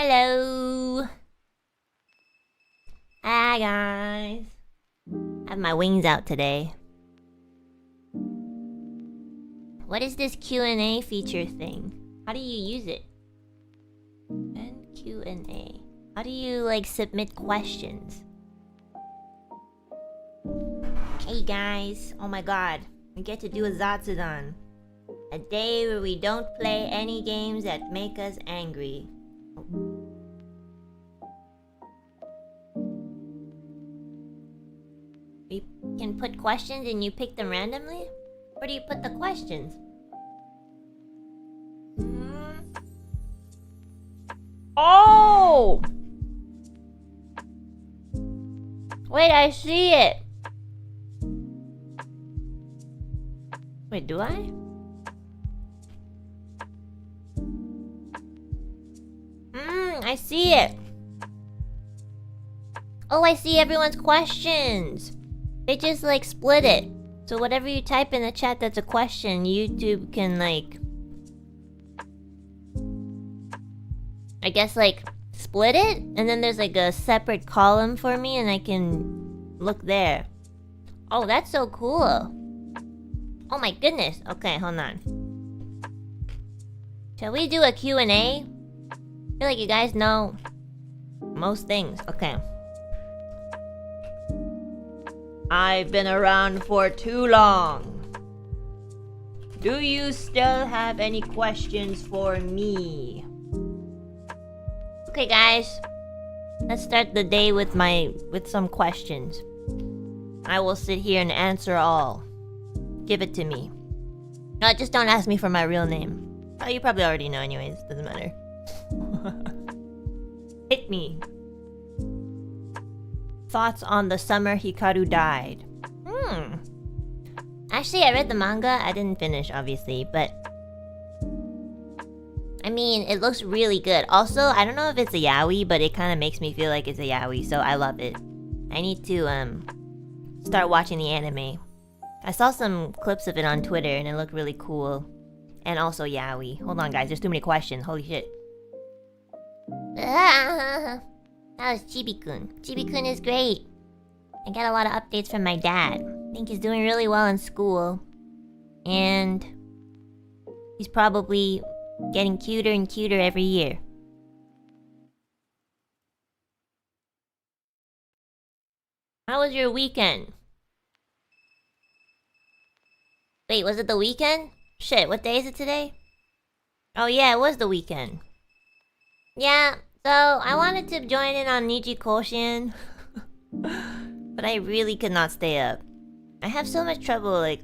Hello. Hi guys. I have my wings out today. What is this Q&A feature thing? How do you use it? And Q&A. How do you like submit questions? Hey guys. Oh my god. We get to do aざつだん. A day where we don't play any games that make us angry. We can put questions and you pick them randomly? Where do you put the questions? Oh! Wait, I see it. Wait, do I? I see it. Oh, I see everyone's questions. They just like split it. So whatever you type in the chat that's a question, YouTube can like, I guess like split it, and then there's like a separate column for me and I can look there. Oh, that's so cool. Oh my goodness. Okay, hold on. Shall we do a Q&A? I feel like you guys know most things. Okay. I've been around for too long. Do you still have any questions for me? Okay guys, let's start the day with some questions. I will sit here and answer all. Give it to me. No, just don't ask me for my real name. Oh, you probably already know anyways, doesn't matter. Hit me. Thoughts on the summer Hikaru died. Actually, I read the manga. I didn't finish, obviously, but I mean, it looks really good. Also, I don't know if it's a yaoi, but it kind of makes me feel like it's a yaoi, so I love it. I need to start watching the anime. I saw some clips of it on Twitter and it looked really cool. And also yaoi. Hold on guys, there's too many questions. Holy shit. That was Chibi-kun. Chibi-kun is great. I got a lot of updates from my dad. I think he's doing really well in school. And he's probably getting cuter and cuter every year. How was your weekend? Wait, was it the weekend? Shit, what day is it today? Oh yeah, it was the weekend. Yeah, so I wanted to join in on Nijikoushin, but I really could not stay up. I have so much trouble, like...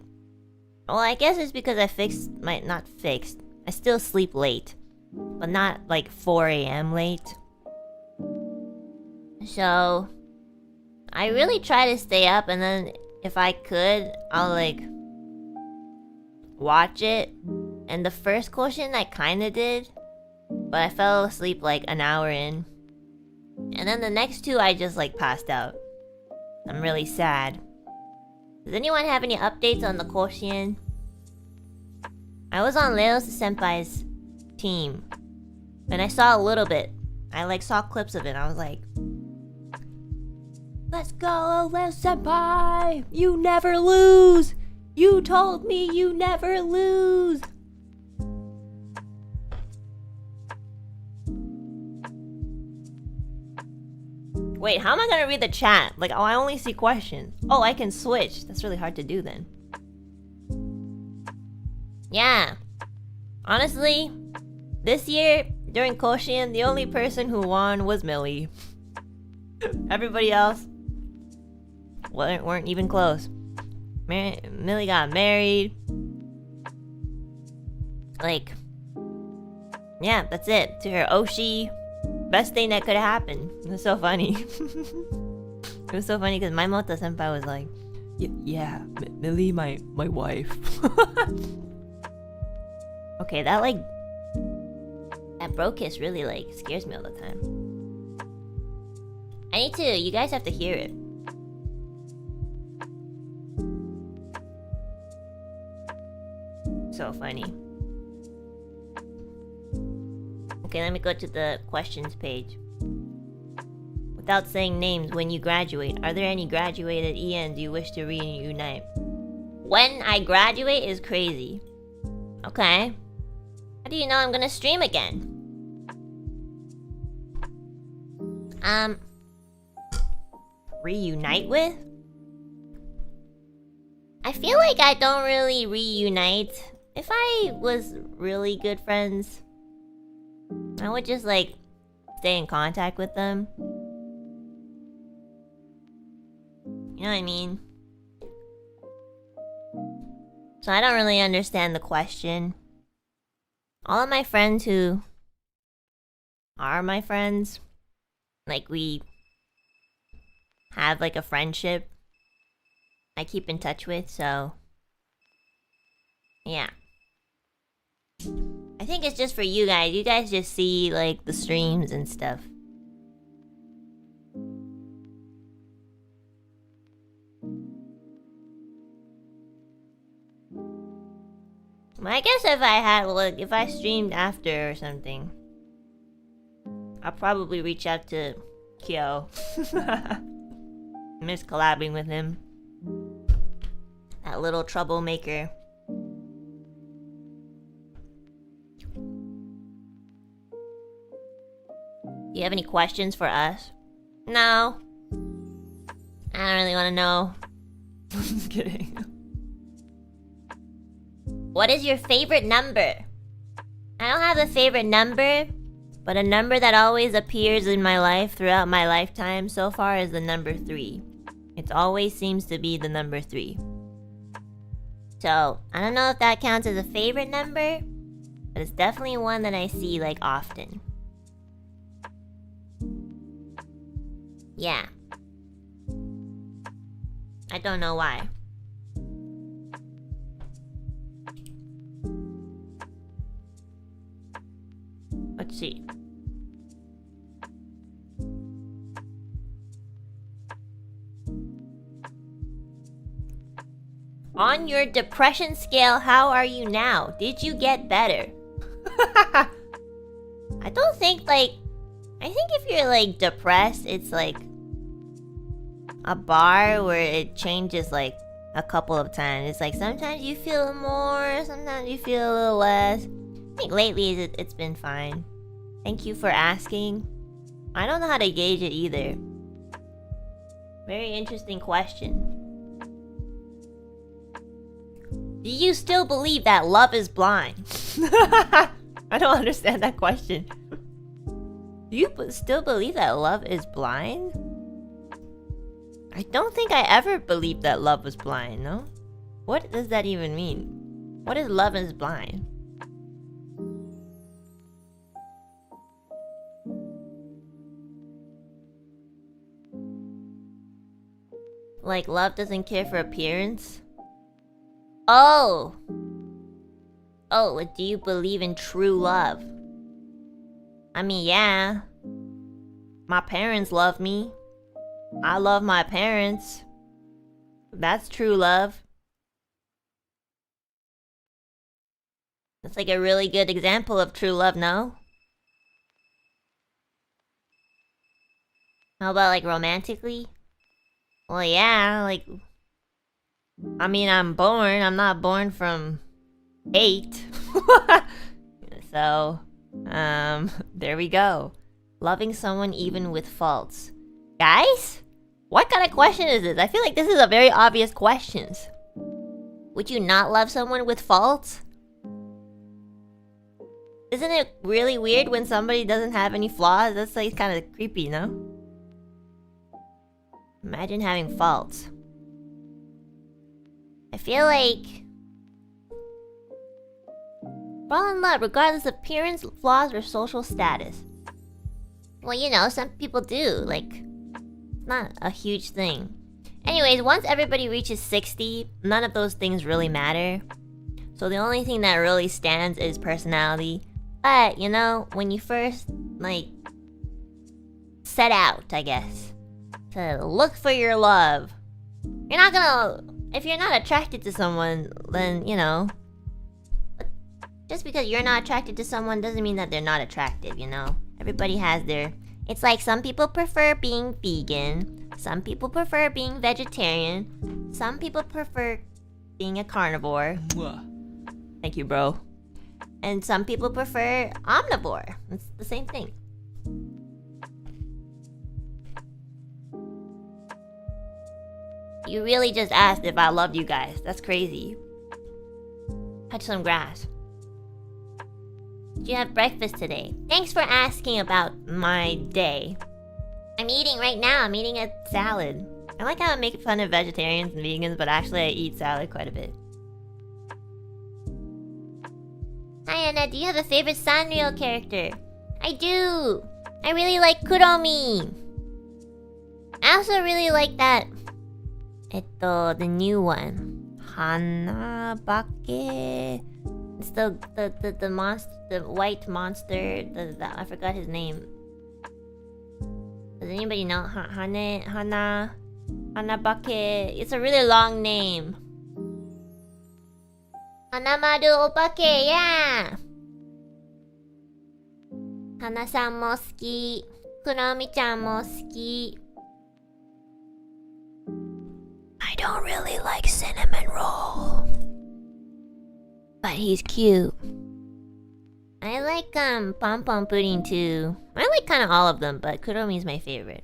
Well, I guess it's because I not fixed. I still sleep late. But not like 4 AM late. So... I really try to stay up, and then if I could, I'll like... watch it. And the first Koushin I kinda did. But I fell asleep like an hour in. And then the next two I just like passed out. I'm really sad. Does anyone have any updates on the Koushin? I was on Leos Senpai's team. And I saw a little bit. I like saw clips of it. I was like, let's go, Leos Senpai! You never lose! You told me you never lose! Wait, how am I gonna read the chat? Like, oh, I only see questions. Oh, I can switch. That's really hard to do then. Yeah. Honestly, this year, during Koushin, the only person who won was Millie. Everybody else weren't even close. Millie got married. Like, yeah, that's it. To her Oshi. Best thing that could have happened. It was so funny. It was so funny because my Mota senpai was like, yeah, Millie, my wife. Okay, that like... That bro kiss really like scares me all the time. I need to... You guys have to hear it. So funny. Okay, let me go to the questions page. Without saying names, when you graduate, are there any graduated ENs you wish to reunite? When I graduate is crazy. Okay. How do you know I'm gonna stream again? Reunite with? I feel like I don't really reunite. If I was really good friends, I would just like stay in contact with them. You know what I mean? So I don't really understand the question. All of my friends who are my friends, like we have like a friendship I keep in touch with, so yeah. I think it's just for you guys. You guys just see like the streams and stuff. Well, I guess if I had, like, if I streamed after or something, I'll probably reach out to Kyo. Miss collabing with him. That little troublemaker. Do you have any questions for us? No. I don't really want to know. Just kidding. What is your favorite number? I don't have a favorite number, but a number that always appears in my life throughout my lifetime so far is the number 3. It always seems to be the number 3. So, I don't know if that counts as a favorite number, but it's definitely one that I see like often. Yeah. I don't know why. Let's see. On your depression scale, how are you now? Did you get better? I don't think like... I think if you're like depressed, it's like a bar where it changes like a couple of times. It's like sometimes you feel more, sometimes you feel a little less. I think lately it's been fine. Thank you for asking. I don't know how to gauge it either. Very interesting question. Do you still believe that love is blind? I don't understand that question. Do you still believe that love is blind? I don't think I ever believed that love was blind, no? What does that even mean? What is love is blind? Like love doesn't care for appearance? Oh! Oh, do you believe in true love? I mean, yeah. My parents love me. I love my parents. That's true love. That's like a really good example of true love, no? How about like romantically? Well, yeah, like... I mean, I'm not born from hate. So, there we go. Loving someone even with faults. Guys? What kind of question is this? I feel like this is a very obvious question. Would you not love someone with faults? Isn't it really weird when somebody doesn't have any flaws? That's like kind of creepy, no? Imagine having faults. I feel like... fall in love regardless of appearance, flaws, or social status. Well, you know, some people do. Like, not a huge thing. Anyways, once everybody reaches 60, none of those things really matter. So the only thing that really stands is personality. But, you know, when you first, like, set out, I guess, to look for your love, you're not gonna... if you're not attracted to someone, then, you know... Just because you're not attracted to someone doesn't mean that they're not attractive, you know? Everybody has their... It's like some people prefer being vegan. Some people prefer being vegetarian. Some people prefer being a carnivore. Thank you, bro. And some people prefer omnivore. It's the same thing. You really just asked if I loved you guys. That's crazy. Touch some grass. Did you have breakfast today? Thanks for asking about my day. I'm eating right now. I'm eating a salad. I like how I make fun of vegetarians and vegans, but actually I eat salad quite a bit. Hi Anna, do you have a favorite Sanrio character? I do! I really like Kuromi! I also really like that... the new one. Hanabake... It's the monster, the white monster, I forgot his name. Does anybody know? Hanabake... It's a really long name. Hanamaru Obake, yeah! Hana-san mo suki. Kuromi-chan mo suki. I don't really like cinnamon roll. But he's cute. I like pom pom pudding too. I like kind of all of them, but Kuromi's my favorite.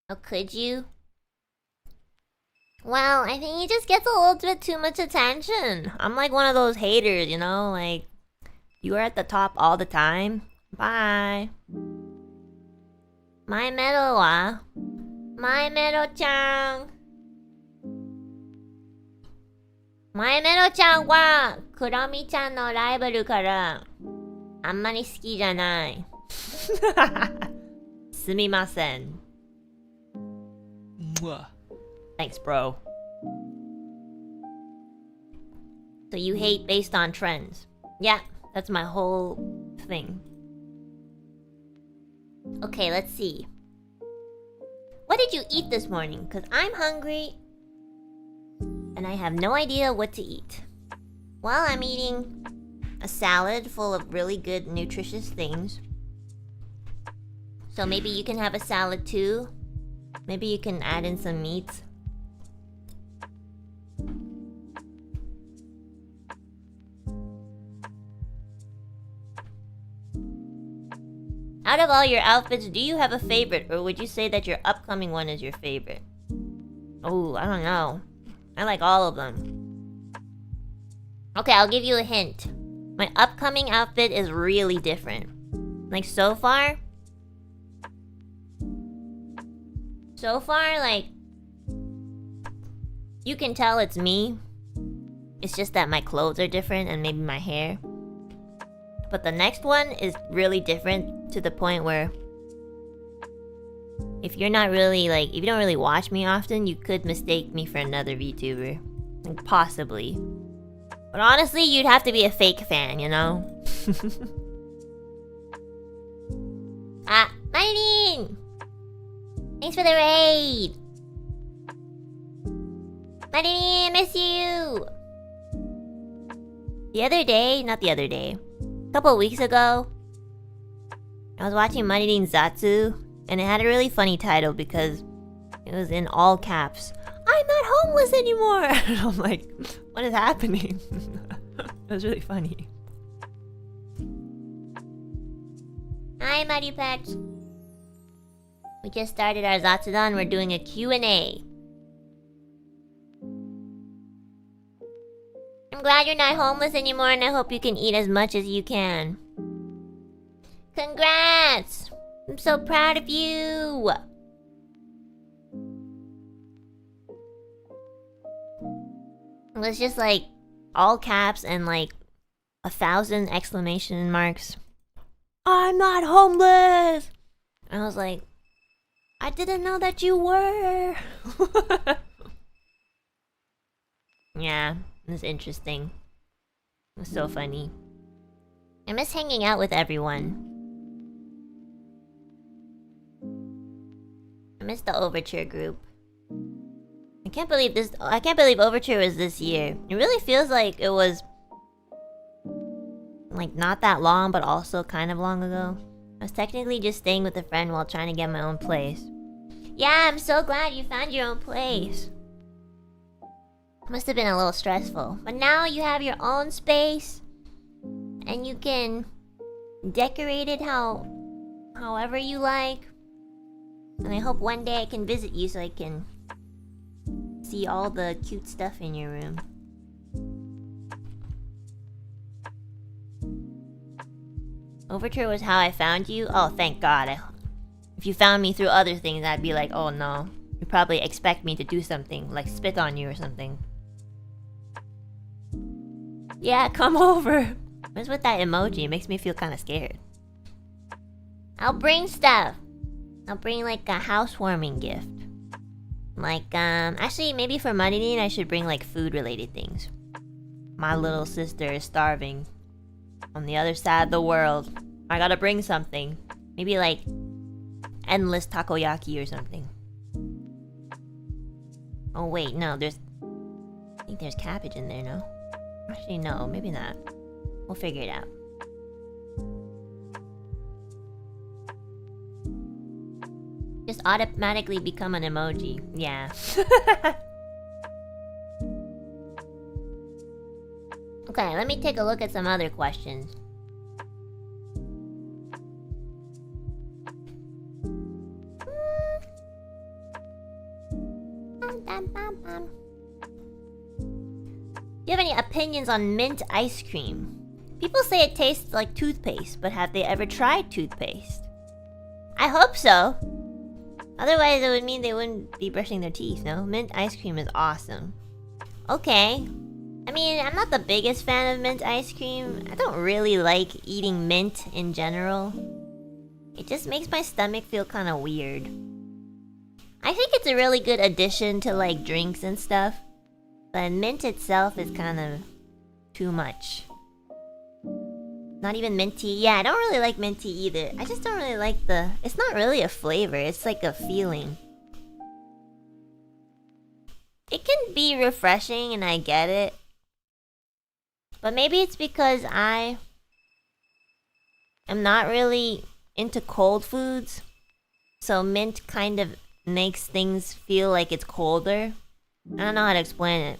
Oh, could you? Well, I think he just gets a little bit too much attention. I'm like one of those haters, you know? Like, you are at the top all the time. Bye. My medal wa? My medal-chan. My medal-chan wa Kuromi-chan no rival kara anmari suki janai. Sumimasen. Thanks, bro. So you hate based on trends. Yeah, that's my whole thing. Okay, let's see. What did you eat this morning? Because I'm hungry and I have no idea what to eat. Well, I'm eating a salad full of really good, nutritious things. So maybe you can have a salad too. Maybe you can add in some meats. Out of all your outfits, do you have a favorite, or would you say that your upcoming one is your favorite? Oh, I don't know. I like all of them. Okay, I'll give you a hint. My upcoming outfit is really different. Like, so far, like, you can tell it's me. It's just that my clothes are different and maybe my hair. But the next one is really different to the point where if you're not really, like, if you don't really watch me often, you could mistake me for another VTuber. Like, possibly. But honestly, you'd have to be a fake fan, you know? Ah, Maylene! Thanks for the raid! Maylene, I miss you! Not the other day. A couple of weeks ago, I was watching Maylene Zatsu, and it had a really funny title because it was in all caps. I'm not homeless anymore! And I'm like, what is happening? It was really funny. Hi, Mario Pets. We just started our Zatsudan. We're doing a Q&A. I'm glad you're not homeless anymore, and I hope you can eat as much as you can. Congrats! I'm so proud of you! It was just like all caps and like 1,000 exclamation marks. I'm not homeless! And I was like, I didn't know that you were! Yeah, it was interesting. It was so funny. I miss hanging out with everyone. I miss the Overture group. I can't believe Overture was this year. It really feels like it was like not that long, but also kind of long ago. I was technically just staying with a friend while trying to get my own place. Yeah, I'm so glad you found your own place. Must have been a little stressful, but now you have your own space and you can decorate it however you like. And I hope one day I can visit you so I can see all the cute stuff in your room. Overture was how I found you? Oh, thank God. If you found me through other things, I'd be like, oh no. You probably expect me to do something, like spit on you or something. Yeah, come over. What's with that emoji? It makes me feel kind of scared. I'll bring stuff. I'll bring like a housewarming gift. Like, actually, maybe for Money, I should bring like food-related things. My little sister is starving on the other side of the world. I gotta bring something. Maybe like endless takoyaki or something. Oh wait, no, I think there's cabbage in there, no? Actually, no, maybe not. We'll figure it out. Just automatically become an emoji. Yeah. Okay, let me take a look at some other questions. Do you have any opinions on mint ice cream? People say it tastes like toothpaste, but have they ever tried toothpaste? I hope so. Otherwise, it would mean they wouldn't be brushing their teeth, no? Mint ice cream is awesome. Okay. I mean, I'm not the biggest fan of mint ice cream. I don't really like eating mint in general. It just makes my stomach feel kind of weird. I think it's a really good addition to like drinks and stuff. But mint itself is kind of too much. Not even mint tea. Yeah, I don't really like mint tea either. I just don't really like it's not really a flavor. It's like a feeling. It can be refreshing and I get it. But maybe it's because I am not really into cold foods. So mint kind of makes things feel like it's colder. I don't know how to explain it.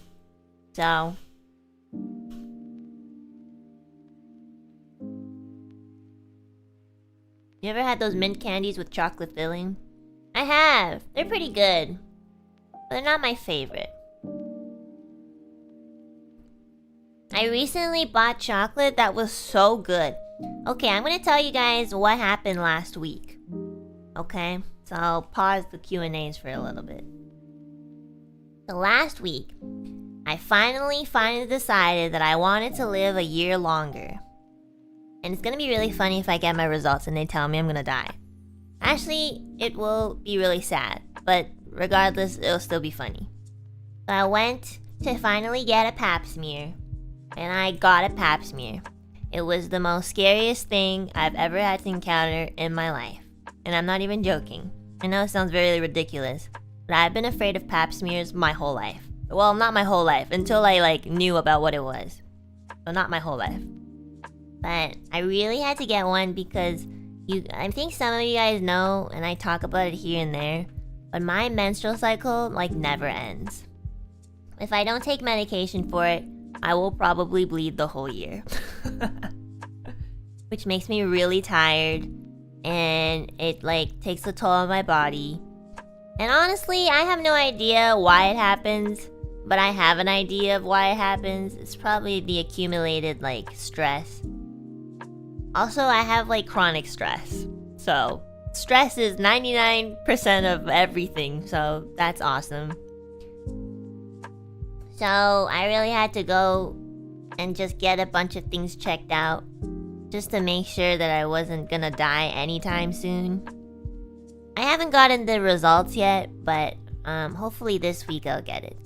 So you ever had those mint candies with chocolate filling? I have. They're pretty good. But they're not my favorite. I recently bought chocolate that was so good. Okay, I'm gonna tell you guys what happened last week. Okay? So I'll pause the Q&As for a little bit. So last week, I finally decided that I wanted to live a year longer. And it's gonna be really funny if I get my results and they tell me I'm gonna die. Actually, it will be really sad, but regardless, it'll still be funny. So I went to finally get a pap smear, and I got a pap smear. It was the most scariest thing I've ever had to encounter in my life. And I'm not even joking. I know it sounds very ridiculous, but I've been afraid of pap smears my whole life. Well, not my whole life, until I like knew about what it was. So not my whole life. But I really had to get one because I think some of you guys know, and I talk about it here and there, but my menstrual cycle like never ends. If I don't take medication for it, I will probably bleed the whole year. Which makes me really tired, and it like takes a toll on my body. And honestly, I have no idea why it happens, but I have an idea of why it happens. It's probably the accumulated like stress. Also, I have like chronic stress. So, stress is 99% of everything, so that's awesome. So, I really had to go and just get a bunch of things checked out just to make sure that I wasn't gonna die anytime soon. I haven't gotten the results yet, but hopefully this week I'll get it.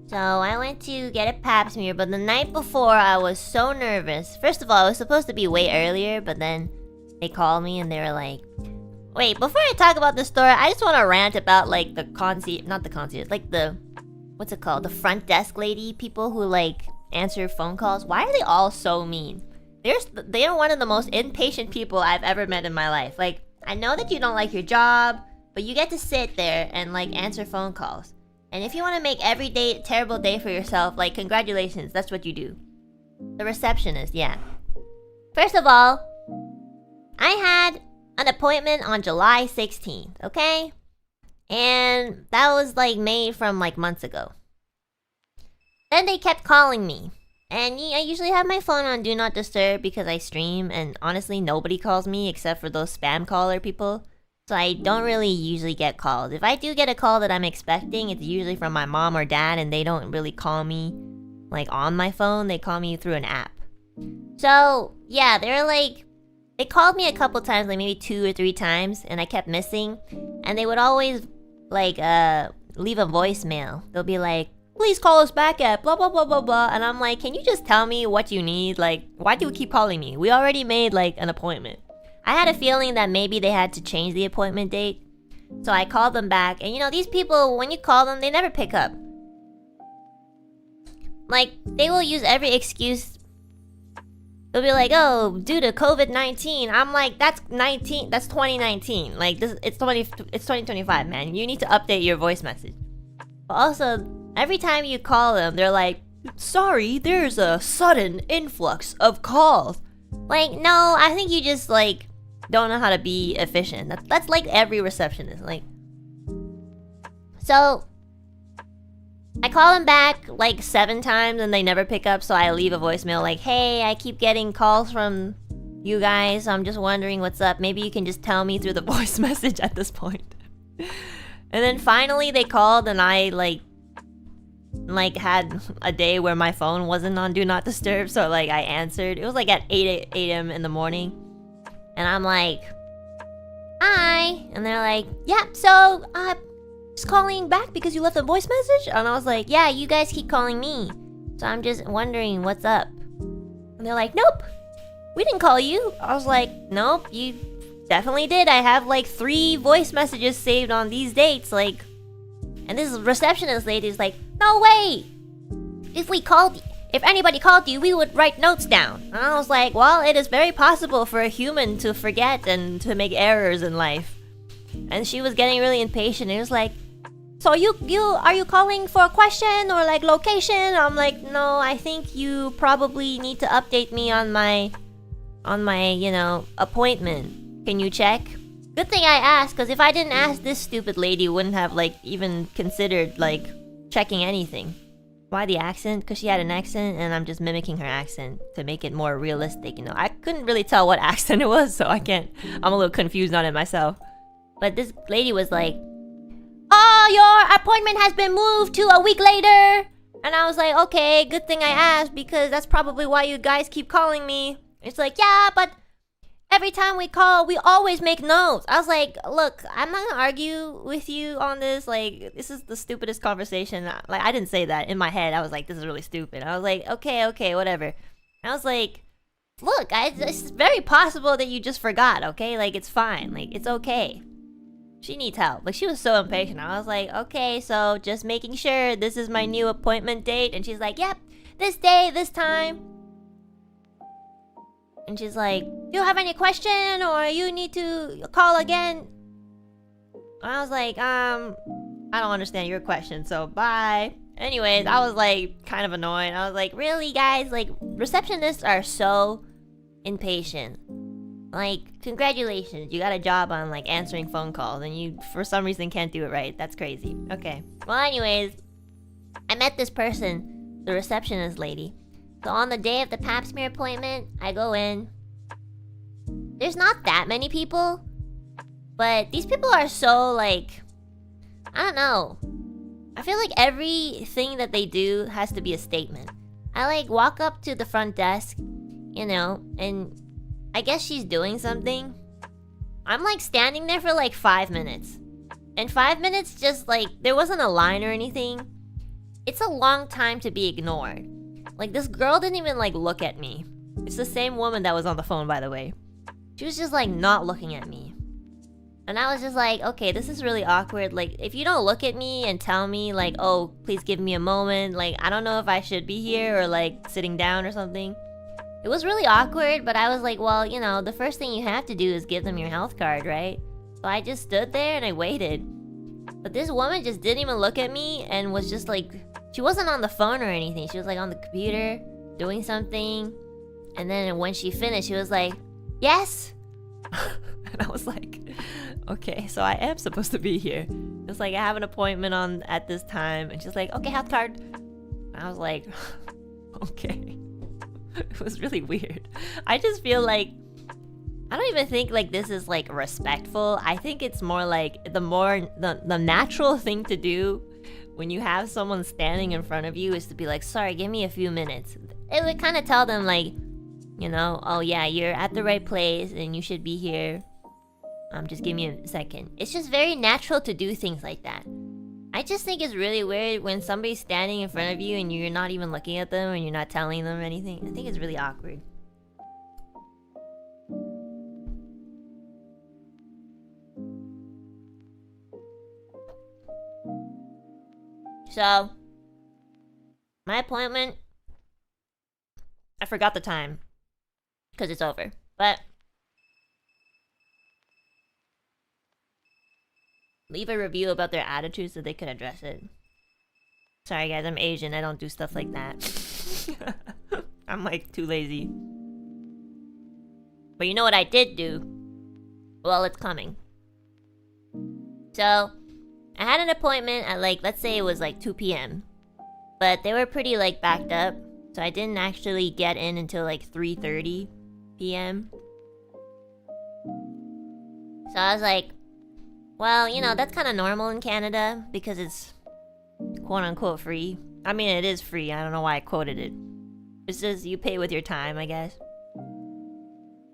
So I went to get a pap smear, but the night before I was so nervous. First of all, I was supposed to be way earlier, but then they called me and they were like, wait, before I talk about the story, I just want to rant about like the concierge, not the concierge, like the what's it called? The front desk lady people who like answer phone calls. Why are they all so mean? They're one of the most impatient people I've ever met in my life. Like, I know that you don't like your job, but you get to sit there and like answer phone calls. And if you want to make every day a terrible day for yourself, like, congratulations, that's what you do. The receptionist, yeah. First of all, I had an appointment on July 16th, okay? And that was like made from like months ago. Then they kept calling me. And I usually have my phone on Do Not Disturb because I stream, and honestly nobody calls me except for those spam caller people. So I don't really usually get called. If I do get a call that I'm expecting, it's usually from my mom or dad, and they don't really call me like on my phone. They call me through an app. So yeah, they called me a couple times, like maybe 2 or 3 times, and I kept missing. And they would always like leave a voicemail. They'll be like, please call us back at blah blah blah blah blah. And I'm like, can you just tell me what you need? Like, why do you keep calling me? We already made like an appointment. I had a feeling that maybe they had to change the appointment date. So I called them back, and you know, these people, when you call them, they never pick up. Like, they will use every excuse. They'll be like, oh, due to COVID-19. I'm like, that's 2019. Like, it's 2025, man. You need to update your voice message. But also, every time you call them, they're like, sorry, there's a sudden influx of calls. Like, no, I think you just like don't know how to be efficient. That's like every receptionist. Like, so I call them back like 7 times and they never pick up, so I leave a voicemail like, hey, I keep getting calls from you guys, so I'm just wondering what's up. Maybe you can just tell me through the voice message at this point. And then finally they called, and I like had a day where my phone wasn't on Do Not Disturb, so like I answered. It was like at 8 a.m. in the morning, and I'm like, hi, and they're like, yeah, so just calling back because you left a voice message. And I was like, yeah, you guys keep calling me, so I'm just wondering what's up. And they're like, nope, we didn't call you. I was like, nope, you definitely did. I have like 3 voice messages saved on these dates, like. And this receptionist lady is like, no way! If anybody called you, we would write notes down. And I was like, well, it is very possible for a human to forget and to make errors in life. And she was getting really impatient. It was like, so are you calling for a question or like location? I'm like, no, I think you probably need to update me on my you know, appointment. Can you check? Good thing I asked, because if I didn't ask, this stupid lady wouldn't have like even considered like checking anything. Why the accent? Because she had an accent, and I'm just mimicking her accent to make it more realistic, you know. I couldn't really tell what accent it was, so I'm a little confused on it myself. But this lady was like, oh, your appointment has been moved to a week later. And I was like, okay, good thing I asked, because that's probably why you guys keep calling me. It's like, yeah, but every time we call, we always make notes. I was like, look, I'm not gonna argue with you on this. Like, this is the stupidest conversation. Like, I didn't say that. In my head, I was like, this is really stupid. I was like, okay, whatever. I was like, look, it's very possible that you just forgot, okay? Like, it's fine. Like, it's okay. She needs help. Like, she was so impatient. I was like, okay, so just making sure this is my new appointment date. And she's like, yep, this day, this time. And she's like, do you have any question or you need to call again? And I was like, I don't understand your question, so bye. Anyways, I was like kind of annoyed. I was like, really guys? Like, receptionists are so impatient. Like, congratulations, you got a job on like answering phone calls and you for some reason can't do it right. That's crazy. Okay. Well, anyways, I met this person, the receptionist lady. So on the day of the pap smear appointment, I go in. There's not that many people, but these people are so like, I don't know. I feel like everything that they do has to be a statement. I like walk up to the front desk, you know, and I guess she's doing something. I'm like standing there for like 5 minutes. And 5 minutes just like, there wasn't a line or anything. It's a long time to be ignored. Like, this girl didn't even like look at me. It's the same woman that was on the phone, by the way. She was just like not looking at me. And I was just like, okay, this is really awkward. Like, if you don't look at me and tell me, like, oh, please give me a moment. Like, I don't know if I should be here or, like, sitting down or something. It was really awkward, but I was like, well, you know, the first thing you have to do is give them your health card, right? So I just stood there and I waited. But this woman just didn't even look at me and was just like... She wasn't on the phone or anything. She was, like, on the computer doing something. And then when she finished, she was like, yes! And I was like... Okay, so I am supposed to be here. It's like, I have an appointment on at this time. And she's like, okay, health card. And I was like, okay. It was really weird. I just feel like... I don't even think like this is like respectful. I think it's more like the natural thing to do when you have someone standing in front of you is to be like, sorry, give me a few minutes. It would kind of tell them like, you know, oh yeah, you're at the right place and you should be here. Just give me a second. It's just very natural to do things like that. I just think it's really weird when somebody's standing in front of you and you're not even looking at them and you're not telling them anything. I think it's really awkward. So, my appointment, I forgot the time because it's over, but leave a review about their attitude so they could address it. Sorry guys, I'm Asian, I don't do stuff like that. I'm like too lazy. But you know what I did do? Well, it's coming. So, I had an appointment at like, let's say it was like 2 p.m. But they were pretty like backed up. So I didn't actually get in until like 3:30 p.m. So I was like, well, you know, that's kind of normal in Canada because it's quote-unquote free. I mean, it is free. I don't know why I quoted it. It's just you pay with your time, I guess.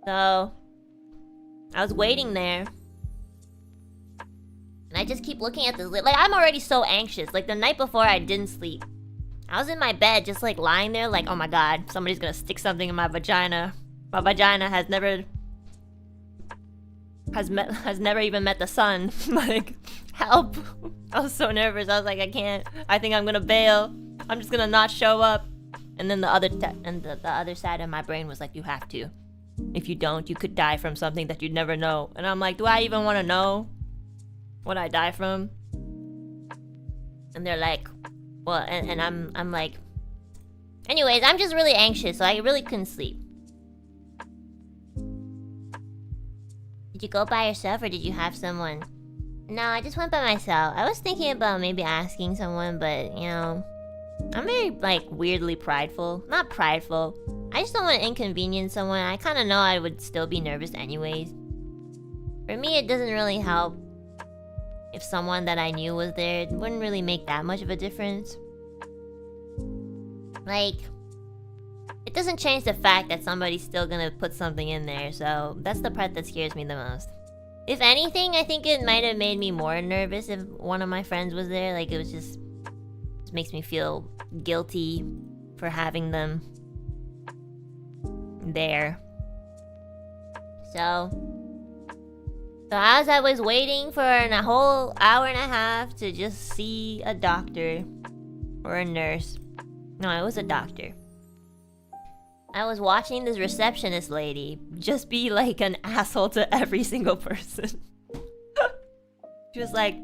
So I was waiting there. And I just keep looking at this. Like, I'm already so anxious. Like, the night before, I didn't sleep. I was in my bed, just, like, lying there, like, oh my god, somebody's gonna stick something in my vagina. My vagina has never... Has never even met the sun. Like, help. I was so nervous. I was like, I can't. I think I'm gonna bail. I'm just gonna not show up. And then the other side of my brain was like, you have to. If you don't, you could die from something that you'd never know. And I'm like, do I even want to know what I die from? And they're like, well, and I'm like, anyways, I'm just really anxious, so I really couldn't sleep. Did you go by yourself or did you have someone? No, I just went by myself. I was thinking about maybe asking someone, but you know, I'm very like weirdly prideful. Not prideful. I just don't want to inconvenience someone. I kind of know I would still be nervous anyways. For me, it doesn't really help if someone that I knew was there. It wouldn't really make that much of a difference. Like, it doesn't change the fact that somebody's still gonna put something in there, so that's the part that scares me the most. If anything, I think it might have made me more nervous if one of my friends was there. Like, it was just makes me feel guilty for having them there. So as I was waiting for a whole hour and a half to just see a doctor or a nurse. No, it was a doctor. I was watching this receptionist lady just be like an asshole to every single person. She was like,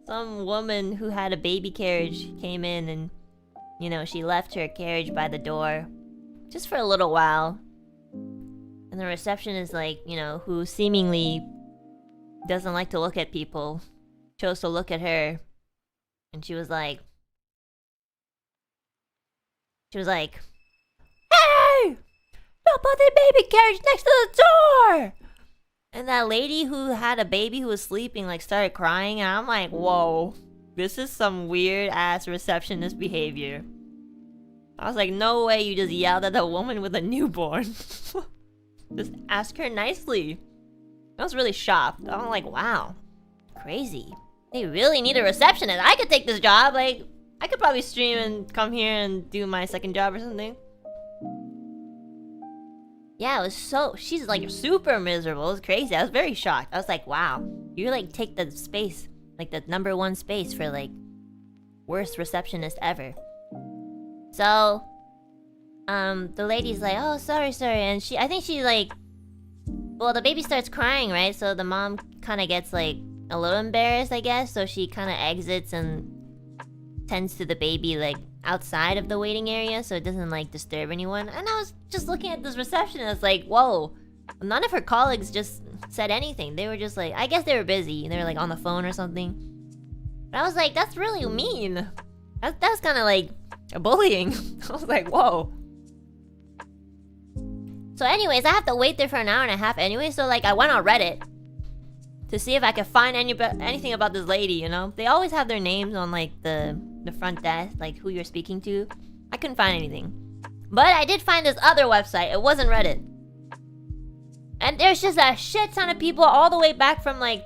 some woman who had a baby carriage came in and, you know, she left her carriage by the door just for a little while. And the receptionist, like, you know, who seemingly doesn't like to look at people, chose to look at her. And she was like, hey! Don't put the baby carriage next to the door! And that lady who had a baby who was sleeping, like, started crying. And I'm like, whoa. This is some weird-ass receptionist behavior. I was like, no way you just yelled at a woman with a newborn. Just ask her nicely. I was really shocked. I'm like, wow. Crazy. They really need a receptionist. I could take this job. Like, I could probably stream and come here and do my second job or something. Yeah, it was so... She's like super miserable. It was crazy. I was very shocked. I was like, wow. You like take the space. Like the #1 space for like... worst receptionist ever. So... the lady's like, oh, sorry. And I think she like... Well, the baby starts crying, right? So the mom kind of gets like... a little embarrassed, I guess. So she kind of exits and... tends to the baby like... outside of the waiting area, so it doesn't like disturb anyone. And I was just looking at this receptionist like, whoa. None of her colleagues just said anything. They were just like, I guess they were busy. They were like on the phone or something. But I was like, that's really mean. That's kind of like bullying. I was like, whoa. So anyways, I have to wait there for an hour and a half anyway. So like I went on Reddit to see if I could find anything about this lady, you know? They always have their names on like the front desk, like who you're speaking to. I couldn't find anything. But I did find this other website. It wasn't Reddit. And there's just a shit ton of people all the way back from like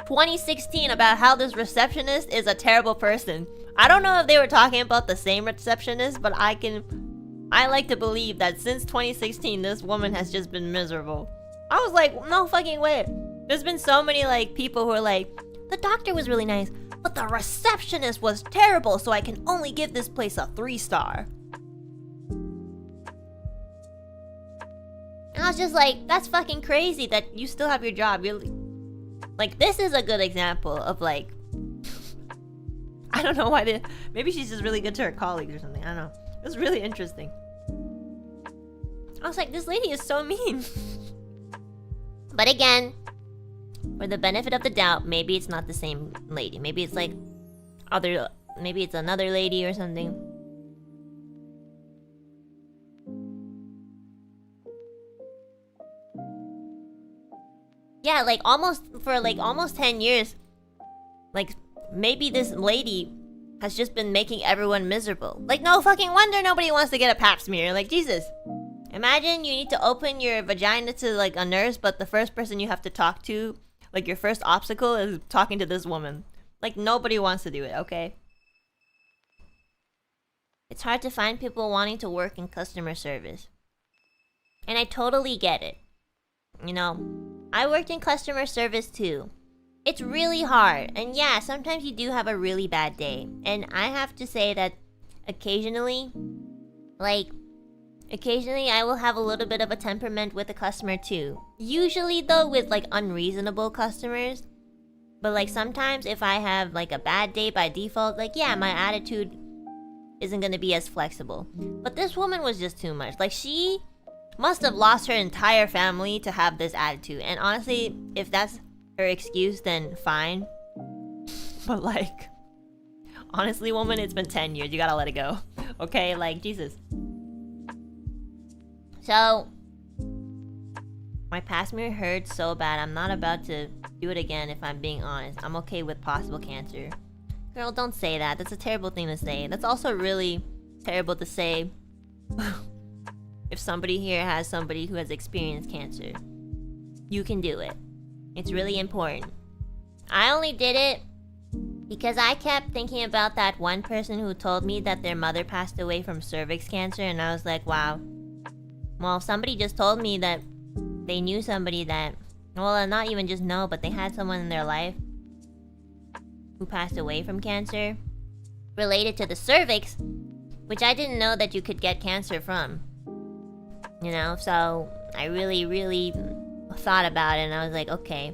2016 about how this receptionist is a terrible person. I don't know if they were talking about the same receptionist, but I like to believe that since 2016 this woman has just been miserable. I was like, no fucking way. There's been so many like people who are like, the doctor was really nice, but the receptionist was terrible, so I can only give this place a 3-star. And I was just like, that's fucking crazy that you still have your job. You're like, this is a good example of like, I don't know why maybe she's just really good to her colleagues or something. I don't know. It was really interesting. I was like, this lady is so mean. But again, for the benefit of the doubt, maybe it's not the same lady. Maybe it's like maybe it's another lady or something. Yeah, like almost 10 years. Like maybe this lady has just been making everyone miserable. Like no fucking wonder nobody wants to get a pap smear. Like Jesus. Imagine you need to open your vagina to like a nurse, but the first person you have to talk to, like your first obstacle, is talking to this woman. Like nobody wants to do it, okay? It's hard to find people wanting to work in customer service. And I totally get it. You know, I worked in customer service too. It's really hard. And yeah, sometimes you do have a really bad day. And I have to say that occasionally I will have a little bit of a temperament with a customer too. Usually though with like unreasonable customers. But like sometimes if I have like a bad day by default, like yeah, my attitude isn't gonna be as flexible. But this woman was just too much. Like she must have lost her entire family to have this attitude. And honestly, if that's her excuse, then fine. But like, honestly woman, it's been 10 years. You gotta let it go. Okay, like Jesus. So, my pap smear hurts so bad. I'm not about to do it again if I'm being honest. I'm okay with possible cancer. Girl, don't say that. That's a terrible thing to say. That's also really terrible to say if somebody here has somebody who has experienced cancer. You can do it. It's really important. I only did it because I kept thinking about that one person who told me that their mother passed away from cervix cancer, and I was like, wow. Well, somebody just told me that they knew somebody that, well, not even just know, but they had someone in their life who passed away from cancer related to the cervix, which I didn't know that you could get cancer from. You know, so I really thought about it, and I was like, okay,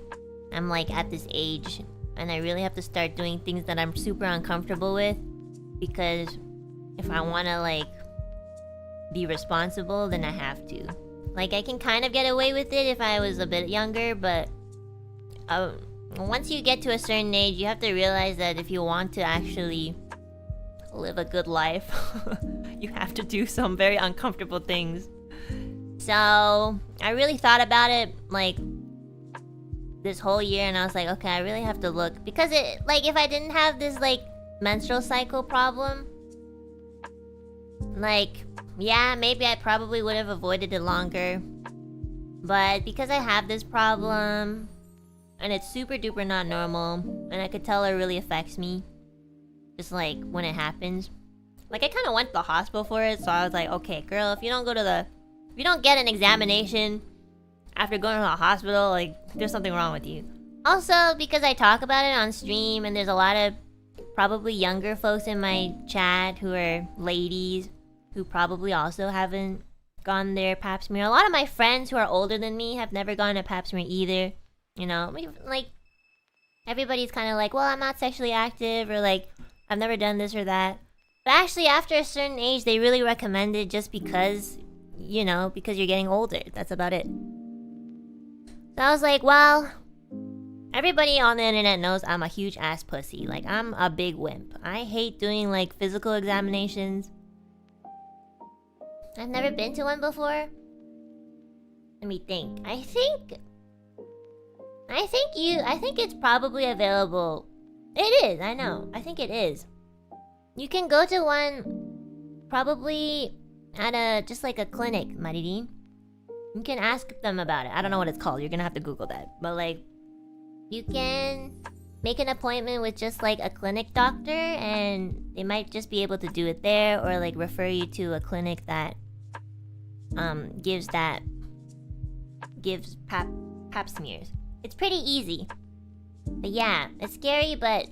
I'm like at this age, and I really have to start doing things that I'm super uncomfortable with, because if I want to like be responsible, then I have to. Like I can kind of get away with it if I was a bit younger, but once you get to a certain age, you have to realize that if you want to actually live a good life, you have to do some very uncomfortable things. So I really thought about it like this whole year, and I was like, okay, I really have to look, because it, like, if I didn't have this like menstrual cycle problem, like, yeah, maybe I probably would have avoided it longer. But because I have this problem, and it's super duper not normal, and I could tell it really affects me, just like when it happens. Like I kind of went to the hospital for it, so I was like, okay, girl, if you don't go to the If you don't get an examination after going to the hospital, like, there's something wrong with you. Also, because I talk about it on stream, and there's a lot of probably younger folks in my chat who are ladies who probably also haven't gone their pap smear. A lot of my friends who are older than me have never gone a pap smear either. You know, like, everybody's kind of like, well, I'm not sexually active, or like, I've never done this or that. But actually, after a certain age, they really recommend it just because, you know, because you're getting older. That's about it. So I was like, well, everybody on the internet knows I'm a huge ass pussy. Like, I'm a big wimp. I hate doing, like, physical examinations. I've never been to one before. Let me think. I think it's probably available. It is, I know. I think it is. You can go to one probably at just like a clinic, Maririn. You can ask them about it. I don't know what it's called. You're gonna have to Google that. But like, you can make an appointment with just like a clinic doctor, and they might just be able to do it there, or like refer you to a clinic that gives pap smears. It's pretty easy. But yeah, it's scary, but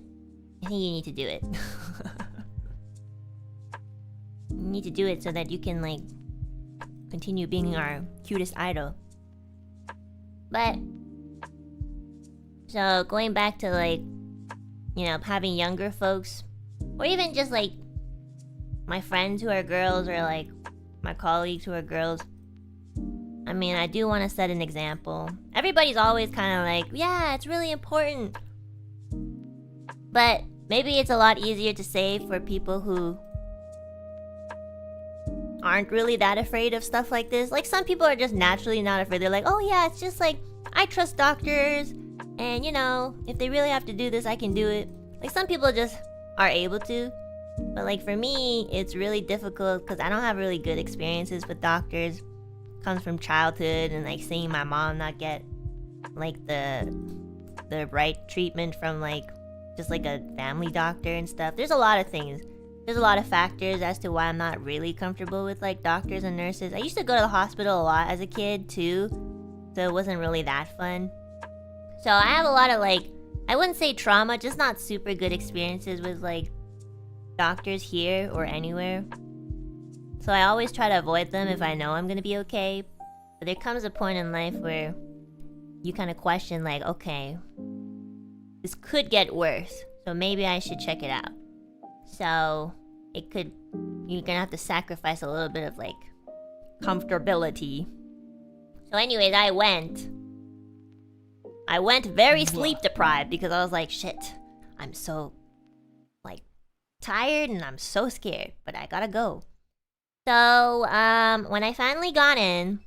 I think you need to do it. You need to do it so that you can, like, continue being our cutest idol. But, so going back to, like, you know, having younger folks, or even just, like, my friends who are girls, or, like, my colleagues who are girls. I mean, I do want to set an example. Everybody's always kind of like, yeah, it's really important. But maybe it's a lot easier to say for people who aren't really that afraid of stuff like this. Like, some people are just naturally not afraid. They're like, oh yeah, it's just like, I trust doctors, and you know, if they really have to do this, I can do it. Like, some people just are able to. But like, for me, it's really difficult because I don't have really good experiences with doctors. Comes from childhood, and like seeing my mom not get like the right treatment from like just like a family doctor and stuff. There's a lot of things. There's a lot of factors as to why I'm not really comfortable with like doctors and nurses. I used to go to the hospital a lot as a kid too, so it wasn't really that fun. So I have a lot of like, I wouldn't say trauma, just not super good experiences with like doctors here or anywhere. So I always try to avoid them if I know I'm gonna be okay. But there comes a point in life where you kind of question like, okay, this could get worse, so maybe I should check it out. So it could, you're gonna have to sacrifice a little bit of like comfortability. So anyways, I went very sleep deprived because I was like, shit, I'm so like tired and I'm so scared, but I gotta go. So when I finally got in,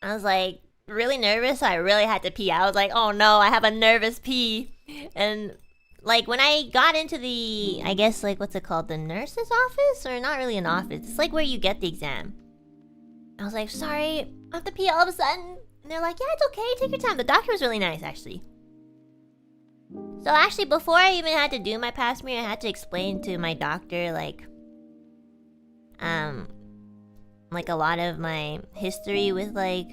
I was like really nervous. I really had to pee. I was like, oh no, I have a nervous pee. And like when I got into the, I guess like, what's it called, the nurse's office? Or not really an office, it's like where you get the exam. I was like, sorry, I have to pee all of a sudden. And they're like, yeah, it's okay, take your time. The doctor was really nice, actually. So actually, before I even had to do my pap smear, I had to explain to my doctor like a lot of my history with like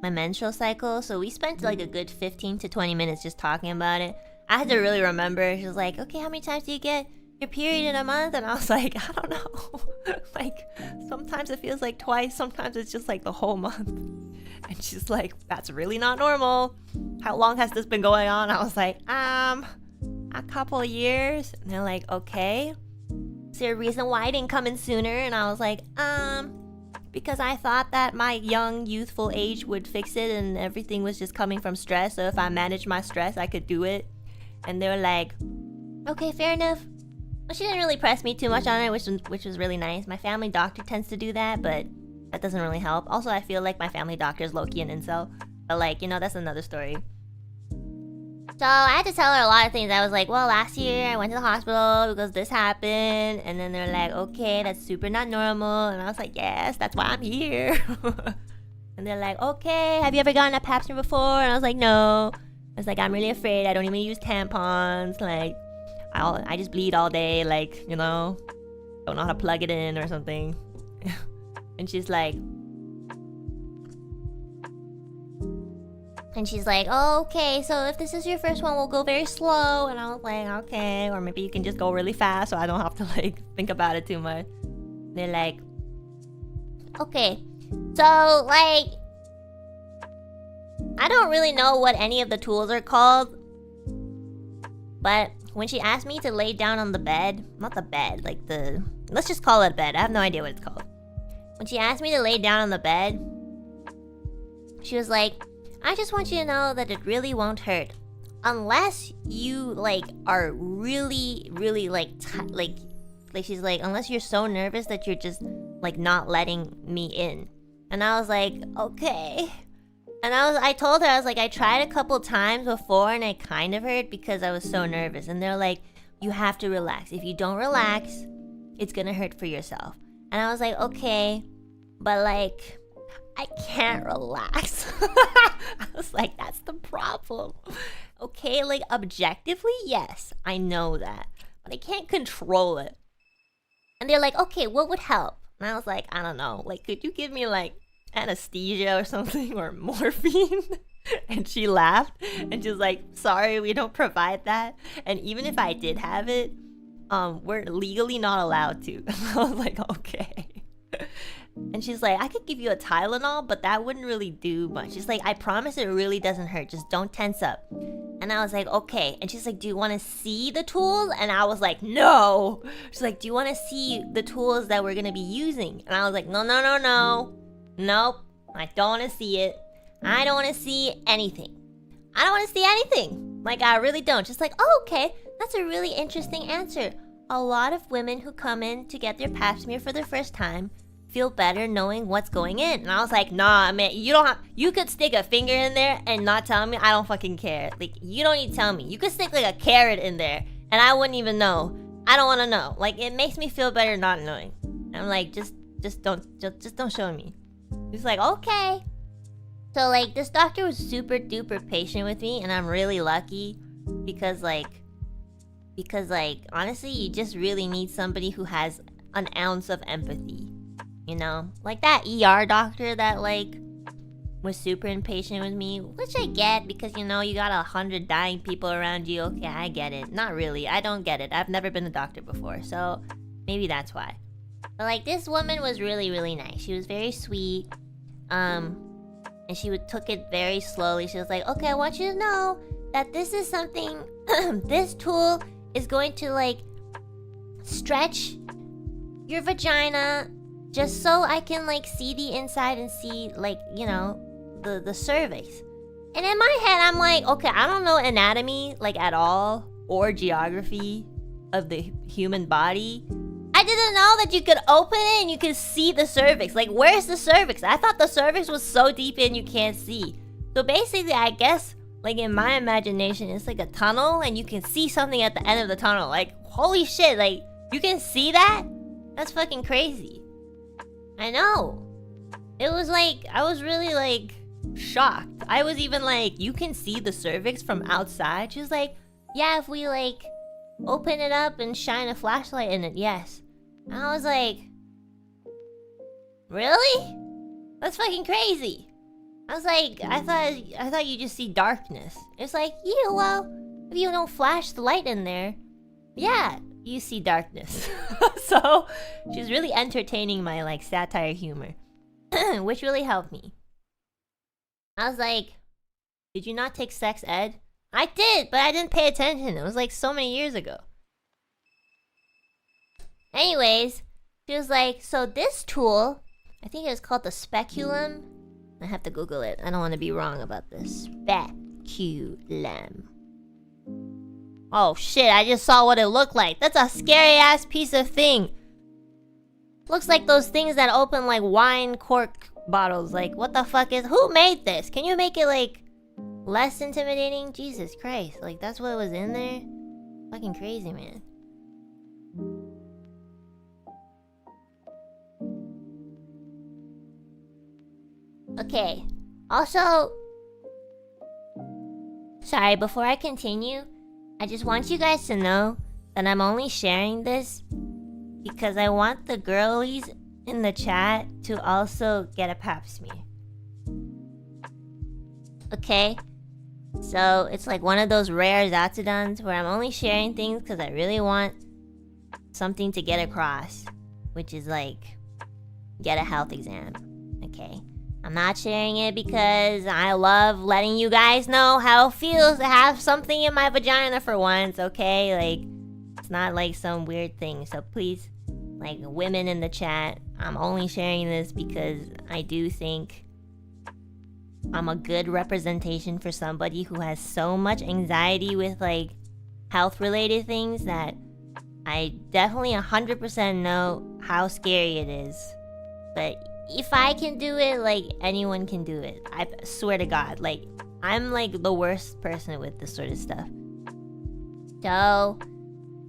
my menstrual cycle. So we spent like a good 15 to 20 minutes just talking about it. I had to really remember. She was like, okay, how many times do you get your period in a month? And I was like, I don't know. Like, sometimes it feels like twice, sometimes it's just like the whole month. And she's like, that's really not normal. How long has this been going on? I was like, a couple of years. And they're like, okay, is there a reason why I didn't come in sooner? And I was like, because I thought that my young, youthful age would fix it, and everything was just coming from stress. So if I managed my stress, I could do it. And they were like, okay, fair enough. Well, she didn't really press me too much on it, which was really nice. My family doctor tends to do that, but that doesn't really help. Also, I feel like my family doctor is low-key an incel. But like, you know, that's another story. So I had to tell her a lot of things. I was like, well, last year I went to the hospital because this happened. And then they're like, okay, that's super not normal. And I was like, yes, that's why I'm here. And they're like, okay, have you ever gotten a pap smear before? And I was like, no. I was like, I'm really afraid. I don't even use tampons. Like, I just bleed all day. Like, you know, don't know how to plug it in or something. And she's like, And she's like, oh, okay, so if this is your first one, we'll go very slow. And I was like, okay, or maybe you can just go really fast so I don't have to like think about it too much. They're like, okay, so like, I don't really know what any of the tools are called, but when she asked me to lay down on the bed, not the bed, like the, let's just call it bed. I have no idea what it's called. When she asked me to lay down on the bed, she was like, I just want you to know that it really won't hurt. Unless you, like, are really, really, like, she's like, unless you're so nervous that you're just, like, not letting me in. And I was like, okay. And I told her, I was like, I tried a couple times before and it kind of hurt because I was so nervous. And they're like, you have to relax. If you don't relax, it's gonna hurt for yourself. And I was like, okay, but, like, I can't relax. I was like, that's the problem. Okay, like objectively, yes, I know that, but I can't control it. And they're like, okay, what would help? And I was like, I don't know, like, could you give me like anesthesia or something, or morphine? And she laughed and she's like, sorry, we don't provide that. And even if I did have it, we're legally not allowed to. I was like, okay. And she's like, I could give you a Tylenol, but that wouldn't really do much. She's like, I promise it really doesn't hurt. Just don't tense up. And I was like, okay. And she's like, do you want to see the tools? And I was like, no. She's like, do you want to see the tools that we're going to be using? And I was like, no, no, no, no. Nope. I don't want to see it. I don't want to see anything. I don't want to see anything. Like, I really don't. She's like, oh, okay. That's a really interesting answer. A lot of women who come in to get their pap smear for the first time feel better knowing what's going in. And I was like, nah, man, you could stick a finger in there and not tell me. I don't fucking care. Like, you don't need to tell me. You could stick like a carrot in there and I wouldn't even know. I don't want to know. Like, it makes me feel better not knowing. I'm like, just don't show me. He's like, okay. So like, this doctor was super duper patient with me, and I'm really lucky because like honestly, you just really need somebody who has an ounce of empathy. You know, like that ER doctor that like was super impatient with me, which I get because, you know, you got 100 dying people around you. Okay, I get it. Not really. I don't get it. I've never been a doctor before, so maybe that's why. But like, this woman was really, really nice. She was very sweet. And she took it very slowly. She was like, okay, I want you to know that this is something, this tool is going to like stretch your vagina just so I can like see the inside and see like, you know, the cervix. And in my head, I'm like, okay, I don't know anatomy like at all or geography of the human body. I didn't know that you could open it and you could see the cervix. Like, where's the cervix? I thought the cervix was so deep in you can't see. So basically, I guess, like in my imagination, it's like a tunnel and you can see something at the end of the tunnel. Like, holy shit, like, you can see that? That's fucking crazy. I know. It was like, I was really like shocked. I was even like, you can see the cervix from outside? She was like, yeah, if we like open it up and shine a flashlight in it, yes. And I was like, really? That's fucking crazy. I was like, I thought you just see darkness. It's like, yeah, well, if you don't flash the light in there, yeah, you see darkness. So she's really entertaining my like satire humor, which really helped me. I was like, did you not take sex ed? I did, but I didn't pay attention. It was like so many years ago. Anyways, she was like, so this tool, I think it was called the speculum. I have to Google it. I don't want to be wrong about this. Speculum. Oh shit, I just saw what it looked like. That's a scary ass piece of thing. Looks like those things that open like wine cork bottles. Like, what the fuck is... Who made this? Can you make it like less intimidating? Jesus Christ. Like, that's what was in there? Fucking crazy, man. Okay, also, sorry, before I continue, I just want you guys to know that I'm only sharing this because I want the girlies in the chat to also get a pap smear. okay? So it's like one of those rare zatsudans where I'm only sharing things because I really want something to get across, which is like, get a health exam, okay? I'm not sharing it because I love letting you guys know how it feels to have something in my vagina for once, okay? Like, it's not like some weird thing. So please, like, women in the chat, I'm only sharing this because I do think I'm a good representation for somebody who has so much anxiety with, like, health-related things that I definitely 100% know how scary it is. But if I can do it, like, anyone can do it. I swear to God. Like, I'm, like, the worst person with this sort of stuff. So,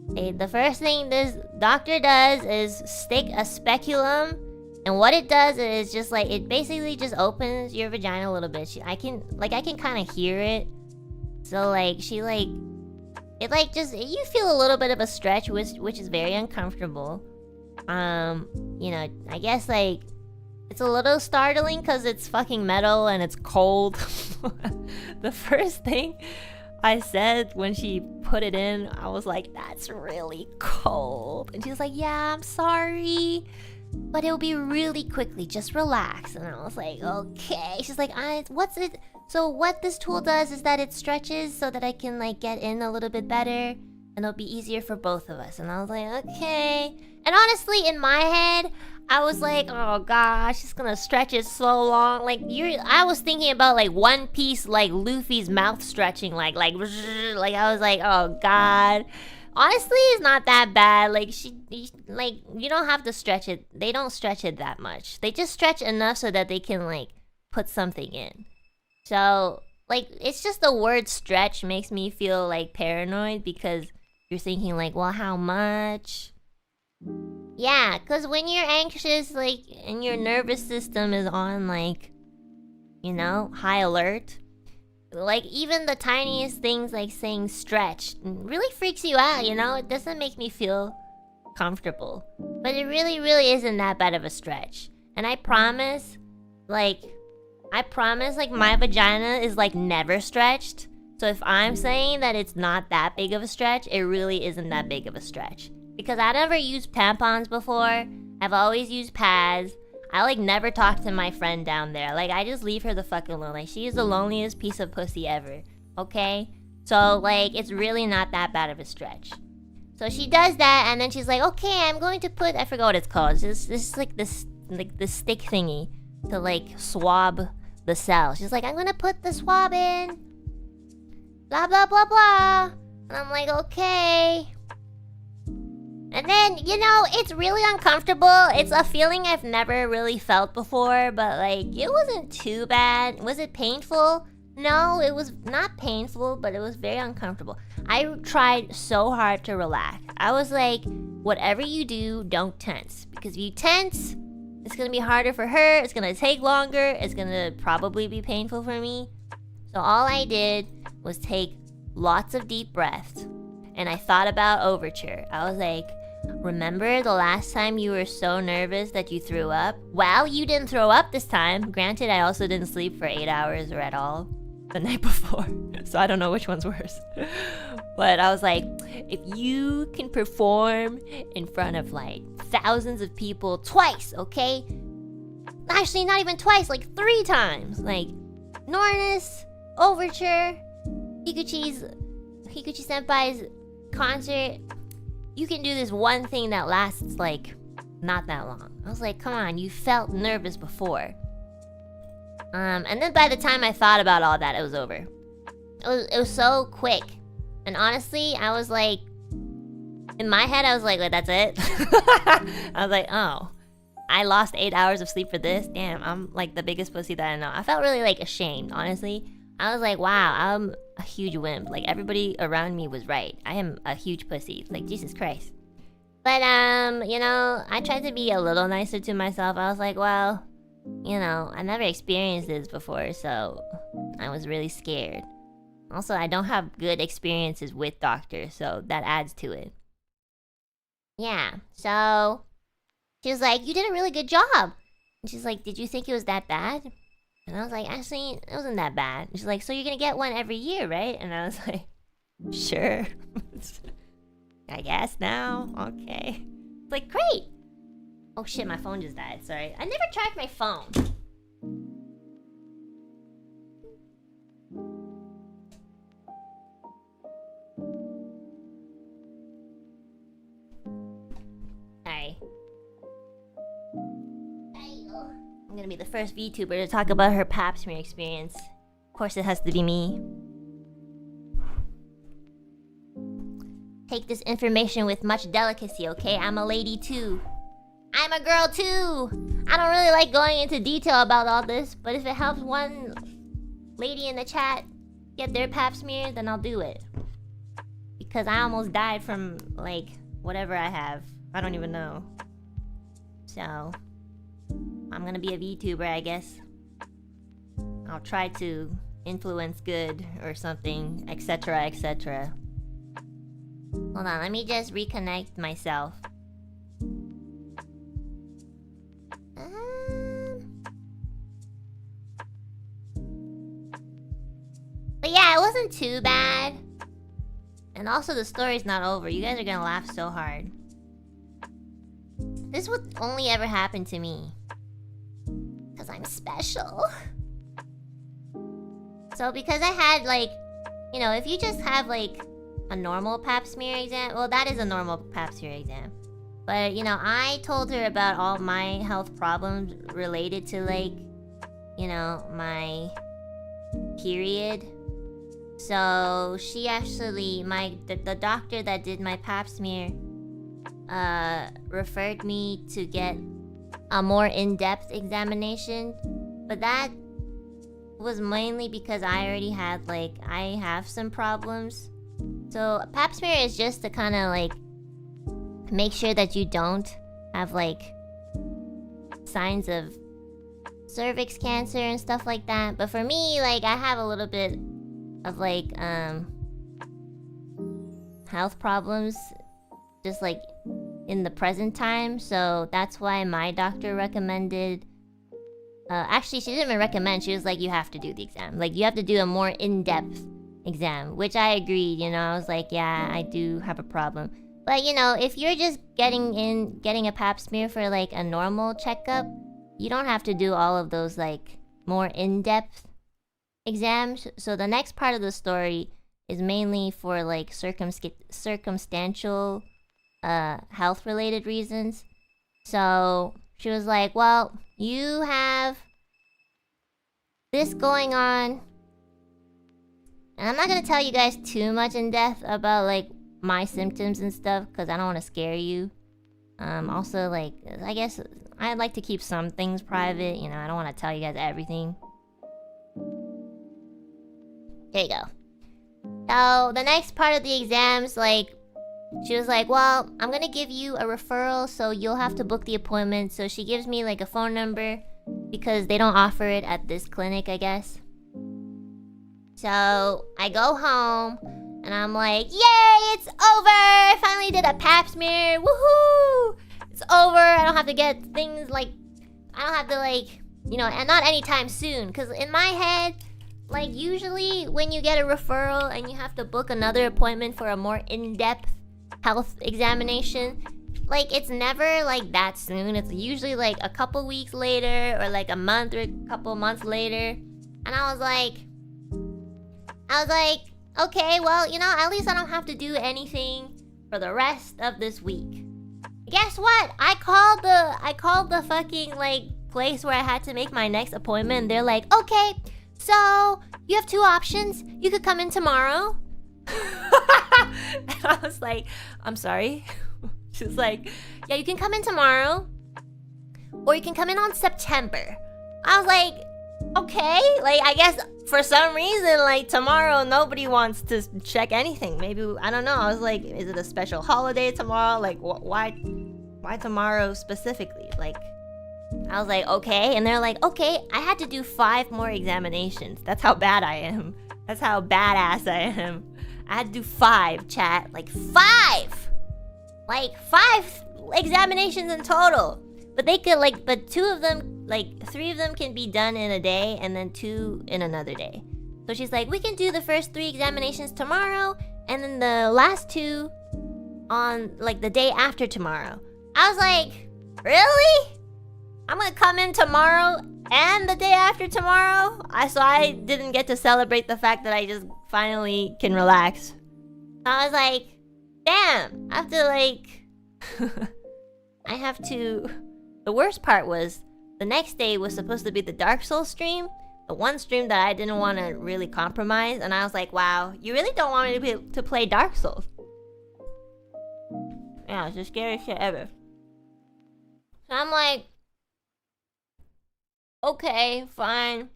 the first thing this doctor does is stick a speculum. And what it does is just, like, it basically just opens your vagina a little bit. I can kind of hear it. So, like, she, like... It, like, just... You feel a little bit of a stretch, which is very uncomfortable. You know, I guess, like... It's a little startling because it's fucking metal and it's cold. The first thing I said when she put it in, I was like, that's really cold. And she was like, yeah, I'm sorry, but it'll be really quickly, just relax. And I was like, okay. She's like, what's it? So what this tool does is that it stretches so that I can, like, get in a little bit better and it'll be easier for both of us. And I was like, okay. And honestly, in my head, I was like, oh gosh, she's gonna stretch it so long. Like, I was thinking about, like, One Piece, like, Luffy's mouth stretching, like, I was like, oh god. Honestly, it's not that bad. Like, you don't have to stretch it. They don't stretch it that much. They just stretch enough so that they can, like, put something in. So, like, it's just the word stretch makes me feel, like, paranoid because you're thinking, like, well, how much? Yeah, because when you're anxious, like, and your nervous system is on, like, you know, high alert, like, even the tiniest things, like saying stretch, really freaks you out, you know? It doesn't make me feel comfortable. But it really, really isn't that bad of a stretch. And I promise, like, my vagina is, like, never stretched. So if I'm saying that it's not that big of a stretch, it really isn't that big of a stretch. Because I never used tampons before. I've always used pads. I, like, never talk to my friend down there. Like, I just leave her the fuck alone. Like, she is the loneliest piece of pussy ever. Okay? So, like, it's really not that bad of a stretch. So she does that, and then she's like, okay, I'm going to put... I forgot what it's called. This is, like, this stick thingy to, like, swab the cell. She's like, I'm gonna put the swab in. Blah, blah, blah, blah. And I'm like, okay... And then, you know, it's really uncomfortable. It's a feeling I've never really felt before, but, like, it wasn't too bad. Was it painful? No, it was not painful, but it was very uncomfortable. I tried so hard to relax. I was like, whatever you do, don't tense. Because if you tense, it's gonna be harder for her, it's gonna take longer, it's gonna probably be painful for me. So all I did was take lots of deep breaths. And I thought about Overture. I was like, remember the last time you were so nervous that you threw up? Well, you didn't throw up this time. Granted, I also didn't sleep for 8 hours or at all the night before. So I don't know which one's worse. But I was like, if you can perform in front of, like, thousands of people twice, okay? Actually, not even twice, like 3 times. Like, Nornis, Overture, Higuchi Senpai's concert, you can do this one thing that lasts, like, not that long. I was like, come on, you felt nervous before. And then by the time I thought about all that, it was over. It was so quick. And honestly, I was like, in my head, I was like, that's it? I was like, oh, I lost 8 hours of sleep for this? Damn, I'm, like, the biggest pussy that I know. I felt really, like, ashamed, honestly. I was like, wow, I'm a huge wimp. Like, everybody around me was right. I am a huge pussy. Like, Jesus Christ. But, you know, I tried to be a little nicer to myself. I was like, well, you know, I never experienced this before, so I was really scared. Also, I don't have good experiences with doctors, so that adds to it. Yeah, so she was like, you did a really good job. And she's like, did you think it was that bad? And I was like, actually, it wasn't that bad. She's like, so you're gonna get one every year, right? And I was like, sure. I guess now. Okay. It's like, great. Oh shit, my phone just died. Sorry. I never charged my phone. Alright. I'm gonna be the first VTuber to talk about her pap smear experience. Of course, it has to be me. Take this information with much delicacy, okay? I'm a lady too. I'm a girl too. I don't really like going into detail about all this, but if it helps one lady in the chat get their pap smear, then I'll do it. Because I almost died from, like, whatever I have. I don't even know. So, I'm gonna be a VTuber, I guess. I'll try to influence good or something, etc, etc. Hold on, let me just reconnect myself. But yeah, it wasn't too bad. And also the story's not over. You guys are gonna laugh so hard. This would only ever happen to me. Because I'm special. So because I had like... You know, if you just have like... a normal pap smear exam. Well, that is a normal pap smear exam. But, you know, I told her about all my health problems related to, like, you know, my period. So, she actually, the doctor that did my pap smear, referred me to get a more in-depth examination. But that was mainly because I already had, like, I have some problems. So, a pap smear is just to kind of, like, make sure that you don't have, like, signs of cervix cancer and stuff like that. But for me, like, I have a little bit of, like, health problems just, like, in the present time. So, that's why my doctor recommended... actually, she didn't even recommend. She was like, you have to do the exam. Like, you have to do a more in-depth exam, which I agreed, you know. I was like, yeah, I do have a problem. But, you know, if you're just getting a pap smear for, like, a normal checkup, you don't have to do all of those, like, more in-depth exams. So the next part of the story is mainly for, like, circumstantial, health-related reasons. So she was like, well, you have this going on. And I'm not gonna tell you guys too much in depth about, like, my symptoms and stuff, because I don't want to scare you. Also, like, I guess I'd like to keep some things private, you know. I don't want to tell you guys everything. There you go. So, the next part of the exams, like, she was like, well, I'm gonna give you a referral, so you'll have to book the appointment. So she gives me, like, a phone number, because they don't offer it at this clinic, I guess. So, I go home, and I'm like, yay, it's over! I finally did a pap smear, woohoo! It's over, I don't have to get things, like, I don't have to, like, you know, and not anytime soon. Because in my head, like, usually when you get a referral and you have to book another appointment for a more in-depth health examination, like, it's never, like, that soon. It's usually, like, a couple weeks later, or, like, a month or a couple months later. And I was like, okay, well, you know, at least I don't have to do anything for the rest of this week. Guess what? I called the fucking, like, place where I had to make my next appointment. They're like, okay, so you have two options. You could come in tomorrow. And I was like, I'm sorry. She was like, yeah, you can come in tomorrow, or you can come in on September. I was like, okay, like, I guess for some reason, like, tomorrow nobody wants to check anything. Maybe, I don't know. I was like, is it a special holiday tomorrow? Like, why tomorrow specifically? Like, I was like, okay. And they're like, okay, I had to do 5 more examinations. That's how bad I am. That's how badass I am. I had to do 5, chat. Like, 5! Like, 5 examinations in total. But they could, like, but 2 of them like 3 of them can be done in a day and then 2 in another day. So she's like, we can do the first 3 examinations tomorrow and then the last 2 on like the day after tomorrow. I was like, really? I'm gonna come in tomorrow and the day after tomorrow? So I didn't get to celebrate the fact that I just finally can relax. I was like, damn, I have to like... I have to... The worst part was, the next day was supposed to be the Dark Souls stream. The one stream that I didn't want to really compromise. And I was like, wow, you really don't want me to play Dark Souls. Yeah, it's the scariest shit ever. So I'm like, okay, fine.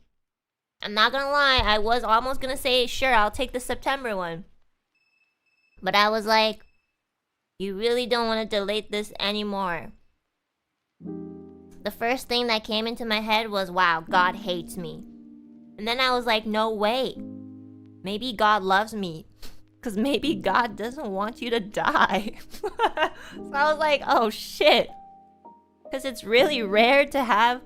I'm not gonna lie, I was almost gonna say, sure, I'll take the September one. But I was like, you really don't want to delay this anymore. The first thing that came into my head was, wow, God hates me. And then I was like, no way. Maybe God loves me. Because maybe God doesn't want you to die. So I was like, oh shit. Because it's really rare to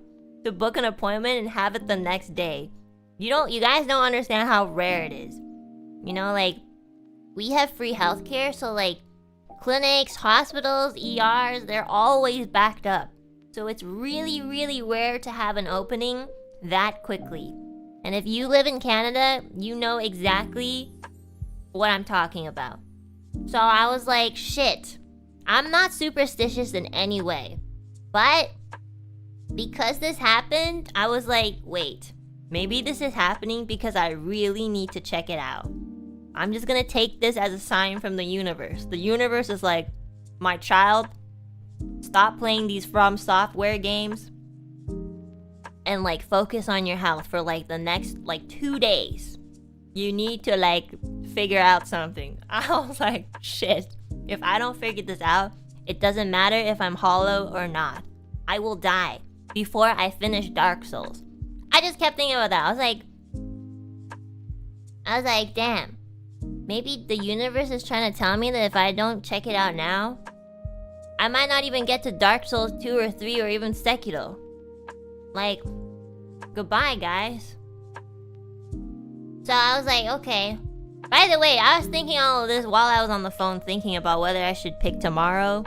book an appointment and have it the next day. You guys don't understand how rare it is. You know, like, we have free healthcare, so like, clinics, hospitals, ERs, they're always backed up. So it's really, really rare to have an opening that quickly. And if you live in Canada, you know exactly what I'm talking about. So I was like, shit, I'm not superstitious in any way. But because this happened, I was like, wait, maybe this is happening because I really need to check it out. I'm just gonna take this as a sign from the universe. The universe is like, my child, stop playing these From Software games and like focus on your health for like the next like 2 days. You need to like figure out something. I was like, shit, if I don't figure this out, it doesn't matter if I'm hollow or not. I will die before I finish Dark Souls. I just kept thinking about that. I was like, damn. Maybe the universe is trying to tell me that if I don't check it out now, I might not even get to Dark Souls 2 or 3 or even Sekiro. Like, goodbye, guys. So I was like, okay. By the way, I was thinking all of this while I was on the phone thinking about whether I should pick tomorrow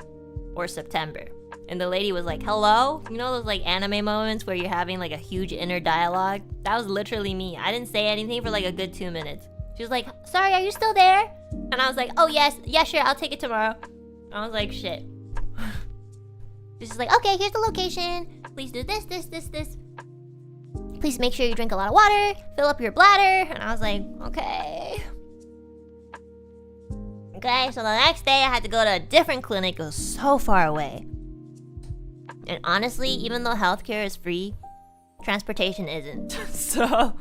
or September. And the lady was like, hello? You know those like anime moments where you're having like a huge inner dialogue? That was literally me. I didn't say anything for like a good 2 minutes. She was like, sorry, are you still there? And I was like, oh yes, yeah, sure, I'll take it tomorrow. I was like, shit. She's just like, okay, here's the location. Please do this, this, this, this. Please make sure you drink a lot of water. Fill up your bladder. And I was like, okay. Okay, so the next day I had to go to a different clinic. It was so far away. And honestly, even though healthcare is free, transportation isn't. So,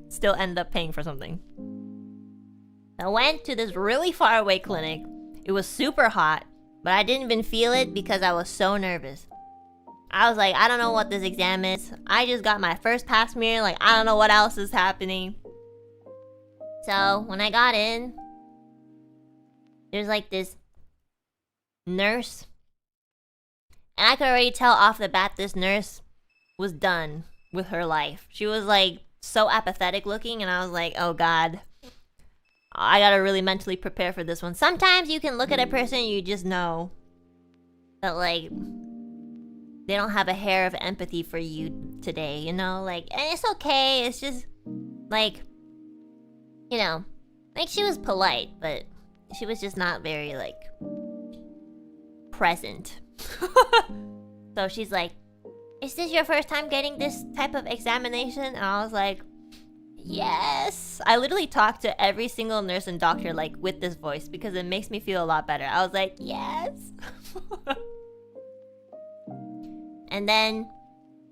still end up paying for something. I went to this really far away clinic. It was super hot, but I didn't even feel it because I was so nervous. I was like, I don't know what this exam is. I just got my first pap smear. Like, I don't know what else is happening. So, when I got in, there's like this nurse. And I could already tell off the bat this nurse was done with her life. She was like so apathetic looking, and I was like, oh god. I gotta really mentally prepare for this one. Sometimes you can look at a person and you just know that like they don't have a hair of empathy for you today, you know? Like, and it's okay, it's just like, you know, like she was polite, but she was just not very like present. So she's like, is this your first time getting this type of examination? And I was like, yes. I literally talked to every single nurse and doctor like with this voice because it makes me feel a lot better. I was like, yes. And then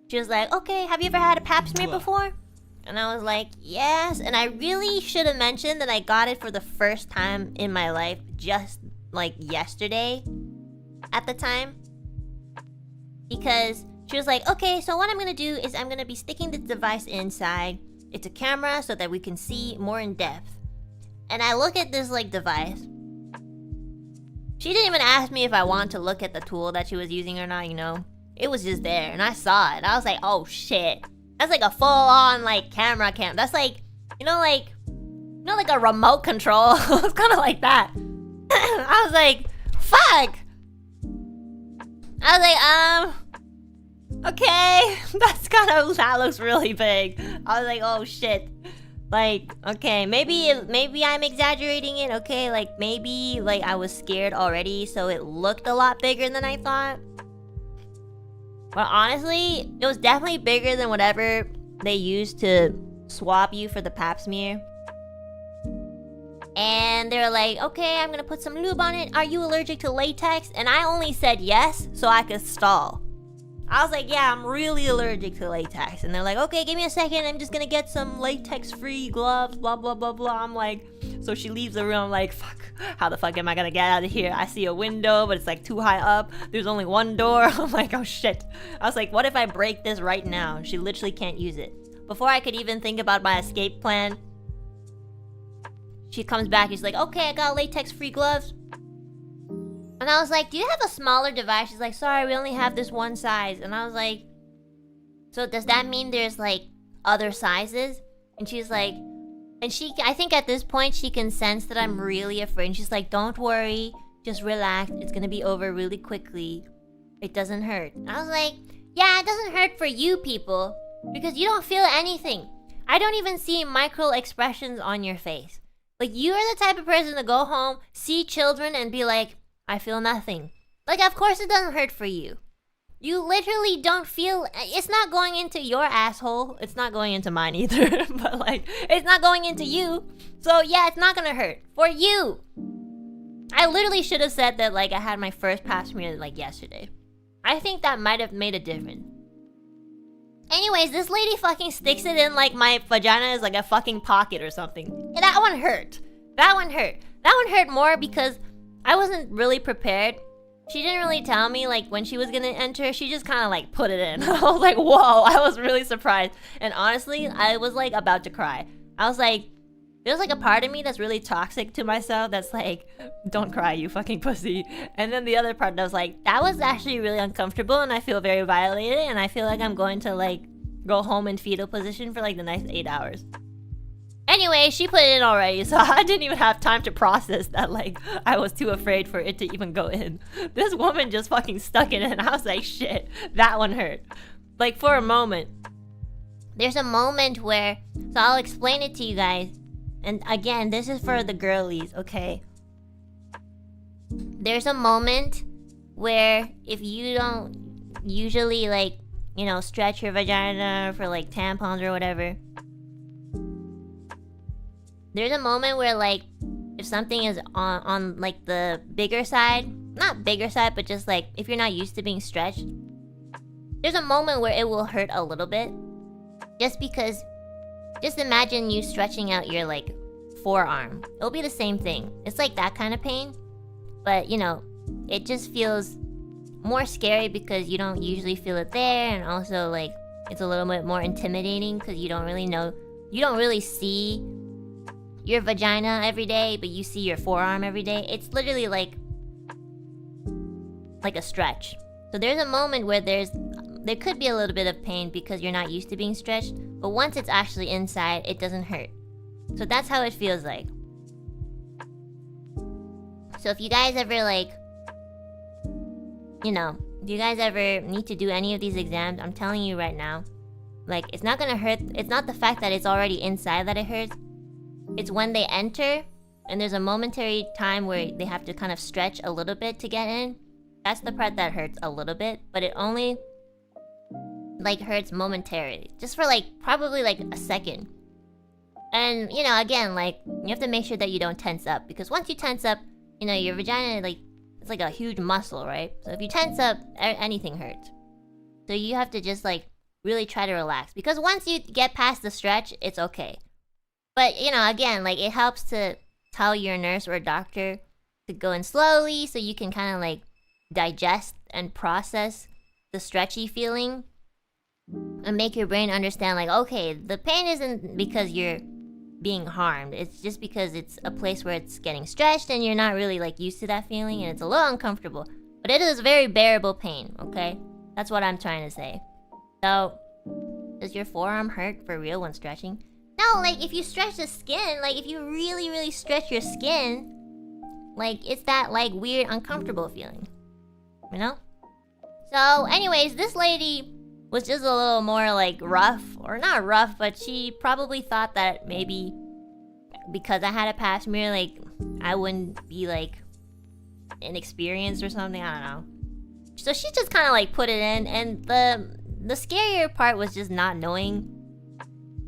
she was like, okay, have you ever had a pap smear before? And I was like, yes. And I really should have mentioned that I got it for the first time in my life just like yesterday at the time. Because she was like, okay, so what I'm gonna do is I'm gonna be sticking this device inside. It's a camera so that we can see more in depth. And I look at this like device. She didn't even ask me if I wanted to look at the tool that she was using or not, you know. it was just there, and I saw it. I was like, oh shit. That's like a full-on like camera cam. That's like, like a remote control. It's kind of like that. I was like, fuck. I was like, okay, that looks really big. I was like, oh shit. Like, okay, maybe I'm exaggerating it, okay? Like, maybe, like, I was scared already, so it looked a lot bigger than I thought. But honestly, it was definitely bigger than whatever they used to swab you for the pap smear. And they were like, okay, I'm gonna put some lube on it. Are you allergic to latex? And I only said yes so I could stall. I was like, yeah, I'm really allergic to latex. And they're like, okay, give me a second. I'm just gonna get some latex-free gloves, blah, blah, blah, blah. I'm like, so she leaves the room. I'm like, fuck, how the fuck am I gonna get out of here? I see a window, but it's like too high up. There's only one door. I'm like, oh shit. I was like, what if I break this right now? She literally can't use it. Before I could even think about my escape plan, she comes back. She's like, okay, I got latex-free gloves. And I was like, do you have a smaller device? She's like, sorry, we only have this one size. And I was like, so does that mean there's like other sizes? And she's like, I think at this point she can sense that I'm really afraid. And she's like, don't worry, just relax. It's gonna be over really quickly. It doesn't hurt. And I was like, yeah, it doesn't hurt for you people because you don't feel anything. I don't even see micro expressions on your face. Like, you are the type of person to go home, see children, and be like, I feel nothing. Like, of course it doesn't hurt for you. You literally don't feel... It's not going into your asshole. It's not going into mine either. But, like, it's not going into you. So, yeah, it's not gonna hurt. For you. I literally should have said that, like, I had my first pap smear, like, yesterday. I think that might have made a difference. Anyways, this lady fucking sticks it in, like, my vagina is like a fucking pocket or something. And that one hurt. That one hurt. That one hurt more because I wasn't really prepared. She didn't really tell me, like, when she was gonna enter. She just kind of, like, put it in. I was like, whoa. I was really surprised. And honestly, I was, like, about to cry. I was like, there's, like, a part of me that's really toxic to myself that's like, don't cry, you fucking pussy. And then the other part that was like, that was actually really uncomfortable and I feel very violated and I feel like I'm going to, like, go home in fetal position for, like, the next 8 hours. Anyway, she put it in already, so I didn't even have time to process that, like, I was too afraid for it to even go in. This woman just fucking stuck it in. I was like, shit, that one hurt. Like, for a moment. There's a moment where, so I'll explain it to you guys. And again, this is for the girlies, okay? There's a moment where if you don't usually, like, you know, stretch your vagina for, like, tampons or whatever, there's a moment where, like, if something is on like, the bigger side, not bigger side, but just, like, if you're not used to being stretched, there's a moment where it will hurt a little bit. Just because, just imagine you stretching out your, like, forearm. It'll be the same thing. It's like that kind of pain. But, you know, it just feels more scary because you don't usually feel it there. And also, like, it's a little bit more intimidating because you don't really know, you don't really see your vagina every day, but you see your forearm every day. It's literally like a stretch. So there's a moment where there could be a little bit of pain because you're not used to being stretched, but once it's actually inside, it doesn't hurt. So that's how it feels like. So if you guys ever, like, you know, if you guys ever need to do any of these exams, I'm telling you right now, like, it's not gonna hurt. It's not the fact that it's already inside that it hurts. It's when they enter and there's a momentary time where they have to kind of stretch a little bit to get in. That's the part that hurts a little bit, but it only, like, hurts momentarily. Just for, like, probably, like, a second. And, you know, again, like, you have to make sure that you don't tense up. Because once you tense up, you know, your vagina, like, it's like a huge muscle, right? So if you tense up, anything hurts. So you have to just, like, really try to relax. Because once you get past the stretch, it's okay. But, you know, again, like, it helps to tell your nurse or doctor to go in slowly so you can kind of, like, digest and process the stretchy feeling. And make your brain understand, like, okay, the pain isn't because you're being harmed. It's just because it's a place where it's getting stretched and you're not really, like, used to that feeling and it's a little uncomfortable. But it is very bearable pain, okay? That's what I'm trying to say. So, does your forearm hurt for real when stretching? No, like if you stretch the skin, like if you really, really stretch your skin, like it's that like weird, uncomfortable feeling. You know? So, anyways, this lady was just a little more like rough, or not rough, but she probably thought that maybe because I had a pap smear, like I wouldn't be like inexperienced or something. I don't know. So she just kind of like put it in, and the scarier part was just not knowing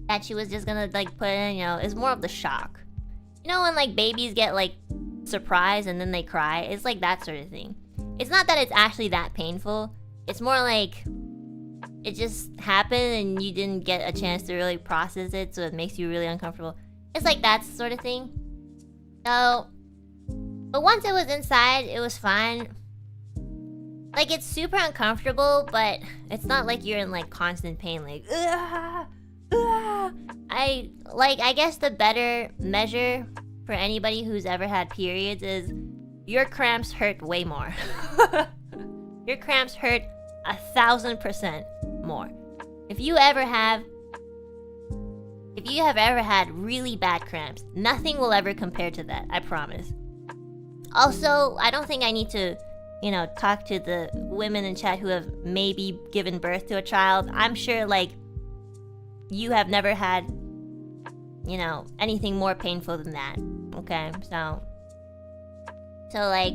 that she was just gonna like put it in. You know, it's more of the shock. You know when like babies get like surprised and then they cry? It's like that sort of thing. It's not that it's actually that painful. It's more like it just happened and you didn't get a chance to really process it, so it makes you really uncomfortable. It's like that sort of thing. So, but once it was inside, it was fine. Like, it's super uncomfortable, but it's not like you're in like constant pain, like I guess the better measure for anybody who's ever had periods is your cramps hurt way more. Your cramps hurt 1,000% more. If you have ever had really bad cramps, nothing will ever compare to that, I promise. Also, I don't think I need to, you know, talk to the women in chat who have maybe given birth to a child. I'm sure, like, you have never had, you know, anything more painful than that. Okay, so like,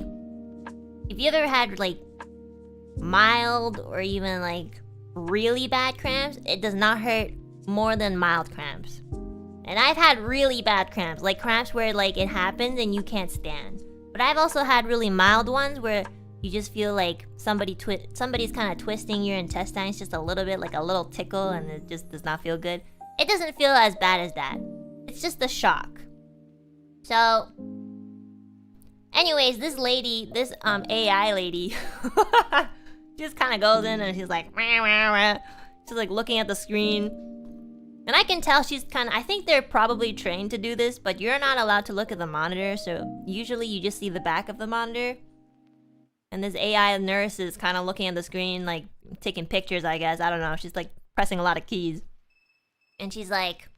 if you ever had, like, mild or even, like, really bad cramps, it does not hurt more than mild cramps. And I've had really bad cramps, like cramps where, like, it happens and you can't stand. But I've also had really mild ones where you just feel like somebody's kind of twisting your intestines just a little bit, like a little tickle, and it just does not feel good. It doesn't feel as bad as that. It's just the shock. So, anyways, this lady, this AI lady, just kind of goes in and she's like, wah, wah, wah. She's like looking at the screen. And I can tell she's kind of, I think they're probably trained to do this, but you're not allowed to look at the monitor, so usually you just see the back of the monitor. And this AI nurse is kind of looking at the screen, like taking pictures, I guess. I don't know. She's like pressing a lot of keys. And she's like,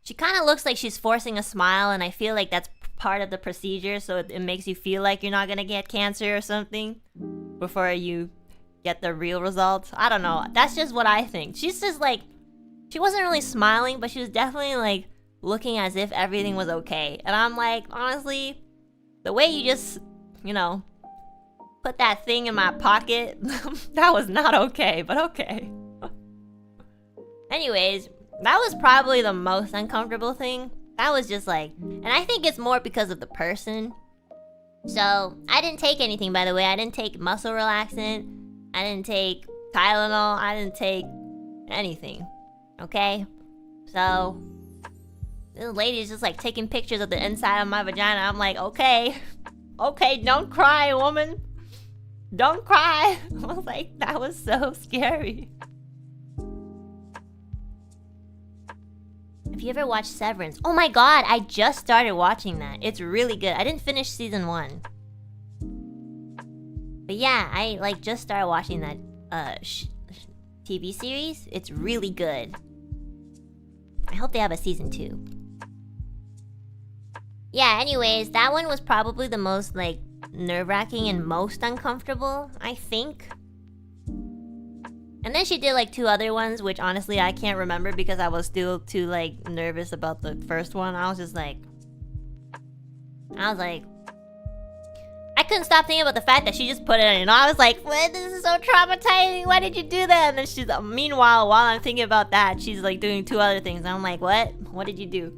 she kind of looks like she's forcing a smile, and I feel like that's part of the procedure, so it makes you feel like you're not gonna get cancer or something before you get the real results. I don't know. That's just what I think. She's just like, she wasn't really smiling, but she was definitely like looking as if everything was okay. And I'm like, honestly, the way you just, you know, put that thing in my pocket, that was not okay, but okay. Anyways, that was probably the most uncomfortable thing. That was just like, and I think it's more because of the person. So, I didn't take anything, by the way. I didn't take muscle relaxant. I didn't take Tylenol. I didn't take anything. Okay? So, this lady is just like taking pictures of the inside of my vagina. I'm like, okay. Okay, don't cry, woman. Don't cry. I was like, that was so scary. Have you ever watched Severance? Oh my god, I just started watching that. It's really good. I didn't finish season 1. But yeah, I like just started watching that TV series. It's really good. I hope they have a season 2. Yeah, anyways, that one was probably the most like nerve-wracking and most uncomfortable, I think. And then she did like 2 other ones, which honestly I can't remember because I was still too like nervous about the first one. I was like, I couldn't stop thinking about the fact that she just put it in. You know, I was like, what? This is so traumatizing. Why did you do that? And then she's, meanwhile, while I'm thinking about that, she's like doing 2 other things. And I'm like, what? What did you do?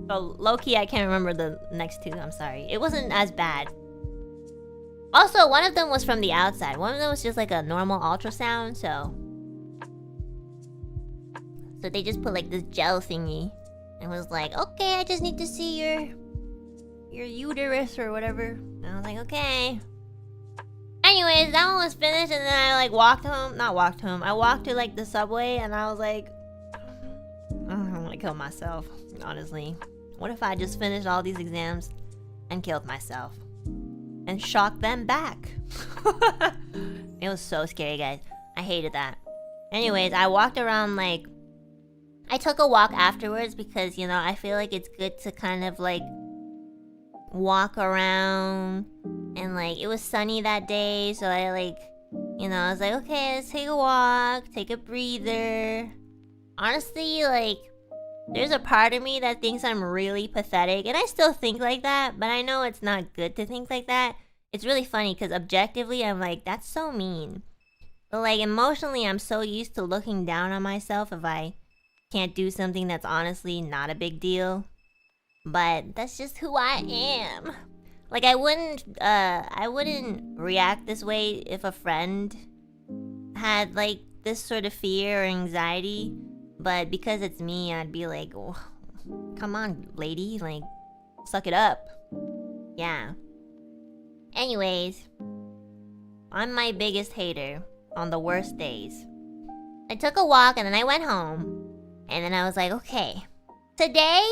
So low-key, I can't remember the next 2. I'm sorry. It wasn't as bad. Also, one of them was from the outside. One of them was just like a normal ultrasound, so they just put like this gel thingy and was like, okay, I just need to see your uterus or whatever. And I was like, okay. Anyways, that one was finished, and then I like walked home. I walked to like the subway, and I was like, I want to kill myself, honestly. What if I just finished all these exams and killed myself and shocked them back? It was so scary, guys. I hated that. Anyways, I walked around like... I took a walk afterwards because, you know, I feel like it's good to kind of like... walk around. And like, it was sunny that day, so I like... You know, I was like, okay, let's take a walk, take a breather. Honestly, like... There's a part of me that thinks I'm really pathetic, and I still think like that, but I know it's not good to think like that. It's really funny, because objectively, I'm like, that's so mean. But like, emotionally, I'm so used to looking down on myself if I can't do something that's honestly not a big deal. But that's just who I am. Like, I wouldn't react this way if a friend had like this sort of fear or anxiety. But because it's me, I'd be like, oh, come on, lady, like, suck it up. Yeah. Anyways, I'm my biggest hater on the worst days. I took a walk and then I went home. And then I was like, okay, today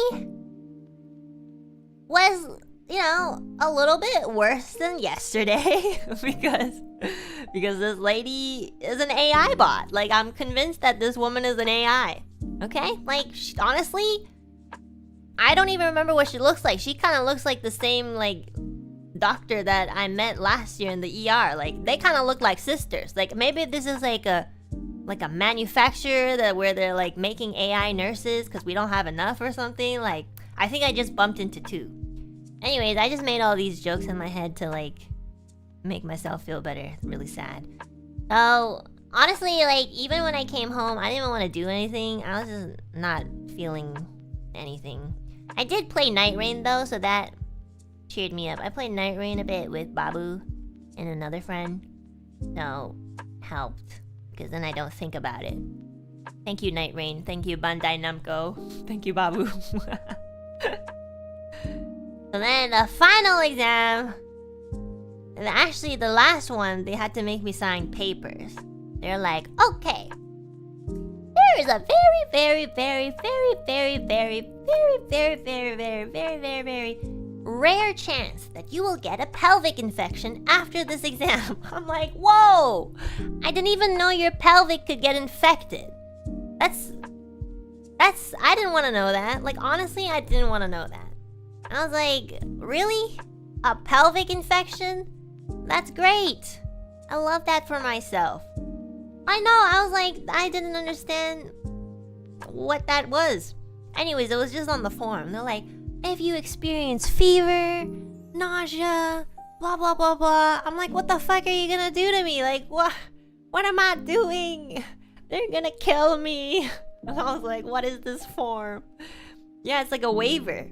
was, you know, a little bit worse than yesterday. because this lady is an AI bot. Like, I'm convinced that this woman is an AI. Okay? Like, honestly, I don't even remember what she looks like. She kind of looks like the same, like, doctor that I met last year in the ER. Like, they kind of look like sisters. Like, maybe this is like a manufacturer that where they're like making AI nurses because we don't have enough or something. Like, I think I just bumped into two. Anyways, I just made all these jokes in my head to like make myself feel better. It's really sad. So honestly, like, even when I came home, I didn't even want to do anything. I was just not feeling anything. I did play Night Rain though, so that cheered me up. I played Night Rain a bit with Babu and another friend. So helped. Because then I don't think about it. Thank you, Night Rain. Thank you, Bandai Namco. Thank you, Babu. So then the final exam, and actually the last one, they had to make me sign papers. They're like, okay, there is a very rare chance that you will get a pelvic infection after this exam. I'm like, whoa! I didn't even know your pelvic could get infected. I didn't want to know that. Like, honestly, I didn't want to know that. I was like, really? A pelvic infection? That's great. I love that for myself. I know, I was like, I didn't understand what that was. Anyways, it was just on the form. They're like, if you experience fever, nausea, blah blah blah blah. I'm like, what the fuck are you gonna do to me? Like, what am I doing? They're gonna kill me. And I was like, what is this form? Yeah, it's like a waiver.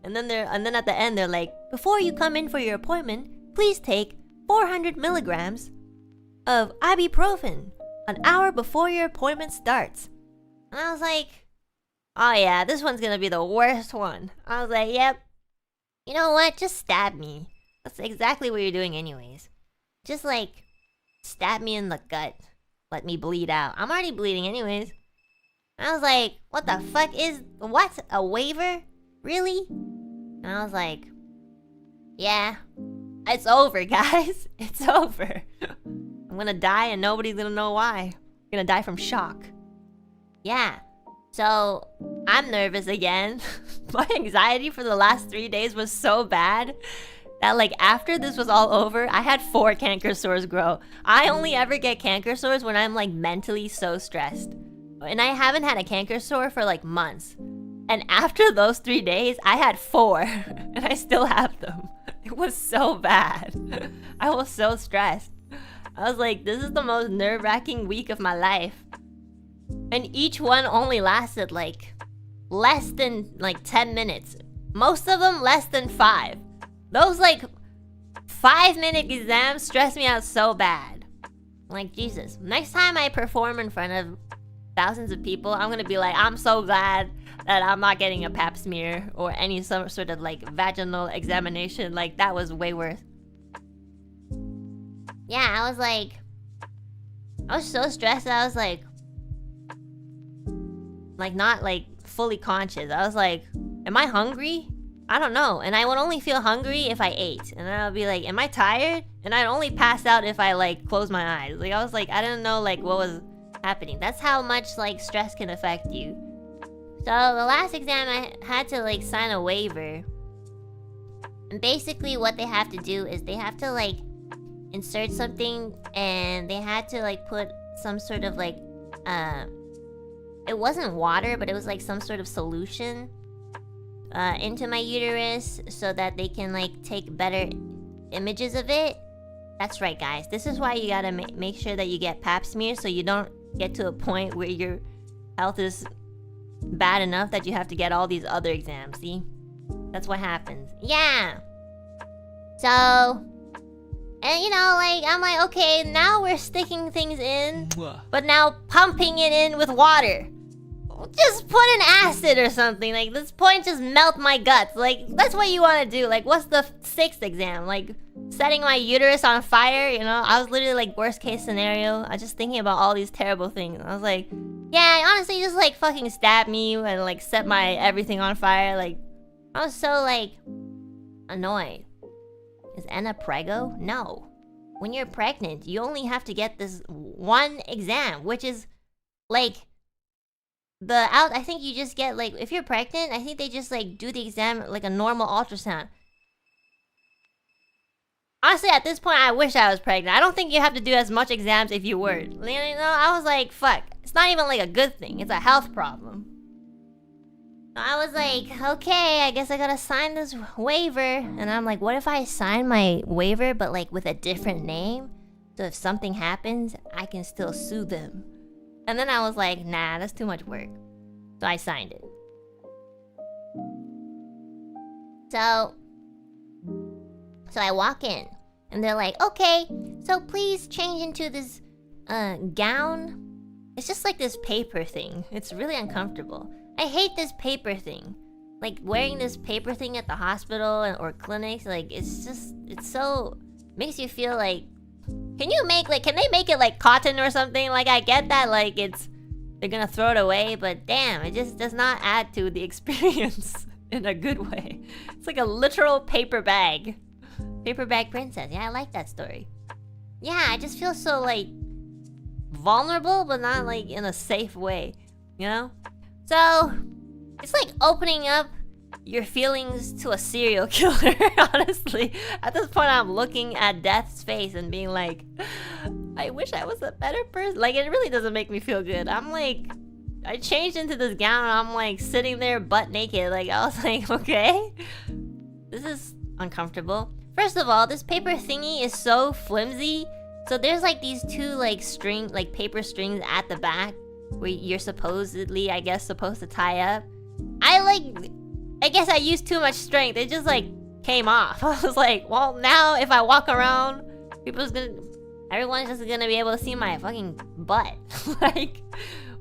And then at the end they're like, before you come in for your appointment, please take 400 milligrams of ibuprofen an hour before your appointment starts. And I was like, oh yeah, this one's gonna be the worst one. I was like, yep. You know what? Just stab me. That's exactly what you're doing anyways. Just like, stab me in the gut. Let me bleed out. I'm already bleeding anyways. I was like, what the fuck is... What? A waiver? Really? And I was like, yeah. It's over, guys. It's over. I'm gonna die and nobody's gonna know why. I'm gonna die from shock. Yeah. So, I'm nervous again. My anxiety for the last 3 days was so bad that like after this was all over, I had 4 canker sores grow. I only ever get canker sores when I'm like mentally so stressed. And I haven't had a canker sore for like months. And after those 3 days, I had 4. And I still have them. It was so bad. I was so stressed. I was like, this is the most nerve-wracking week of my life. And each one only lasted like less than like 10 minutes. Most of them less than 5. Those like 5-minute exams stress me out so bad. Like, Jesus. Next time I perform in front of thousands of people, I'm gonna be like, I'm so glad that I'm not getting a pap smear or any some sort of like vaginal examination. Like, that was way worse. Yeah, I was so stressed. I was like not like fully conscious. I was like, am I hungry? I don't know. And I would only feel hungry if I ate. And then I would be like, am I tired? And I'd only pass out if I like close my eyes. Like I was like, I didn't know like what was happening. That's how much like stress can affect you. So the last exam I had to like sign a waiver. And basically what they have to do is they have to like insert something, and they had to like put some sort of like it wasn't water, but it was like some sort of solution into my uterus so that they can like take better images of it. That's right, guys. This is why you gotta make sure that you get pap smears, so you don't get to a point where your health is bad enough that you have to get all these other exams. See, that's what happens. Yeah. So, and you know, like I'm like, okay, now we're sticking things in, but now pumping it in with water. Just put an acid or something. Like, this point just melt my guts. Like, that's what you want to do. Like, what's the 6th exam? Like, setting my uterus on fire, you know? I was literally like, worst case scenario. I was just thinking about all these terrible things. I was like, yeah, honestly, just like fucking stab me and like set my everything on fire. Like, I was so like annoyed. Is Enna prego? No. When you're pregnant, you only have to get this one exam, which is like I think you just get like, if you're pregnant, I think they just like do the exam like a normal ultrasound. Honestly, at this point, I wish I was pregnant. I don't think you have to do as much exams if you were. You know, I was like, fuck. It's not even like a good thing. It's a health problem. So I was like, okay, I guess I gotta sign this waiver. And I'm like, what if I sign my waiver but like with a different name? So if something happens, I can still sue them. And then I was like, nah, that's too much work. So I signed it. So I walk in, and they're like, okay, so please change into this gown. It's just like this paper thing. It's really uncomfortable. I hate this paper thing. Like wearing this paper thing at the hospital or clinics, like it's so makes you feel like, can they make it like cotton or something? Like I get that like they're gonna throw it away, but damn, it just does not add to the experience in a good way. It's like a literal paper bag. Paper bag princess. Yeah, I like that story. Yeah, I just feel so like vulnerable, but not like in a safe way, you know? So it's like opening up your feelings to a serial killer. Honestly, at this point I'm looking at death's face and being like, I wish I was a better person. Like, it really doesn't make me feel good. I'm like, I changed into this gown and I'm like sitting there butt naked. Like, I was like, okay, this is uncomfortable. First of all, this paper thingy is so flimsy. So there's like these two like paper strings at the back where you're supposedly, I guess, supposed to tie up. I guess I used too much strength. It just like came off. I was like, well, now if I walk around, everyone's just gonna be able to see my fucking butt. Like,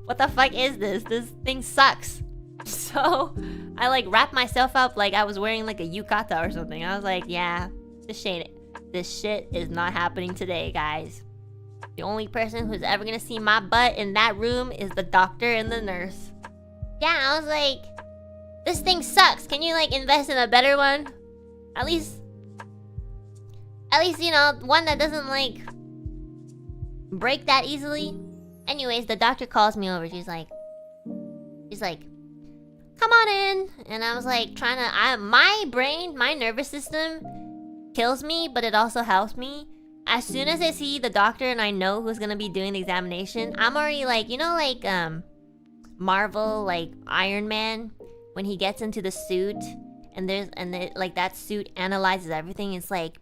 what the fuck is this? This thing sucks. So I like wrapped myself up like I was wearing like a yukata or something. I was like, yeah, this shit is not happening today, guys. The only person who's ever gonna see my butt in that room is the doctor and the nurse. Yeah, I was like, this thing sucks. Can you like invest in a better one? At least, you know, one that doesn't like break that easily. Anyways, the doctor calls me over. She's like, come on in. And I was like my nervous system kills me, but it also helps me. As soon as I see the doctor and I know who's gonna be doing the examination, I'm already like, you know, like Marvel, like Iron Man, when he gets into the suit and like that suit analyzes everything. It's like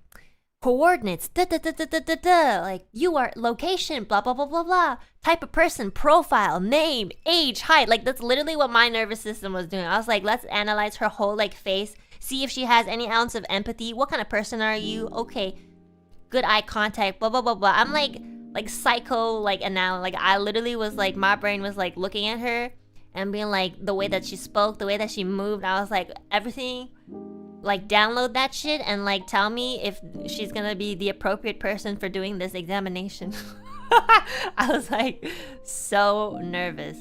coordinates, like you are location, blah blah blah blah blah, type of person, profile, name, age, height. Like that's literally what my nervous system was doing. I was like, let's analyze her whole like face, see if she has any ounce of empathy. What kind of person are you? Okay, good eye contact, blah blah blah blah. I'm like psycho, like, and now like I literally was like, my brain was like looking at her and being like, the way that she spoke, the way that she moved, I was like, everything, like download that shit and like tell me if she's gonna be the appropriate person for doing this examination. I was like so nervous.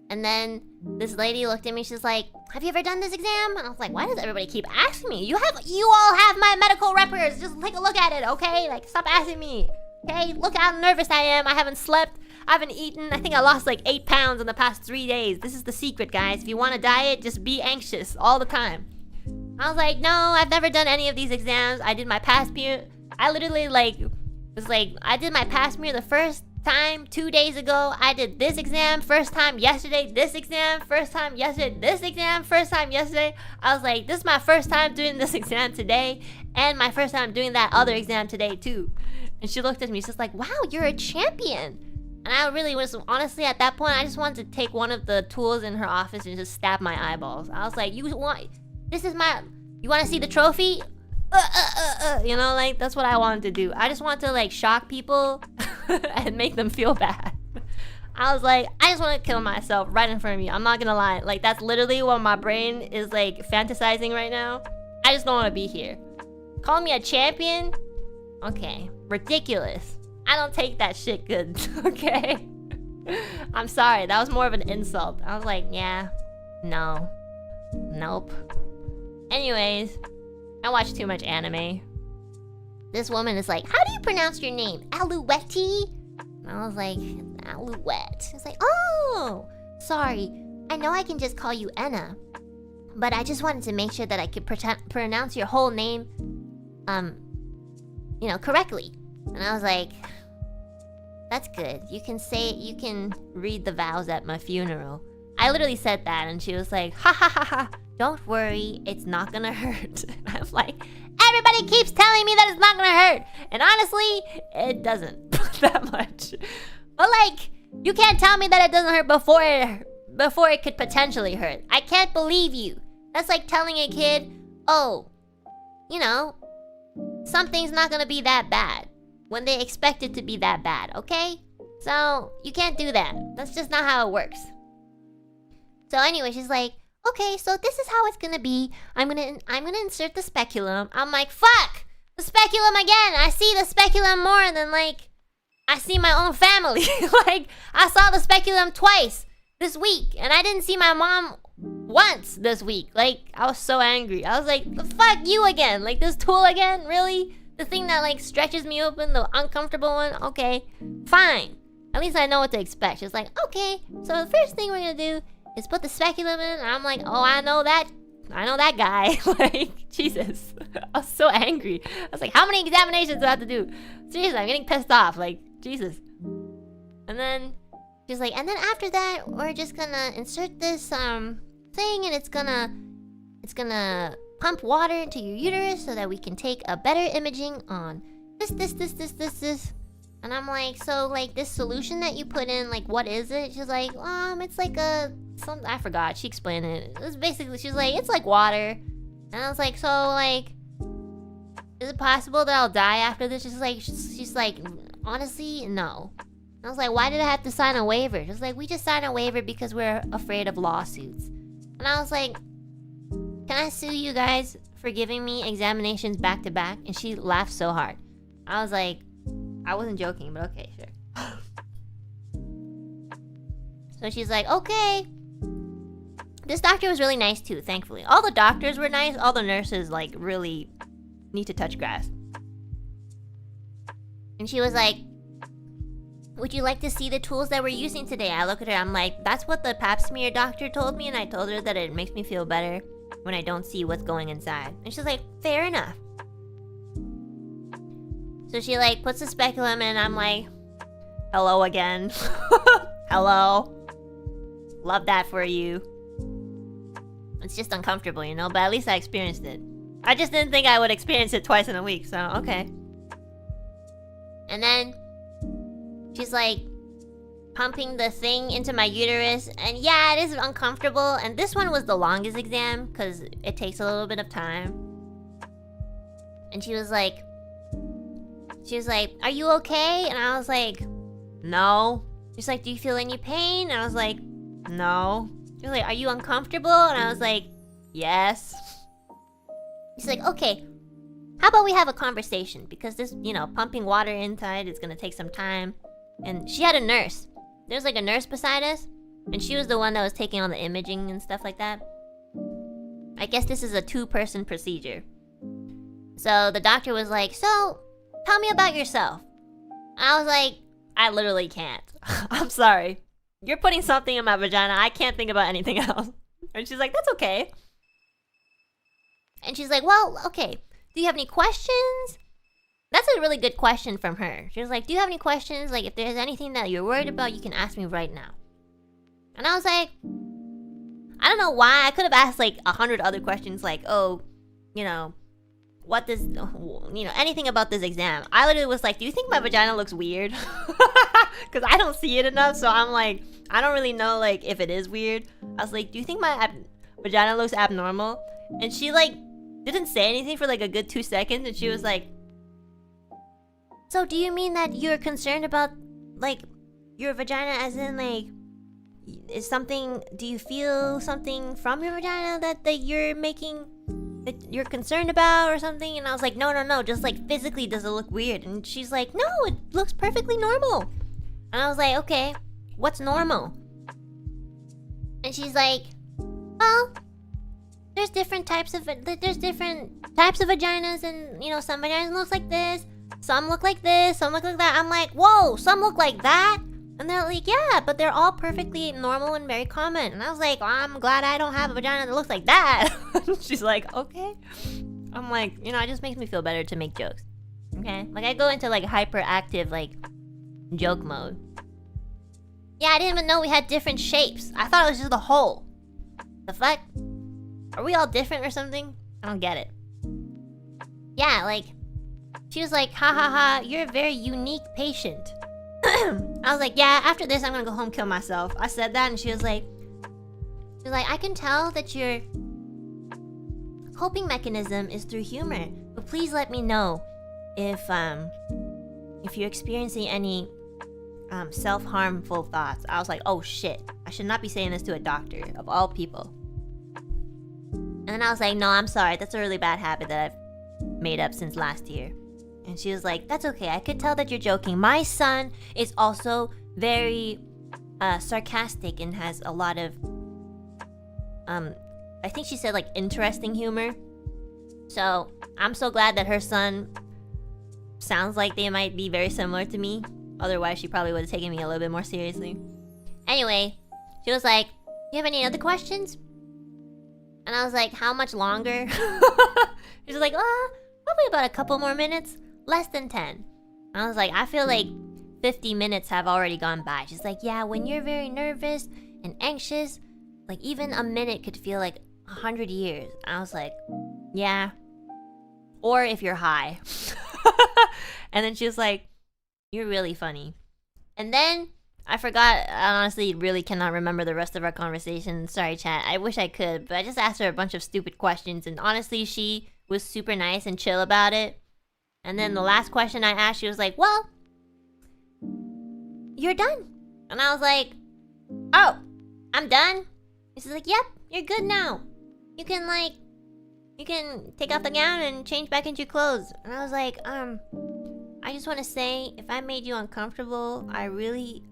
And then this lady looked at me, she's like, have you ever done this exam? And I was like, why does everybody keep asking me? You all have my medical records. Just take a look at it, okay? Like, stop asking me. Okay, look how nervous I am. I haven't slept. I haven't eaten. I think I lost like 8 pounds in the past 3 days. This is the secret, guys. If you want to diet, just be anxious all the time. I was like, no, I've never done any of these exams. I did my past mirror. I literally I did my past mirror the first time 2 days ago. I did this exam first time yesterday. This exam first time yesterday. This exam first time yesterday. I was like, this is my first time doing this exam today, and my first time doing that other exam today too. And she looked at me, she's like, wow, you're a champion. And I really was, honestly, at that point, I just wanted to take one of the tools in her office and just stab my eyeballs. I was like, you want to see the trophy? You know, like, that's what I wanted to do. I just want to, like, shock people and make them feel bad. I was like, I just want to kill myself right in front of you. I'm not gonna lie. Like, that's literally what my brain is, like, fantasizing right now. I just don't want to be here. Call me a champion? Okay. Ridiculous. I don't take that shit good, okay? I'm sorry, that was more of an insult. I was like, yeah, no, nope. Anyways, I watch too much anime. This woman is like, how do you pronounce your name? Alouette? And I was like, Alouette. It's like, oh, sorry. I know I can just call you Enna, but I just wanted to make sure that I could pronounce your whole name, you know, correctly. And I was like, that's good. You can say it, you can read the vows at my funeral. I literally said that, and she was like, ha ha ha ha, don't worry, it's not gonna hurt. I'm like, everybody keeps telling me that it's not gonna hurt. And honestly, it doesn't that much. But like, you can't tell me that it doesn't hurt before it could potentially hurt. I can't believe you. That's like telling a kid, oh, you know, something's not gonna be that bad when they expect it to be that bad, okay? So, you can't do that. That's just not how it works. So anyway, she's like, okay, so this is how it's gonna be. I'm gonna insert the speculum. I'm like, fuck! The speculum again! I see the speculum more than, like, I see my own family. Like, I saw the speculum twice this week, and I didn't see my mom once this week. Like, I was so angry. I was like, fuck you again! Like, this tool again? Really? The thing that, like, stretches me open, the uncomfortable one? Okay, fine. At least I know what to expect. She's like, okay, so the first thing we're gonna do is put the speculum in. And I'm like, oh, I know that guy. Like, Jesus. I was so angry. I was like, how many examinations do I have to do? Seriously, I'm getting pissed off. Like, Jesus. And then she's like, and then after that, we're just gonna insert this thing, and it's gonna pump water into your uterus so that we can take a better imaging on this. And I'm like, so, like, this solution that you put in, like, what is it? She's like, it's like I forgot. She explained it. It was basically, she's like, it's like water. And I was like, so, like, is it possible that I'll die after this? She's like, honestly, no. And I was like, why did I have to sign a waiver? She's like, we just signed a waiver because we're afraid of lawsuits. And I was like, can I sue you guys for giving me examinations back to back? And she laughed so hard. I was like, I wasn't joking, but okay, sure. So she's like, okay. This doctor was really nice too, thankfully. All the doctors were nice. All the nurses, like, really need to touch grass. And she was like, would you like to see the tools that we're using today? I look at her, I'm like, that's what the pap smear doctor told me, and I told her that it makes me feel better when I don't see what's going inside. And she's like, fair enough. So she, like, puts the speculum in, and I'm like, hello again. Hello. Love that for you. It's just uncomfortable, you know, but at least I experienced it. I just didn't think I would experience it twice in a week, so okay. And then she's like pumping the thing into my uterus, and yeah, it is uncomfortable. And this one was the longest exam because it takes a little bit of time. And she was like, are you okay? And I was like, no. She's like, do you feel any pain? And I was like, no. She was like, are you uncomfortable? And I was like, yes. She's like, okay, how about we have a conversation? Because this, you know, pumping water inside is gonna take some time. And she had a nurse. There's like a nurse beside us. And she was the one that was taking all the imaging and stuff like that. I guess this is a 2-person procedure. So the doctor was like, so, tell me about yourself. I was like, I literally can't. I'm sorry. You're putting something in my vagina. I can't think about anything else. And she's like, that's okay. And she's like, well, okay. Do you have any questions? That's a really good question from her. She was like, do you have any questions? Like, if there's anything that you're worried about, you can ask me right now. And I was like, I don't know why. I could have asked like 100 other questions like, oh, you know, what this, you know, anything about this exam. I literally was like, do you think my vagina looks weird? Because I don't see it enough, so I'm like, I don't really know like if it is weird. I was like, do you think my vagina looks abnormal? And she like didn't say anything for like a good 2 seconds, and she was like, so do you mean that you're concerned about like your vagina as in like, is something, do you feel something from your vagina that you're making, that you're concerned about or something? And I was like, no, just like physically does it look weird? And she's like, no, it looks perfectly normal. And I was like, okay, what's normal? And she's like, well, there's different types of vaginas, and you know, some vaginas look like this, some look like this, some look like that. I'm like, whoa, some look like that? And they're like, yeah, but they're all perfectly normal and very common. And I was like, I'm glad I don't have a vagina that looks like that. She's like, okay. I'm like, you know, it just makes me feel better to make jokes. Okay? Like, I go into like hyperactive, like, joke mode. Yeah, I didn't even know we had different shapes. I thought it was just a hole. The fuck? Are we all different or something? I don't get it. Yeah, like, she was like, ha ha ha, you're a very unique patient. I was like, yeah, after this I'm gonna go home, kill myself. I said that, and she was like, I can tell that your coping mechanism is through humor, but please let me know if you're experiencing any self-harmful thoughts. I was like, oh shit, I should not be saying this to a doctor of all people. And then I was like, no, I'm sorry, that's a really bad habit that I've made up since last year. And she was like, that's okay, I could tell that you're joking. My son is also very sarcastic and has a lot of I think she said like interesting humor. So I'm so glad that her son sounds like they might be very similar to me. Otherwise she probably would have taken me a little bit more seriously. Anyway, she was like, you have any other questions? And I was like, how much longer? She was like, probably about a couple more minutes. Less than 10. I was like, I feel like 50 minutes have already gone by. She's like, yeah, when you're very nervous and anxious, like even a minute could feel like 100 years. I was like, yeah. Or if you're high. And then she was like, you're really funny. And then I forgot, I honestly really cannot remember the rest of our conversation. Sorry, chat. I wish I could, but I just asked her a bunch of stupid questions, and honestly, she was super nice and chill about it. And then the last question I asked, she was like, well, you're done. And I was like, oh, I'm done? And she's like, yep, you're good now. You can take off the gown and change back into your clothes. And I was like, I just want to say, if I made you uncomfortable, I really,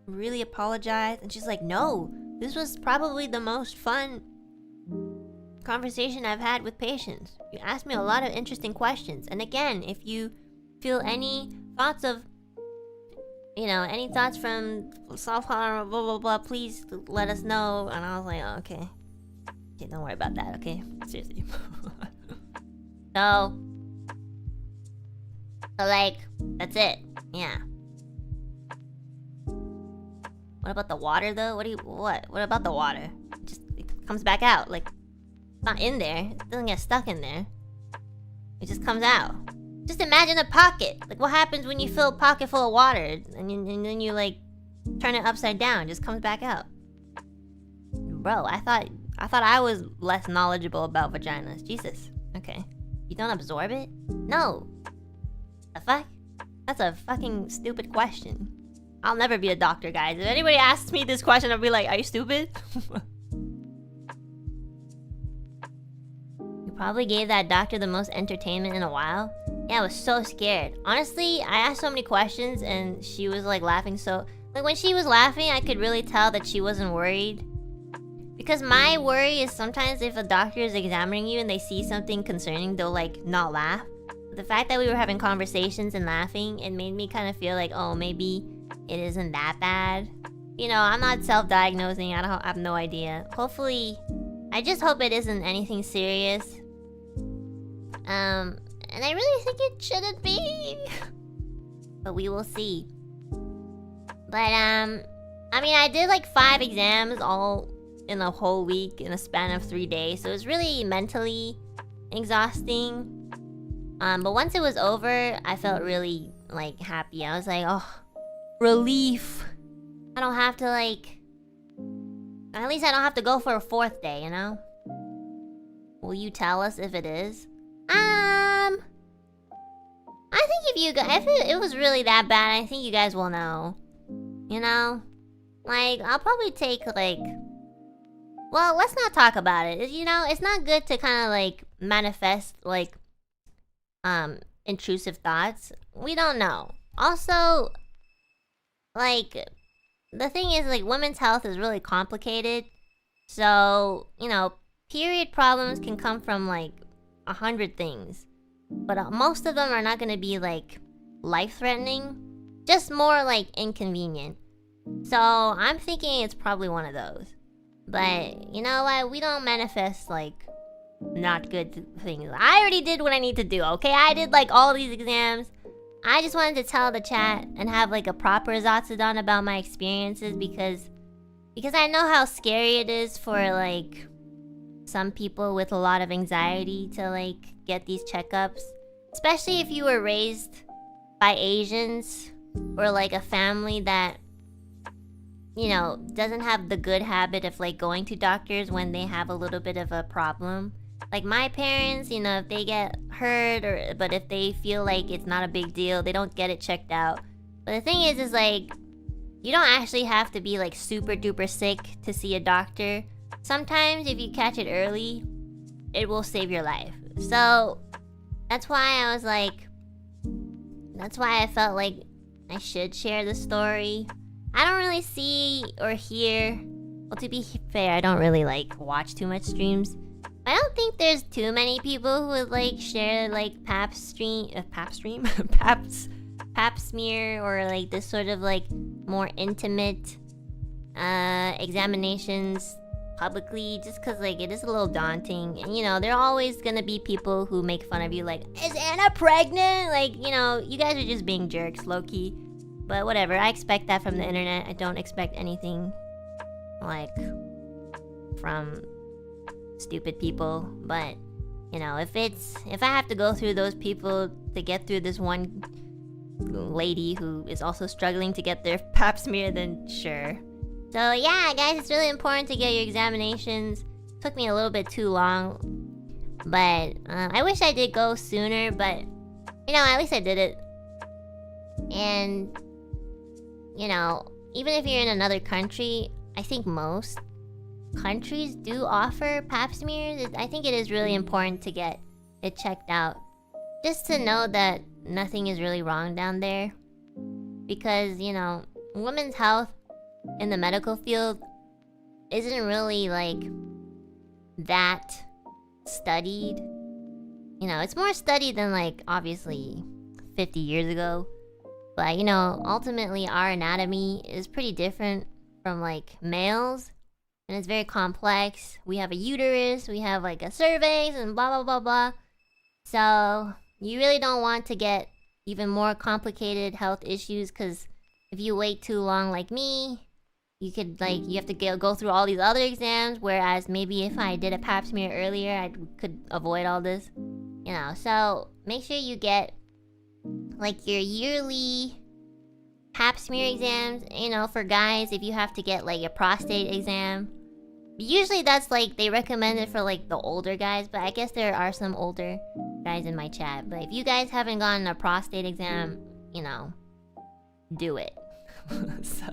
really apologize. And she's like, no, this was probably the most fun conversation I've had with patients. You asked me a lot of interesting questions. And again, if you feel any thoughts of, you know, any thoughts from self-harm, blah, blah, blah, please let us know. And I was like, oh, okay. Okay, don't worry about that, okay? Seriously. So, like, that's it. Yeah. What about the water, though? What about the water? It comes back out, like, it's not in there. It doesn't get stuck in there. It just comes out. Just imagine a pocket. Like, what happens when you fill a pocket full of water and then you like turn it upside down? It just comes back out. Bro, I thought I was less knowledgeable about vaginas. Jesus. Okay. You don't absorb it? No. The fuck? That's a fucking stupid question. I'll never be a doctor, guys. If anybody asks me this question, I'll be like, are you stupid? Probably gave that doctor the most entertainment in a while. Yeah, I was so scared. Honestly, I asked so many questions and she was like laughing so... Like, when she was laughing, I could really tell that she wasn't worried. Because my worry is sometimes if a doctor is examining you and they see something concerning, they'll, like, not laugh. The fact that we were having conversations and laughing, it made me kind of feel like, oh, maybe it isn't that bad. You know, I'm not self-diagnosing. I have no idea. Hopefully, I just hope it isn't anything serious. And I really think it shouldn't be. But we will see. But, I mean, I did like 5 exams all in a whole week in a span of 3 days. So it was really mentally exhausting. But once it was over, I felt really, like, happy. I was like, oh, relief. I don't have to, like... At least I don't have to go for a 4th day, you know? Will you tell us if it is? I think if it was really that bad, I think you guys will know. You know? Like, I'll probably take, like... Well, let's not talk about it. You know, it's not good to kind of, like, manifest, like... intrusive thoughts. We don't know. Also, like... The thing is, like, women's health is really complicated. So, you know, period problems can come from, like, 100 things. But most of them are not going to be, like, life-threatening. Just more, like, inconvenient. So, I'm thinking it's probably one of those. But, you know what? We don't manifest, like, not good things. I already did what I need to do, okay? I did, like, all these exams. I just wanted to tell the chat and have, like, a proper za tsu dan about my experiences because I know how scary it is for, like, some people with a lot of anxiety to, like, get these checkups. Especially if you were raised by Asians or, like, a family that, you know, doesn't have the good habit of, like, going to doctors when they have a little bit of a problem. Like, my parents, you know, if they get hurt but if they feel like it's not a big deal, they don't get it checked out. But the thing is like, you don't actually have to be, like, super duper sick to see a doctor. Sometimes if you catch it early, it will save your life. So, that's why I was like... That's why I felt like I should share the story. I don't really see or hear... Well, to be fair, I don't really, like, watch too much streams. I don't think there's too many people who would, like, share, like, pap smear, or, like, this sort of, like, more intimate examinations publicly, just because, like, it is a little daunting. And, you know, there are always gonna be people who make fun of you, like, is Anna pregnant? Like, you know, you guys are just being jerks, low-key. But whatever, I expect that from the internet. I don't expect anything, like, from... stupid people. But, you know, if I have to go through those people to get through this one lady who is also struggling to get their pap smear, then sure. So yeah, guys, it's really important to get your examinations. Took me a little bit too long, but I wish I did go sooner, but you know, at least I did it. And you know, even if you're in another country, I think most countries do offer pap smears. I think it is really important to get it checked out, just to know that nothing is really wrong down there. Because, you know, women's health in the medical field isn't really, like, that studied. You know, it's more studied than, like, obviously 50 years ago. But, you know, ultimately our anatomy is pretty different from, like, males. And it's very complex. We have a uterus, we have, like, a cervix, and blah, blah, blah, blah. So, you really don't want to get even more complicated health issues, because if you wait too long like me, you could, like, you have to go through all these other exams, whereas maybe if I did a pap smear earlier, I could avoid all this. You know, so make sure you get, like, your yearly pap smear exams. You know, for guys, if you have to get, like, a prostate exam. Usually that's, like, they recommend it for, like, the older guys, but I guess there are some older guys in my chat. But if you guys haven't gotten a prostate exam, you know, do it. So,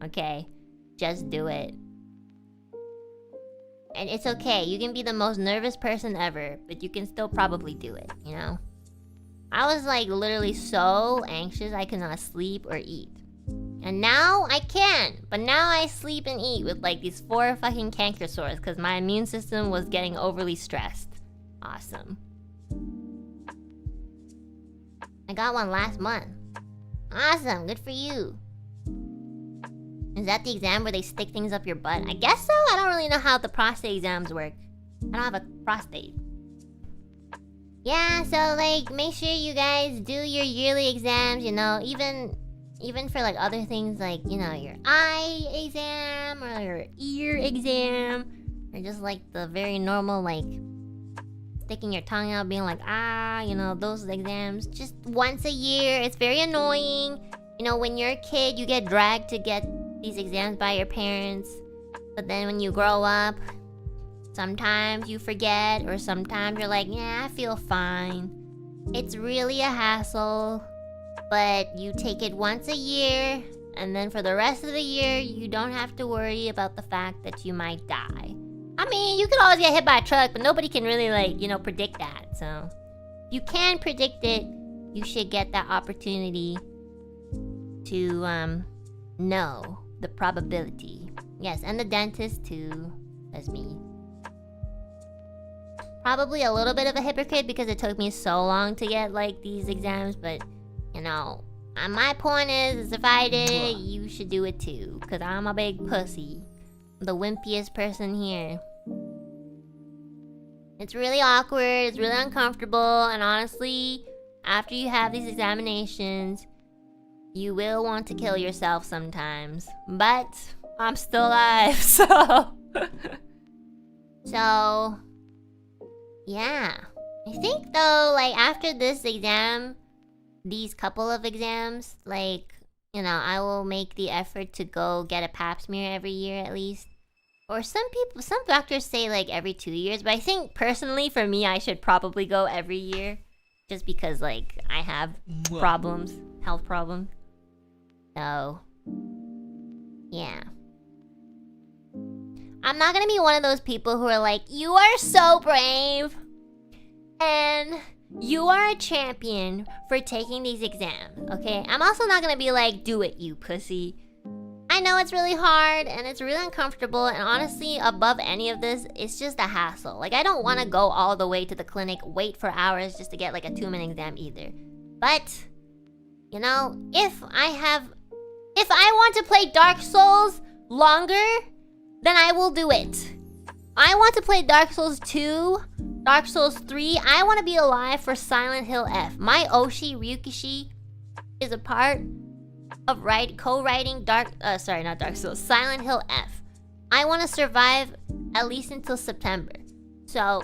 okay, just do it. And it's okay, you can be the most nervous person ever, but you can still probably do it, you know? I was, like, literally so anxious I could not sleep or eat. And now I can. But now I sleep and eat with like these 4 fucking canker sores because my immune system was getting overly stressed. Awesome. I got one last month. Awesome, good for you. Is that the exam where they stick things up your butt? I guess so? I don't really know how the prostate exams work. I don't have a prostate. Yeah, so like, make sure you guys do your yearly exams, you know, even for like other things like, you know, your eye exam or your ear exam. Or just like the very normal like sticking your tongue out being like, you know, those exams. Just once a year. It's very annoying. You know, when you're a kid, you get dragged to get these exams by your parents. But then when you grow up, sometimes you forget, or sometimes you're like, yeah, I feel fine. It's really a hassle, but you take it once a year, and then for the rest of the year, you don't have to worry about the fact that you might die. I mean, you could always get hit by a truck, but nobody can really, like, you know, predict that. So, if you can predict it, you should get that opportunity to, know the probability. Yes, and the dentist too, as me. Probably a little bit of a hypocrite because it took me so long to get like these exams, but you know, my point is if I did it, you should do it too, because I'm a big pussy. I'm the wimpiest person here. It's really awkward, it's really uncomfortable, and honestly, after you have these examinations, you will want to kill yourself sometimes. But I'm still alive, so... So... yeah. I think though, like after this exam, these couple of exams, like, you know, I will make the effort to go get a pap smear every year at least. Or some doctors say like every 2 years, but I think personally for me, I should probably go every year. Just because like, I have problems, health problems. So, yeah. I'm not gonna be one of those people who are like, you are so brave, and you are a champion for taking these exams, okay? I'm also not gonna be like, do it, you pussy. I know it's really hard, and it's really uncomfortable, and honestly, above any of this, it's just a hassle. Like, I don't want to go all the way to the clinic, wait for hours just to get like a 2-minute exam either. But, you know, if I want to play Dark Souls longer, then I will do it. I want to play Dark Souls 2, Dark Souls 3. I want to be alive for Silent Hill F. My Oshi Ryukishi is a part of co-writing Silent Hill F. I want to survive at least until September. So,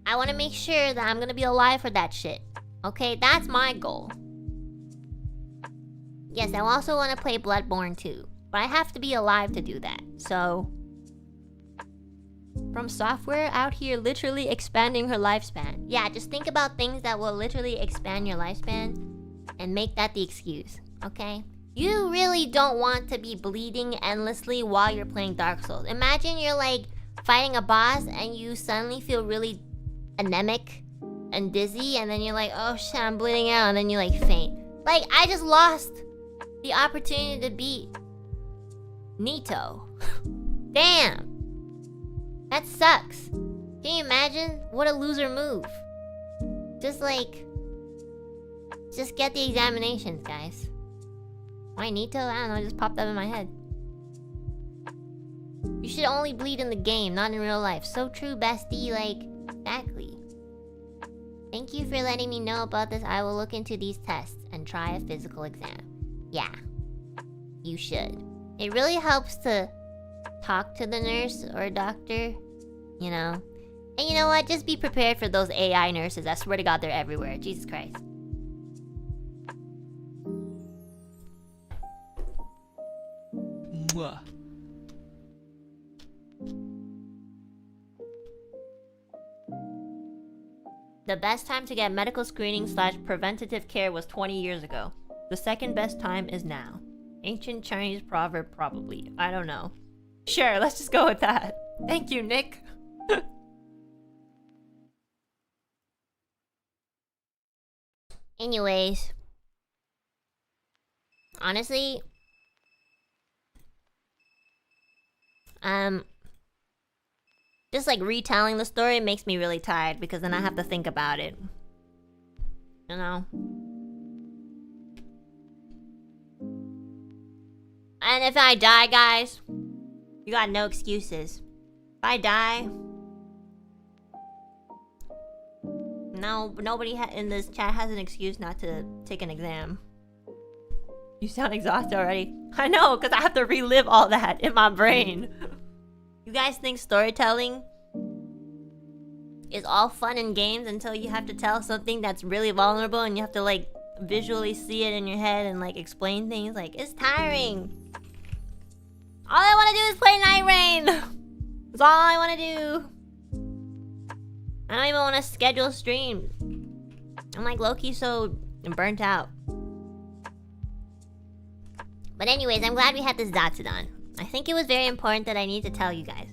I want to make sure that I'm going to be alive for that shit. Okay, that's my goal. Yes, I also want to play Bloodborne 2, but I have to be alive to do that. So, From Software out here literally expanding her lifespan. Yeah, just think about things that will literally expand your lifespan and make that the excuse, okay? You really don't want to be bleeding endlessly while you're playing Dark Souls. Imagine you're like fighting a boss and you suddenly feel really anemic and dizzy, and then you're like, oh shit, I'm bleeding out, and then you like faint. Like, I just lost the opportunity to beat Nito. Damn. That sucks. Can you imagine? What a loser move. Just get the examinations, guys. Why Nito? I don't know, it just popped up in my head. You should only bleed in the game, not in real life. So true, bestie, like, exactly. Thank you for letting me know about this. I will look into these tests and try a physical exam. Yeah, you should. It really helps to talk to the nurse or doctor, you know. And you know what? Just be prepared for those AI nurses. I swear to God, they're everywhere. Jesus Christ. Mwah. The best time to get medical screening / preventative care was 20 years ago. The second best time is now. Ancient Chinese proverb, probably. I don't know. Sure, let's just go with that. Thank you, Nick. Anyways. Honestly, Just like retelling the story makes me really tired because then I have to think about it. You know? And if I die, guys, you got no excuses. If I die, nobody in this chat has an excuse not to take an exam. You sound exhausted already. I know, because I have to relive all that in my brain. You guys think storytelling is all fun and games until you have to tell something that's really vulnerable and you have to like visually see it in your head and like explain things? Like, it's tiring. All I want to do is play Night Rain. That's all I want to do. I don't even want to schedule streams. I'm like low-key so burnt out. But anyways, I'm glad we had this za tsu dan. I think it was very important that I need to tell you guys.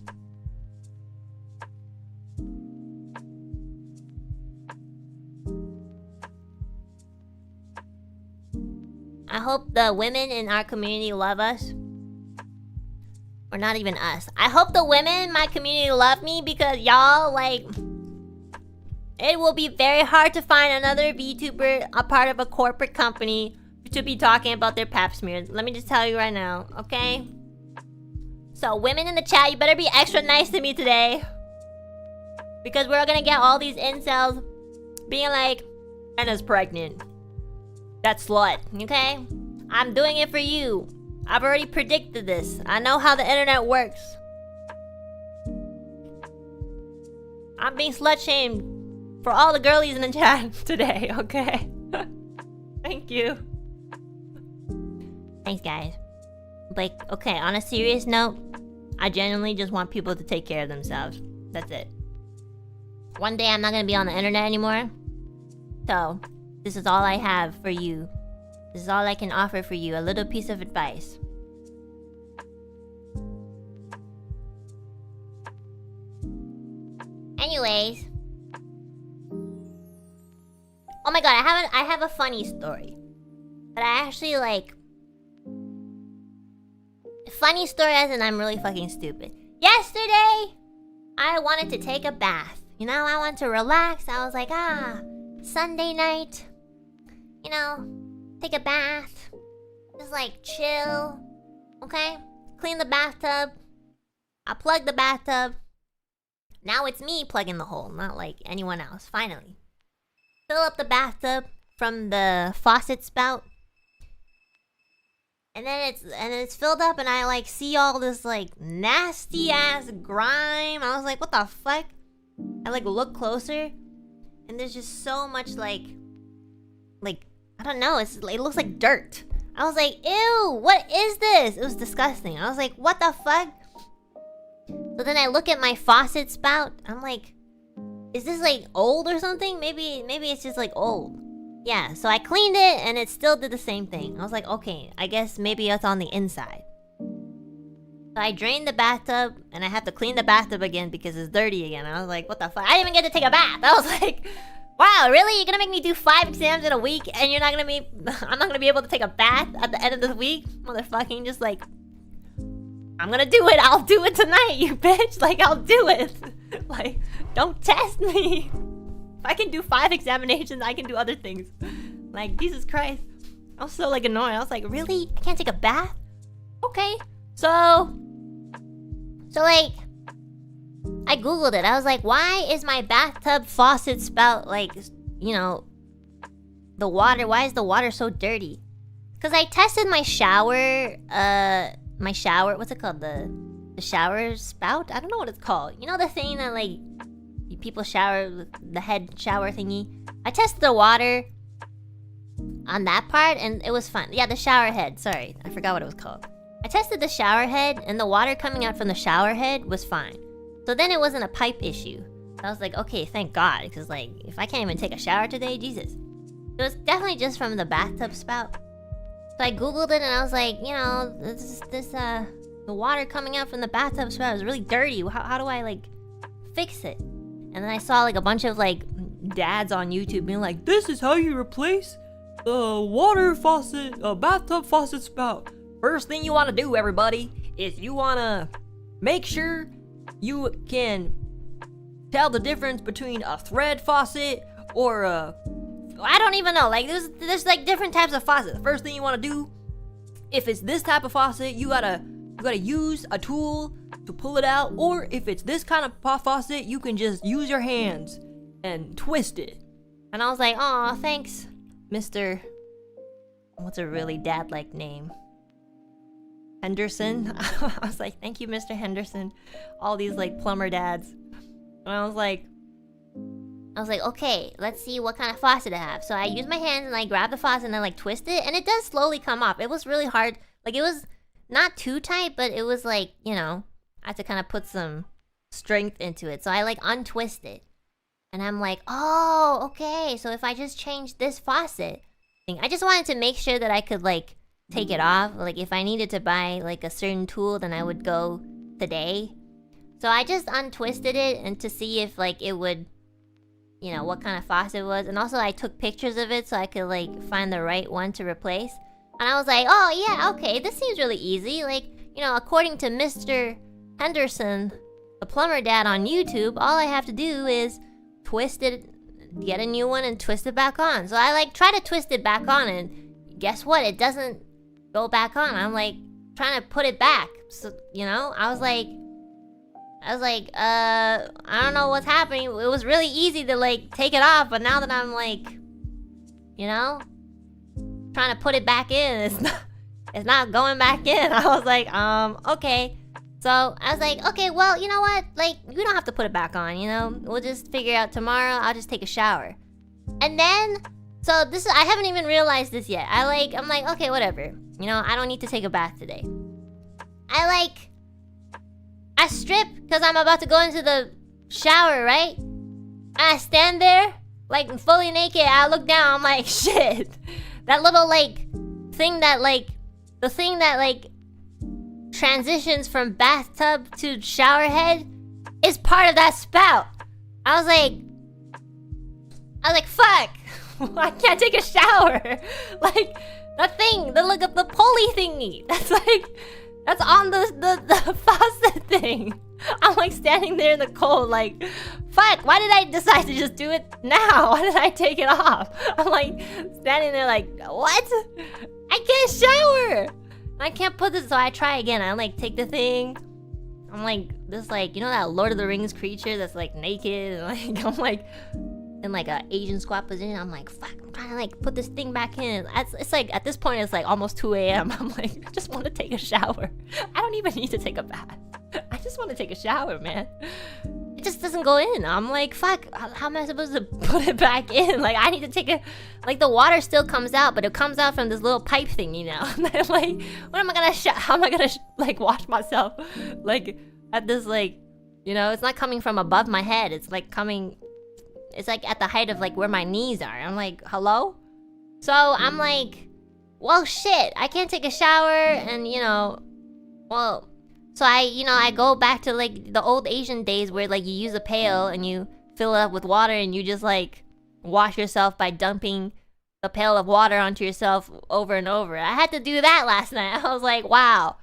I hope the women in our community love us. Or not even us. I hope the women in my community love me because y'all, like... It will be very hard to find another VTuber, a part of a corporate company, to be talking about their pap smears. Let me just tell you right now, okay? So, women in the chat, you better be extra nice to me today. Because we're gonna get all these incels being like, Enna's pregnant. That slut, okay? I'm doing it for you. I've already predicted this. I know how the internet works. I'm being slut-shamed for all the girlies in the chat today, okay? Thank you. Thanks, guys. Like, okay, on a serious note, I genuinely just want people to take care of themselves. That's it. One day I'm not gonna be on the internet anymore. So, this is all I have for you. This is all I can offer for you. A little piece of advice. Anyways. Oh my god, I have a funny story. But I actually like... Funny story as in I'm really fucking stupid. Yesterday, I wanted to take a bath. You know, I want to relax. I was like, Sunday night. You know, take a bath. Just like chill. Okay? Clean the bathtub. I plugged the bathtub. Now it's me plugging the hole, not like anyone else. Finally. Fill up the bathtub from the faucet spout. And then it's filled up and I like see all this like nasty ass grime. I was like, what the fuck? I like look closer and there's just so much like I don't know, it looks like dirt. I was like, ew, what is this? It was disgusting. I was like, what the fuck? So then I look at my faucet spout. I'm like, is this like old or something? Maybe it's just like old. Yeah, so I cleaned it and it still did the same thing. I was like, okay, I guess maybe it's on the inside. So I drained the bathtub and I have to clean the bathtub again because it's dirty again. I was like, what the fuck? I didn't even get to take a bath. I was like, wow, really? You're gonna make me do 5 exams in a week and you're not gonna be... I'm not gonna be able to take a bath at the end of the week? Motherfucking just like... I'm gonna do it. I'll do it tonight, you bitch. Like, I'll do it. Like, don't test me. If I can do 5 examinations, I can do other things. Like, Jesus Christ. I was so, like, annoyed. I was like, really? I can't take a bath? Okay. So, like, I Googled it. I was like, why is my bathtub faucet spout, like, you know, the water, why is the water so dirty? Because I tested my shower, what's it called? The shower spout? I don't know what it's called. You know the thing that, like, people shower with the head shower thingy? I tested the water on that part and it was fun. Yeah, the shower head. Sorry, I forgot what it was called. I tested the shower head and the water coming out from the shower head was fine. So then it wasn't a pipe issue. I was like, okay, thank God. Because, like, if I can't even take a shower today, Jesus. It was definitely just from the bathtub spout. So I Googled it and I was like, you know, the water coming out from the bathtub spout is really dirty. How do I, like, fix it? And then I saw like a bunch of like dads on YouTube being like, this is how you replace the water faucet, bathtub faucet spout. First thing you want to do, everybody, is you want to make sure you can tell the difference between a thread faucet or a... I don't even know. Like, there's like different types of faucets. The first thing you want to do, if it's this type of faucet, you gotta use a tool to pull it out. Or if it's this kind of faucet, you can just use your hands and twist it. And I was like, oh, thanks, Mr. What's a really dad-like name? Henderson? I was like, thank you, Mr. Henderson. All these like plumber dads. And I was like, okay, let's see what kind of faucet I have. So I use my hands and I grab the faucet and I like twist it, and it does slowly come off. It was really hard. Like, it was not too tight, but it was like, you know, I had to kind of put some strength into it. So I like untwist it. And I'm like, oh, okay. So if I just change this faucet, I just wanted to make sure that I could like take it off. Like, if I needed to buy like a certain tool, then I would go today. So I just untwisted it and to see if like it would, you know, what kind of faucet it was. And also I took pictures of it so I could like find the right one to replace. And I was like, oh yeah, okay, this seems really easy. Like, you know, according to Mr. Henderson, the plumber dad on YouTube, all I have to do is twist it, get a new one and twist it back on. So I like try to twist it back on, and guess what? It doesn't go back on. I'm like trying to put it back. So, you know, I was like, I don't know what's happening. It was really easy to like take it off, but now that I'm like, you know, trying to put it back in, it's not going back in. I was like, okay. So I was like, okay, well, you know what? Like, you don't have to put it back on, you know? We'll just figure out tomorrow. I'll just take a shower. And then, so this is, I haven't even realized this yet. I'm like, okay, whatever. You know, I don't need to take a bath today. I strip because I'm about to go into the shower, right? And I stand there, like, fully naked. I look down, I'm like, shit. That little, like, thing that, like, the thing that, like, transitions from bathtub to shower head is part of that spout. I was like, fuck. I can't take a shower. Like, that thing, the pulley thingy. That's on the faucet thing. I'm like standing there in the cold, like, fuck, why did I decide to just do it now? Why did I take it off? I'm like standing there like, what? I can't shower. I can't put this, so I try again. I like take the thing. I'm like this, like, you know that Lord of the Rings creature that's like naked and like I'm like in like a Asian squat position. I'm like, fuck, I'm trying to like put this thing back in. It's like at this point it's like almost 2 a.m. I'm like, I just want to take a shower. I don't even need to take a bath. I just want to take a shower, man. It just doesn't go in. I'm like, fuck, how am I supposed to put it back in? Like, I need to take a, like, the water still comes out, but it comes out from this little pipe thing, you know? And I'm like, what am I gonna, how am I gonna, like, wash myself? Like, at this, like, you know, it's not coming from above my head. It's, like, coming, it's, like, at the height of, like, where my knees are. I'm like, hello? So, I'm like, well, shit, I can't take a shower, and, you know, well... So I go back to like the old Asian days where like you use a pail and you fill it up with water and you just like wash yourself by dumping a pail of water onto yourself over and over. I had to do that last night. I was like, wow.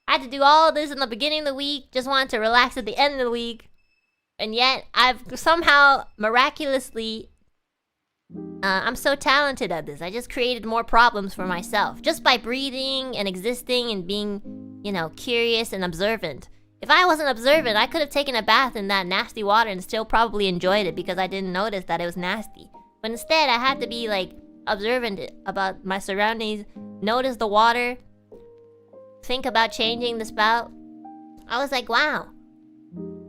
I had to do all this in the beginning of the week, just wanted to relax at the end of the week. And yet I've somehow miraculously I'm so talented at this. I just created more problems for myself just by breathing and existing and being, you know, curious and observant. If I wasn't observant, I could have taken a bath in that nasty water and still probably enjoyed it because I didn't notice that it was nasty. But instead, I had to be like observant about my surroundings, notice the water, think about changing the spout. I was like, wow.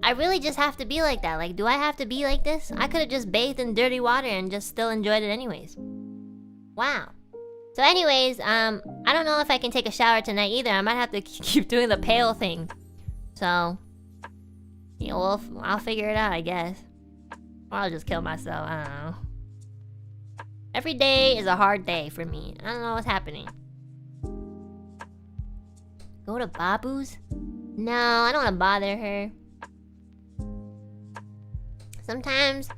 I really just have to be like that. Like, do I have to be like this? I could have just bathed in dirty water and just still enjoyed it anyways. Wow. So anyways, I don't know if I can take a shower tonight either. I might have to keep doing the pail thing. So, you know, I'll figure it out, I guess. Or I'll just kill myself, I don't know. Every day is a hard day for me. I don't know what's happening. Go to Babu's? No, I don't want to bother her. Sometimes,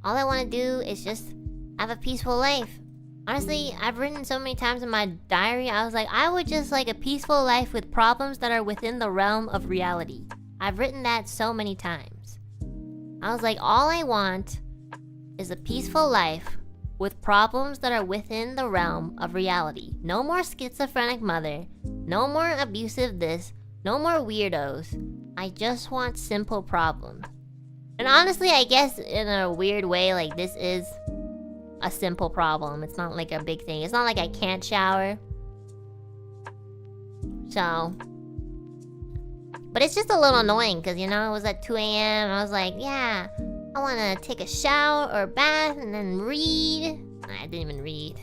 all I want to do is just have a peaceful life. Honestly, I've written so many times in my diary, I was like, I would just like a peaceful life with problems that are within the realm of reality. I've written that so many times. I was like, all I want is a peaceful life with problems that are within the realm of reality. No more schizophrenic mother. No more abusive this. No more weirdos. I just want simple problems. And honestly, I guess in a weird way, like, this is a simple problem. It's not like a big thing. It's not like I can't shower. So... But it's just a little annoying, because, you know, it was at 2 a.m. I was like, yeah, I want to take a shower or bath and then read. I didn't even read.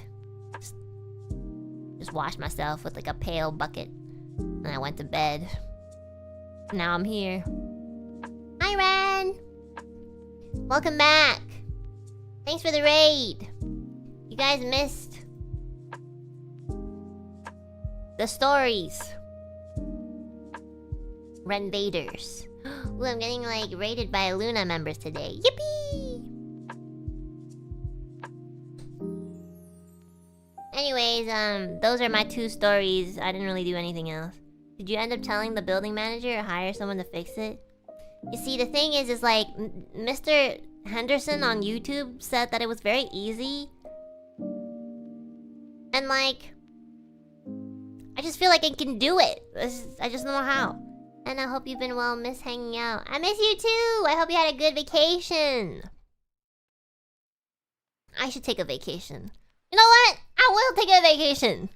Just washed myself with like a pail bucket. And I went to bed. Now I'm here. Hi, Ren! Welcome back. Thanks for the raid. You guys missed the stories. Ren Vaders. Ooh, I'm getting like raided by Luna members today. Yippee! Anyways, those are my 2 stories. I didn't really do anything else. Did you end up telling the building manager or hire someone to fix it? You see, the thing is like, Mr. Henderson on YouTube said that it was very easy. And like, I just feel like I can do it. I just don't know how. And I hope you've been well. Miss hanging out. I miss you too. I hope you had a good vacation. I should take a vacation. You know what? I will take a vacation.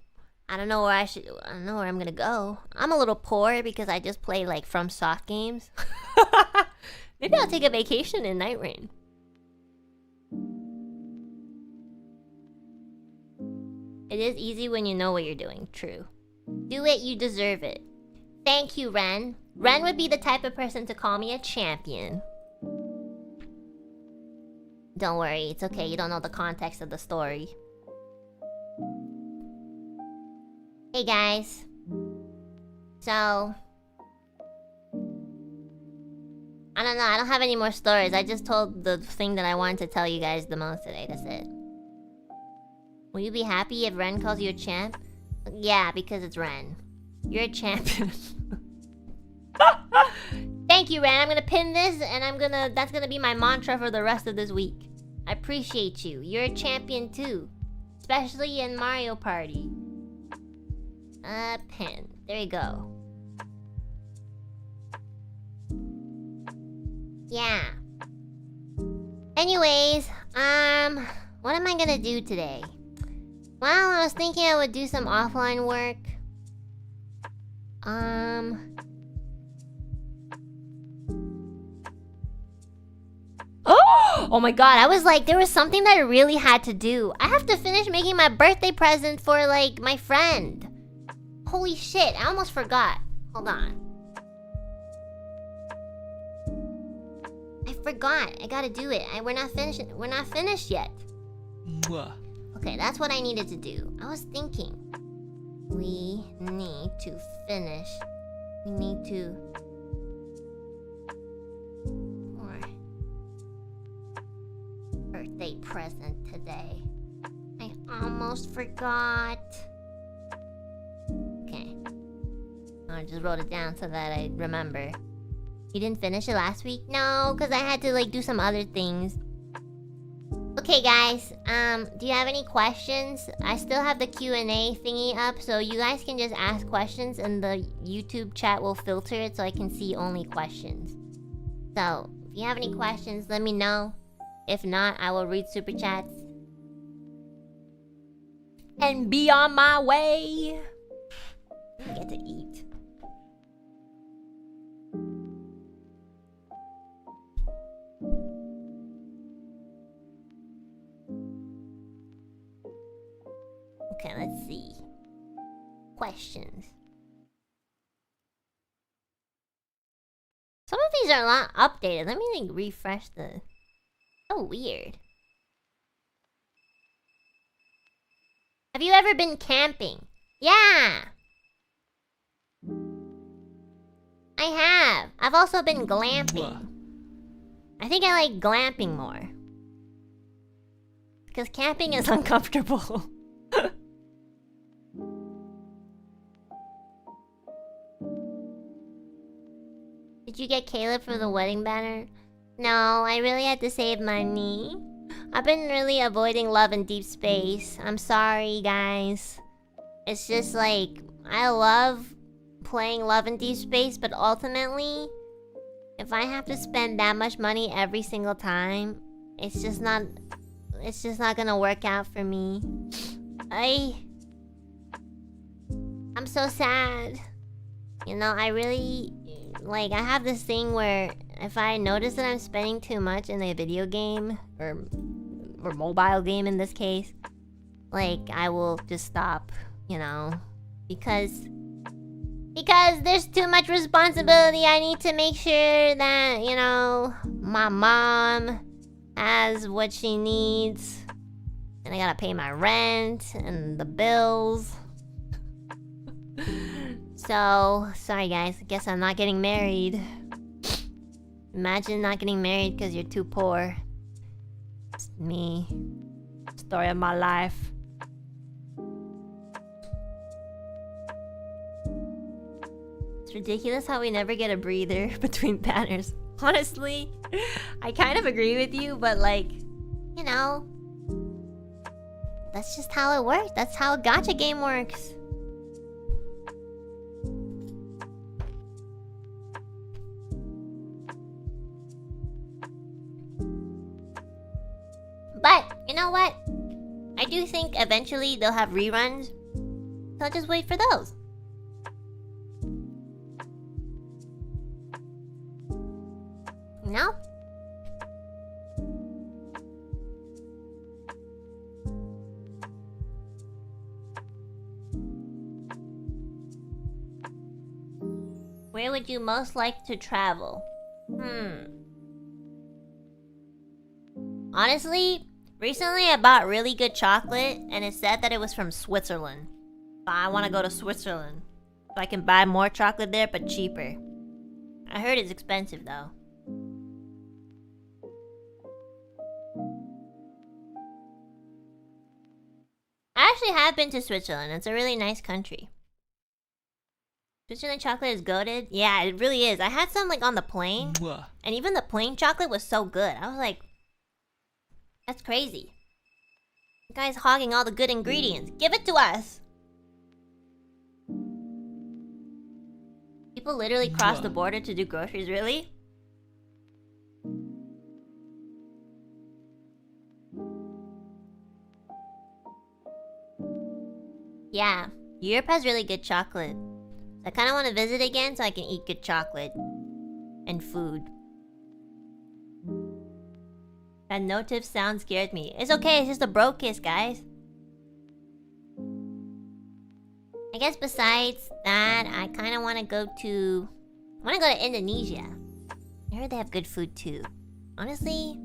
I don't know where I don't know where I'm gonna go. I'm a little poor because I just play like From Soft games. Maybe I'll take a vacation in Night Rain. It is easy when you know what you're doing. True. Do it, you deserve it. Thank you, Ren. Ren would be the type of person to call me a champion. Don't worry, it's okay. You don't know the context of the story. Hey, guys. So... I don't know. I don't have any more stories. I just told the thing that I wanted to tell you guys the most today. That's it. Will you be happy if Ren calls you a champ? Yeah, because it's Ren. You're a champion. Thank you, Ren. I'm gonna pin this and that's gonna be my mantra for the rest of this week. I appreciate you. You're a champion too. Especially in Mario Party. Pin. There you go. Yeah. Anyways, what am I gonna do today? Well, I was thinking I would do some offline work. Oh my god, I was like, there was something that I really had to do. I have to finish making my birthday present for, like, my friend. Holy shit, I almost forgot. Hold on. I forgot. I gotta do it. We're not finished yet. Mwah. Okay, that's what I needed to do. I was thinking. We need to finish. We need to... Or... birthday present today. I almost forgot. Okay. I just wrote it down so that I remember. You didn't finish it last week? No, because I had to like do some other things. Okay, guys. Do you have any questions? I still have the Q&A thingy up, so you guys can just ask questions and the YouTube chat will filter it so I can see only questions. So, if you have any questions, let me know. If not, I will read super chats. And be on my way. I get to eat. Okay, let's see. Questions. Some of these are not updated. Let me like refresh the... Oh, weird. Have you ever been camping? Yeah! I have. I've also been glamping. I think I like glamping more. Because camping is uncomfortable. Did Did you get Caleb for the wedding banner? No, I really had to save money. I've been really avoiding Love in Deep Space. I'm sorry, guys. It's just like, I love playing Love in Deep Space, but ultimately, if I have to spend that much money every single time, it's just not gonna work out for me. I'm so sad. You know, I really... Like, I have this thing where if I notice that I'm spending too much in a video game, or mobile game in this case, like, I will just stop, you know? Because there's too much responsibility. I need to make sure that, you know, my mom has what she needs. And I gotta pay my rent and the bills. So, sorry guys, I guess I'm not getting married. Imagine not getting married because you're too poor. It's me. Story of my life. It's ridiculous how we never get a breather between banners. Honestly, I kind of agree with you, but like, you know, that's just how it works. That's how a gacha game works. But, you know what? I do think eventually they'll have reruns. So I'll just wait for those. You know? Where would you most like to travel? Honestly, recently I bought really good chocolate and it said that it was from Switzerland. So I want to go to Switzerland so I can buy more chocolate there but cheaper. I heard it's expensive though. I actually have been to Switzerland. It's a really nice country. Switzerland chocolate is goated. Yeah, it really is. I had some like on the plane, and even the plain chocolate was so good. I was like, that's crazy. The guy's hogging all the good ingredients. Give it to us. People literally cross the border to do groceries, really? Yeah, Europe has really good chocolate. I kind of want to visit again so I can eat good chocolate and food. That notive sound scared me. It's okay, it's just a bro kiss, guys. I guess besides that, I kind of want to go to... I want to go to Indonesia. I heard they have good food too. Honestly,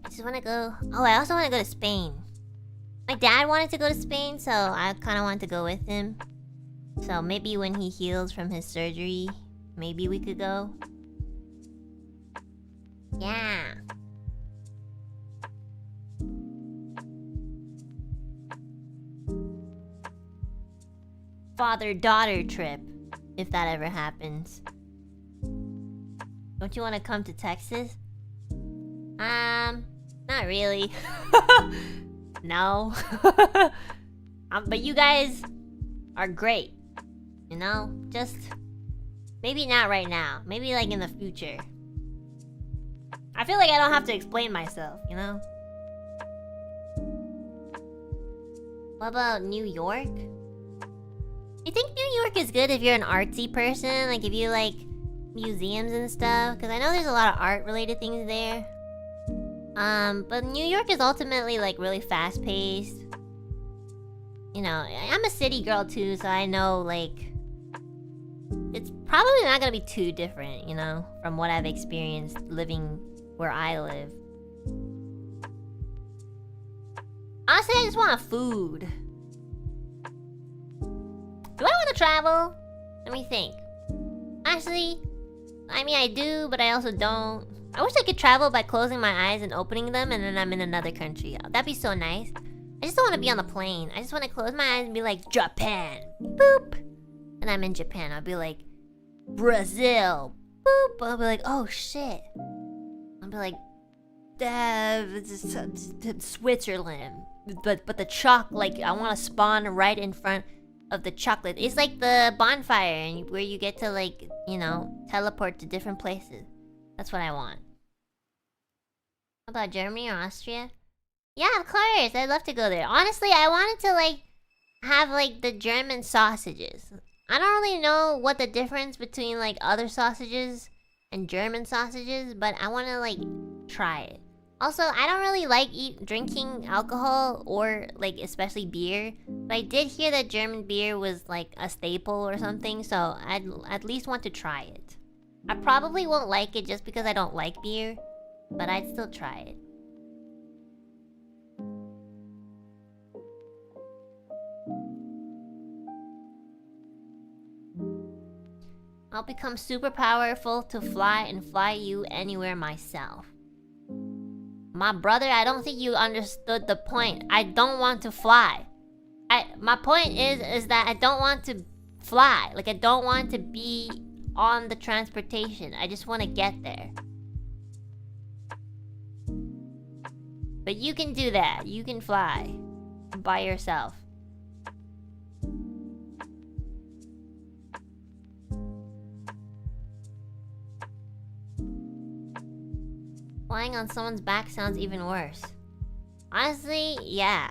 I just want to go... Oh, I also want to go to Spain. My dad wanted to go to Spain, so I kind of wanted to go with him. So maybe when he heals from his surgery, maybe we could go. Yeah. Father-daughter trip, if that ever happens. Don't you want to come to Texas? Not really. No. But you guys are great. You know? Just... maybe not right now. Maybe like in the future. I feel like I don't have to explain myself, you know? What about New York? I think New York is good if you're an artsy person. Like if you like museums and stuff. Because I know there's a lot of art related things there. But New York is ultimately like really fast paced. You know, I'm a city girl too, so I know like... it's probably not gonna be too different, you know? From what I've experienced living where I live. Honestly, I just want food. Do I want to travel? Let me think. Actually, I mean I do, but I also don't. I wish I could travel by closing my eyes and opening them and then I'm in another country. Oh, that'd be so nice. I just don't want to be on the plane. I just want to close my eyes and be like, Japan! Boop! And I'm in Japan. I'll be like, Brazil. Boop. I'll be like, oh shit. I'll be like, Switzerland. But the like, I want to spawn right in front of the chocolate. It's like the bonfire and where you get to like, you know, teleport to different places. That's what I want. How about Germany or Austria? Yeah, of course. I'd love to go there. Honestly, I wanted to like have like the German sausages. I don't really know what the difference between like other sausages and German sausages, but I want to like try it. Also, I don't really like drinking alcohol or like especially beer, but I did hear that German beer was like a staple or something, so I'd at least want to try it. I probably won't like it just because I don't like beer, but I'd still try it. I'll become super powerful to fly and fly you anywhere myself. My brother, I don't think you understood the point. I don't want to fly. My point is that I don't want to fly. Like, I don't want to be on the transportation. I just want to get there. But you can do that. You can fly by yourself. Flying on someone's back sounds even worse. Honestly, yeah.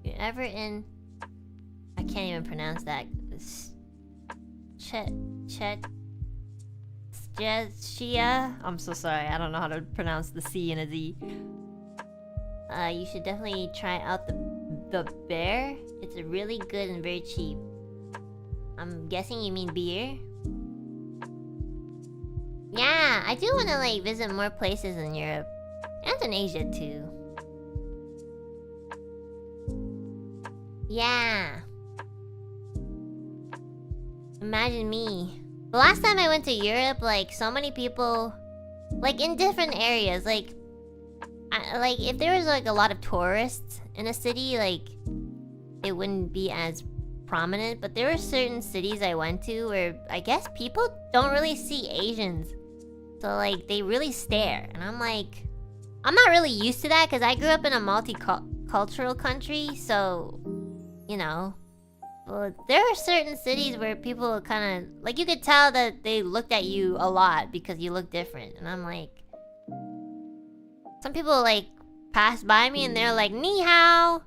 You're ever in... I can't even pronounce that. Shia? I'm so sorry, I don't know how to pronounce the C and a Z. You should definitely try out the bear. It's really good and very cheap. I'm guessing you mean beer? Yeah, I do want to like visit more places in Europe. And in Asia too. Yeah. Imagine me. The last time I went to Europe, like so many people, like in different areas, like if there was like a lot of tourists in a city, like it wouldn't be as prominent. But there were certain cities I went to where I guess people don't really see Asians, so like they really stare, and I'm like, I'm not really used to that because I grew up in a multicultural country, so you know. Well, there are certain cities where people kind of like, you could tell that they looked at you a lot because you look different, and I'm like, some people like pass by me and they're like, ni hao,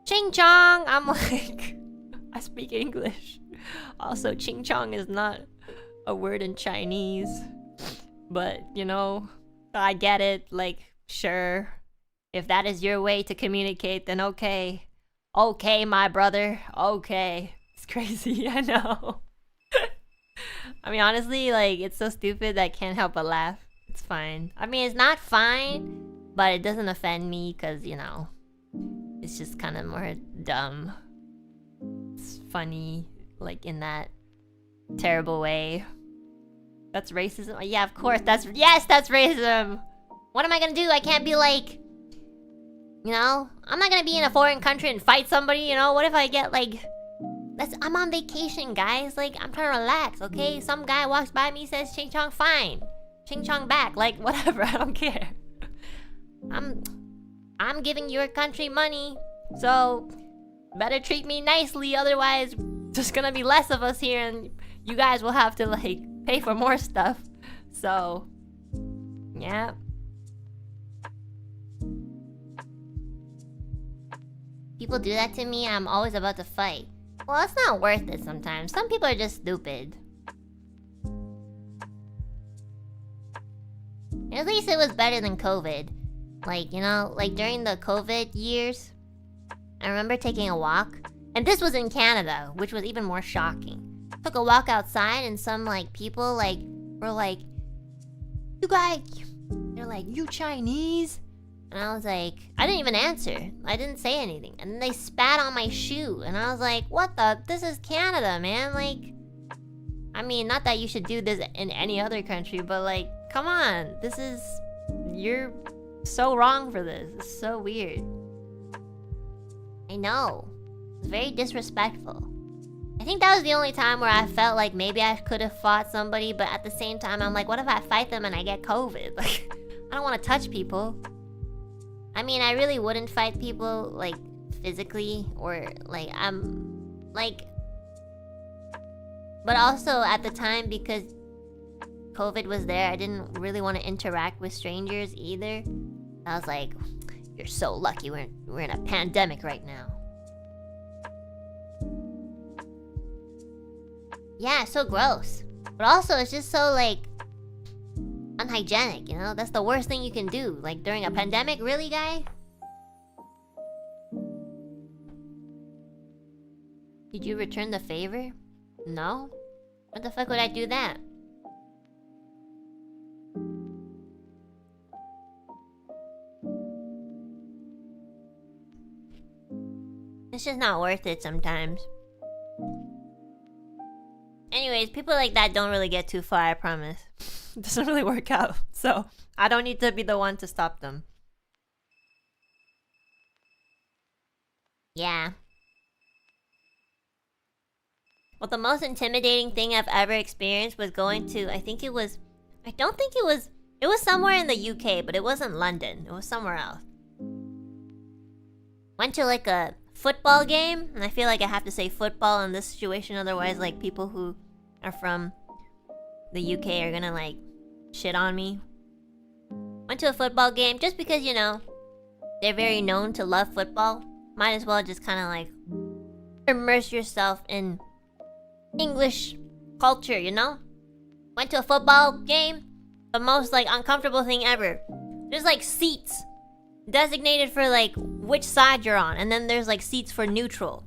ching chong. I'm like, I speak English. Also, ching chong is not a word in Chinese, but you know, I get it. Like, sure, if that is your way to communicate, then okay. Okay, my brother. Okay. It's crazy, I know. I mean, honestly, like, it's so stupid that I can't help but laugh. It's fine. I mean, it's not fine, but it doesn't offend me because, you know, it's just kind of more dumb. It's funny, like, in that terrible way. That's racism? Yeah, of course. That's racism. What am I gonna do? I can't be like, you know, I'm not gonna be in a foreign country and fight somebody, you know? What if I get like... I'm on vacation, guys. Like, I'm trying to relax, okay? Some guy walks by me, says ching chong, fine. Ching chong back, like, whatever, I don't care. I'm giving your country money, so better treat me nicely, otherwise there's gonna be less of us here and you guys will have to, like, pay for more stuff. So, yeah. People do that to me, I'm always about to fight. Well, it's not worth it sometimes. Some people are just stupid. At least it was better than COVID. Like, you know, like during the COVID years, I remember taking a walk. And this was in Canada, which was even more shocking. Took a walk outside and some, like, people, like, were like, you guys... They're like, you Chinese? And I was like, I didn't even answer. I didn't say anything. And then they spat on my shoe. And I was like, what the? This is Canada, man. Like, I mean, not that you should do this in any other country, but like, come on. This is your so wrong for this. It's so weird. I know. It's very disrespectful. I think that was the only time where I felt like maybe I could have fought somebody, but at the same time, I'm like, what if I fight them and I get COVID? Like, I don't want to touch people. I mean, I really wouldn't fight people, like, physically, or, like, but also, at the time, because COVID was there, I didn't really want to interact with strangers either. I was like, you're so lucky we're in a pandemic right now. Yeah, so gross. But also, it's just so, like, unhygienic, you know? That's the worst thing you can do. Like, during a pandemic? Really, guy? Did you return the favor? No? What the fuck would I do that? It's just not worth it sometimes. Anyways, people like that don't really get too far, I promise. It doesn't really work out, so I don't need to be the one to stop them. Yeah. Well, the most intimidating thing I've ever experienced was going to, it was somewhere in the UK, but it wasn't London. It was somewhere else. Went to like a football game, and I feel like I have to say football in this situation, otherwise like people who are from the UK are gonna like shit on me. Went to a football game just because, you know, they're very known to love football. Might as well just kind of like immerse yourself in English culture, you know? Went to a football game, the most like uncomfortable thing ever. There's like seats designated for like which side you're on, and then there's like seats for neutral.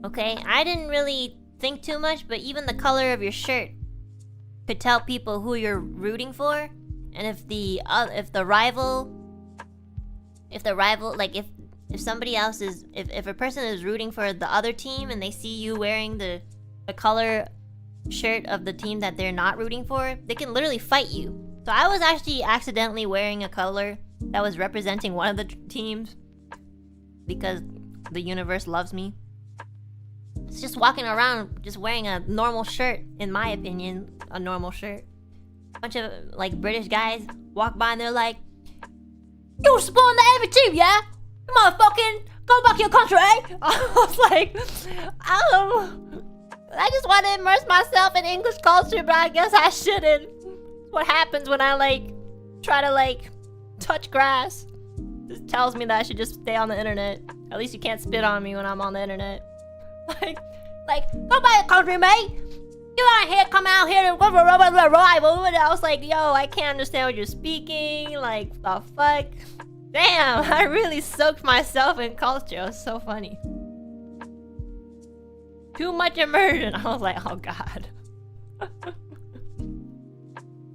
Okay, I didn't really think too much, but even the color of your shirt could tell people who you're rooting for, and if the rival, like if somebody else is, if a person is rooting for the other team and they see you wearing the color shirt of the team that they're not rooting for, they can literally fight you. So I was actually accidentally wearing a color that was representing one of the teams because the universe loves me. It's just walking around just wearing a normal shirt, in my opinion, a normal shirt. Bunch of like British guys walk by and they're like, "You spawned the every team, yeah? You motherfucking go back to your country." I was like, I just want to immerse myself in English culture, but I guess I shouldn't. What happens when I like try to like touch grass? It tells me that I should just stay on the internet. At least you can't spit on me when I'm on the internet. Like, go by your country, mate. You out here, come out here and rival. And I was like, yo, I can't understand what you're speaking. Like, the fuck? Damn, I really soaked myself in culture. It was so funny. Too much immersion. I was like, oh god. It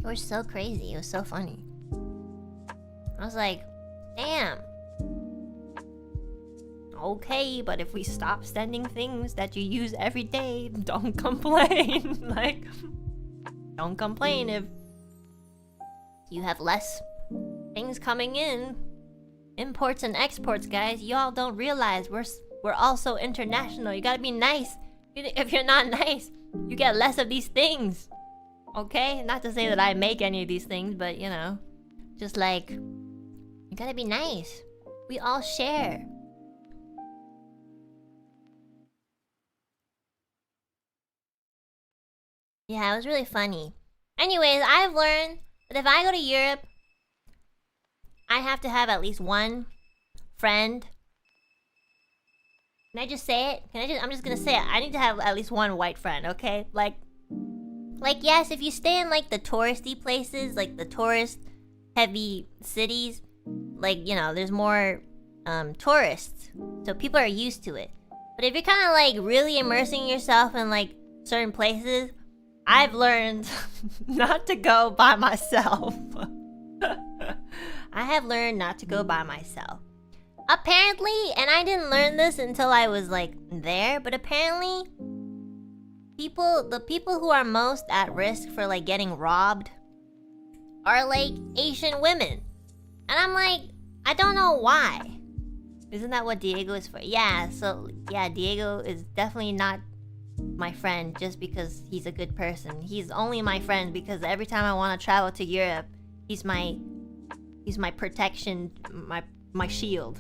was so crazy. It was so funny. I was like, damn. Okay, but if we stop sending things that you use every day, don't complain. Like, don't complain if you have less things coming in. Imports and exports, guys. Y'all don't realize we're also international. You gotta be nice. If you're not nice, you get less of these things. Okay? Not to say that I make any of these things, but you know, just like, you gotta be nice. We all share. Yeah, it was really funny. Anyways, I've learned that if I go to Europe, I have to have at least one friend. Can I just say it? I'm just gonna say it. I need to have at least one white friend, okay? Like yes, if you stay in like the touristy places, like the tourist heavy cities, like, you know, there's more tourists, so people are used to it. But if you're kind of like really immersing yourself in like certain places, I've learned not to go by myself. I have learned not to go by myself. Apparently, and I didn't learn this until I was like there, but apparently the people who are most at risk for like getting robbed are like Asian women. And I'm like, I don't know why. Isn't that what Diego is for? Yeah, so yeah, Diego is definitely not my friend just because he's a good person. He's only my friend because every time I want to travel to Europe, he's my protection, my shield.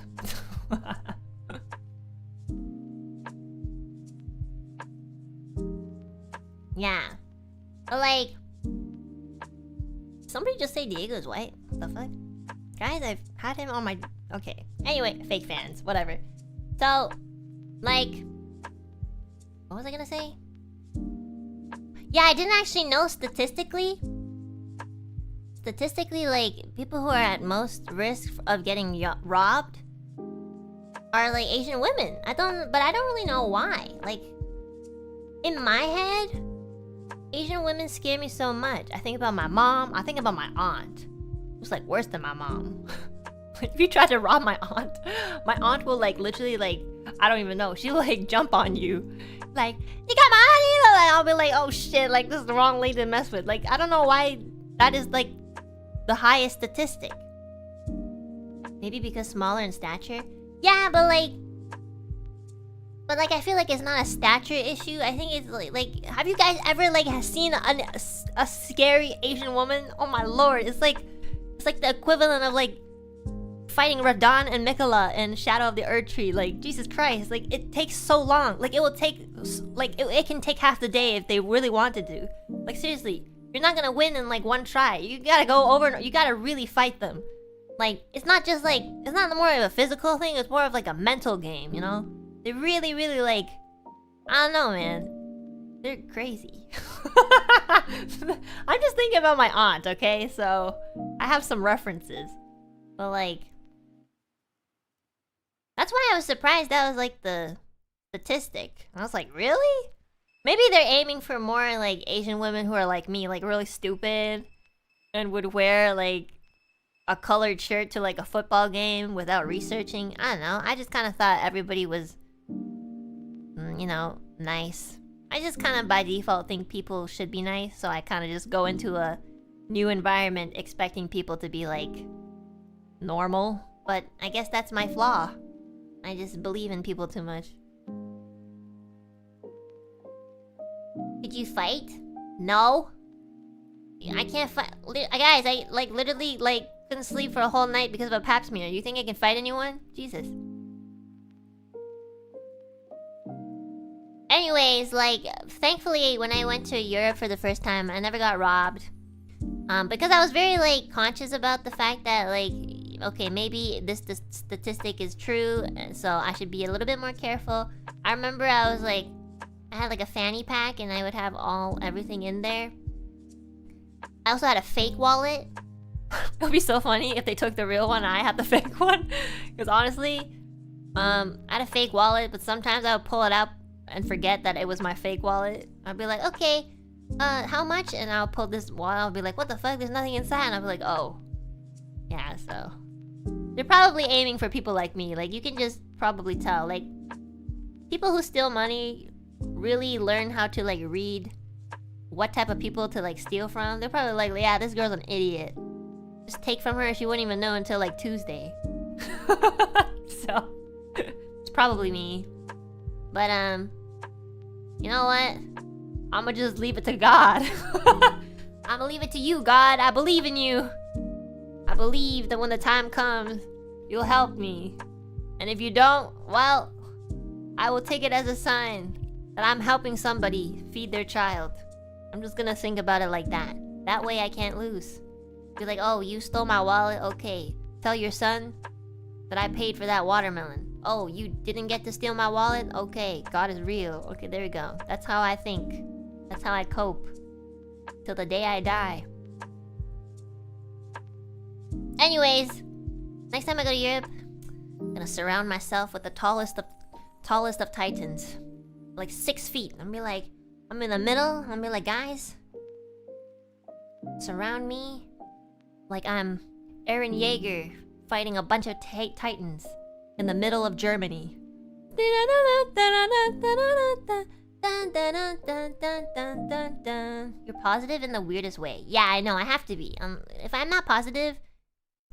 Yeah. But like, somebody just say Diego's white. What the fuck? Guys, I've had him on my... Okay. Anyway, fake fans. Whatever. So, like... What was I gonna say? Yeah, I didn't actually know statistically. Statistically, like, people who are at most risk of getting robbed are, like, Asian women. But I don't really know why. Like, in my head, Asian women scare me so much. I think about my mom. I think about my aunt. It's like worse than my mom. If you try to rob my aunt will like literally like, I don't even know. She'll like jump on you. Like, you got my money? Like, I'll be like, oh shit, like this is the wrong lady to mess with. Like, I don't know why that is like the highest statistic. Maybe because smaller in stature? Yeah, but like I feel like it's not a stature issue. I think it's like have you guys ever like seen a scary Asian woman? Oh my lord, it's like the equivalent of like fighting Radon and Mikola in Shadow of the Earth Tree. Like, Jesus Christ, like it takes so long. Like it will take like it can take half the day if they really wanted to. Like seriously, you're not gonna win in like one try. You gotta go over and you gotta really fight them. Like it's not just like, it's not more of a physical thing, it's more of like a mental game, you know? They really, really like, I don't know, man. They're crazy. I'm just thinking about my aunt, okay? So, I have some references. But like, that's why I was surprised that was like the statistic. I was like, really? Maybe they're aiming for more like Asian women who are like me, like really stupid. And would wear like a colored shirt to like a football game without researching. I don't know. I just kind of thought everybody was, you know, nice. I just kind of by default think people should be nice, so I kind of just go into a new environment expecting people to be like normal. But I guess that's my flaw. I just believe in people too much. Could you fight? No. I can't fight. Guys, I like literally like couldn't sleep for a whole night because of a pap smear. You think I can fight anyone? Jesus. Anyways, like, thankfully, when I went to Europe for the first time, I never got robbed. Because I was very, like, conscious about the fact that, like, okay, maybe this statistic is true, so I should be a little bit more careful. I remember I was, like, I had, like, a fanny pack, and I would have everything in there. I also had a fake wallet. It would be so funny if they took the real one and I had the fake one. Because honestly, I had a fake wallet, but sometimes I would pull it out and forget that it was my fake wallet. I'd be like, okay, how much? And I'll pull this wallet. I'll be like, what the fuck? There's nothing inside. And I'll be like, oh. Yeah, so. They're probably aiming for people like me. Like, you can just probably tell. Like, people who steal money really learn how to, like, read what type of people to, like, steal from. They're probably like, yeah, this girl's an idiot. Just take from her, she wouldn't even know until, like, Tuesday. So, it's probably me. But, you know what? I'ma just leave it to God. I'ma leave it to you, God. I believe in you. I believe that when the time comes, you'll help me. And if you don't, well, I will take it as a sign that I'm helping somebody feed their child. I'm just gonna think about it like that. That way I can't lose. Be like, oh, you stole my wallet? Okay. Tell your son that I paid for that watermelon. Oh, you didn't get to steal my wallet? Okay, God is real. Okay, there we go. That's how I think. That's how I cope. Till the day I die. Anyways, next time I go to Europe, I'm gonna surround myself with the tallest of titans. Like 6 feet. I'm gonna be like, I'm in the middle. I'm gonna be like, guys, surround me like I'm Eren Yeager fighting a bunch of titans in the middle of Germany. You're positive in the weirdest way. Yeah, I know, I have to be. If I'm not positive,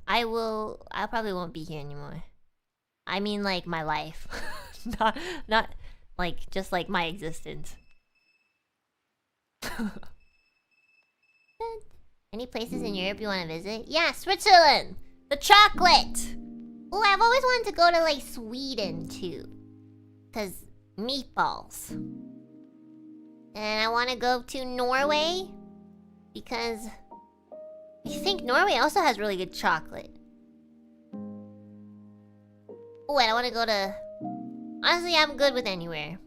I probably won't be here anymore. I mean, like, my life. not, like, just like my existence. Any places in Europe you want to visit? Yeah, Switzerland! The chocolate! Oh, I've always wanted to go to, like, Sweden, too. Because meatballs. And I want to go to Norway. Because I think Norway also has really good chocolate. Oh, and I want to go to... Honestly, I'm good with anywhere.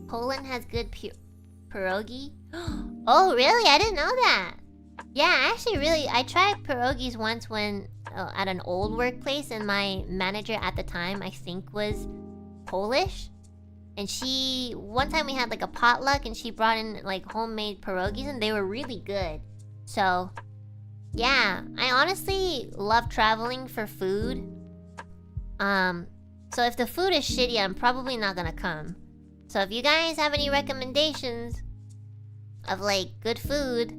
Poland has good pierogi? Oh, really? I didn't know that. Yeah, I tried pierogies once when at an old workplace, and my manager at the time, I think, was Polish. And one time we had like a potluck and she brought in like homemade pierogies and they were really good. So, yeah, I honestly love traveling for food. So if the food is shitty, I'm probably not gonna come. So if you guys have any recommendations of like good food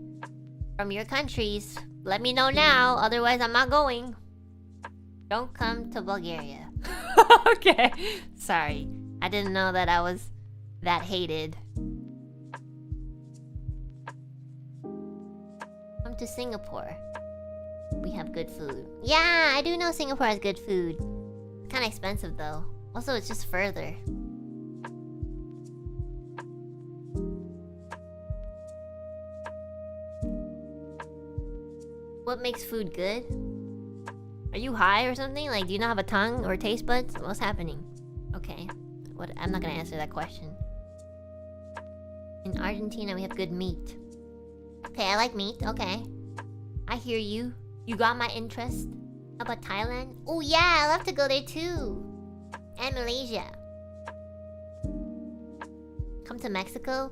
from your countries, let me know now, otherwise I'm not going. Don't come to Bulgaria. Okay, sorry. I didn't know that I was that hated. Come to Singapore. We have good food. Yeah, I do know Singapore has good food. It's kind of expensive though. Also, it's just further. What makes food good? Are you high or something? Like, do you not have a tongue or taste buds? What's happening? Okay. What? I'm not gonna answer that question. In Argentina, we have good meat. Okay, I like meat. Okay. I hear you. You got my interest. How about Thailand? Oh yeah, I love to go there too. And Malaysia. Come to Mexico?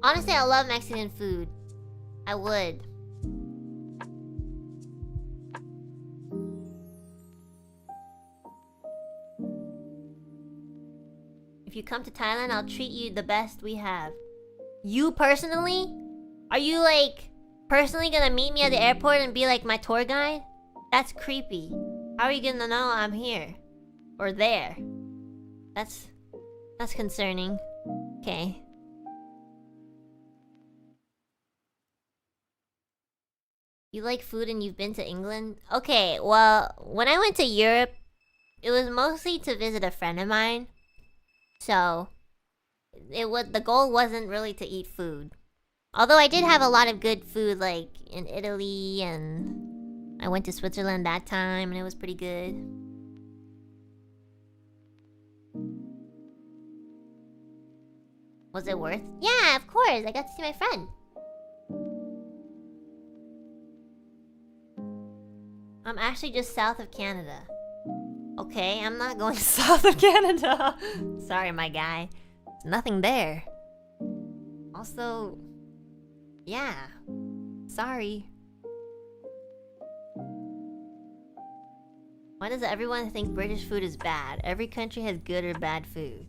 Honestly, I love Mexican food. I would. If you come to Thailand, I'll treat you the best we have. You personally? Are you like personally gonna meet me at the airport and be like my tour guide? That's creepy. How are you gonna know I'm here? Or there? That's concerning. Okay. You like food and you've been to England? Okay, well, when I went to Europe, it was mostly to visit a friend of mine. So, the goal wasn't really to eat food. Although I did have a lot of good food, like in Italy, and I went to Switzerland that time, and it was pretty good. Was it worth? Yeah, of course. I got to see my friend. I'm actually just south of Canada. Okay, I'm not going south of Canada. Sorry, my guy. There's nothing there. Also, yeah. Sorry. Why does everyone think British food is bad? Every country has good or bad food.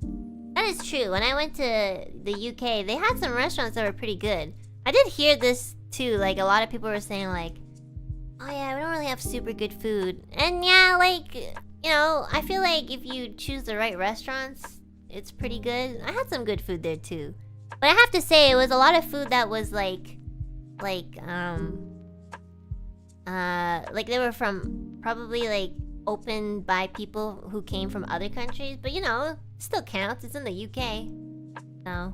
That is true. When I went to the UK, they had some restaurants that were pretty good. I did hear this too. Like, a lot of people were saying like, oh yeah, we don't really have super good food. And yeah, like, you know, I feel like if you choose the right restaurants, it's pretty good. I had some good food there too. But I have to say, it was a lot of food that was like they were from probably like opened by people who came from other countries. But you know, it still counts. It's in the UK. So.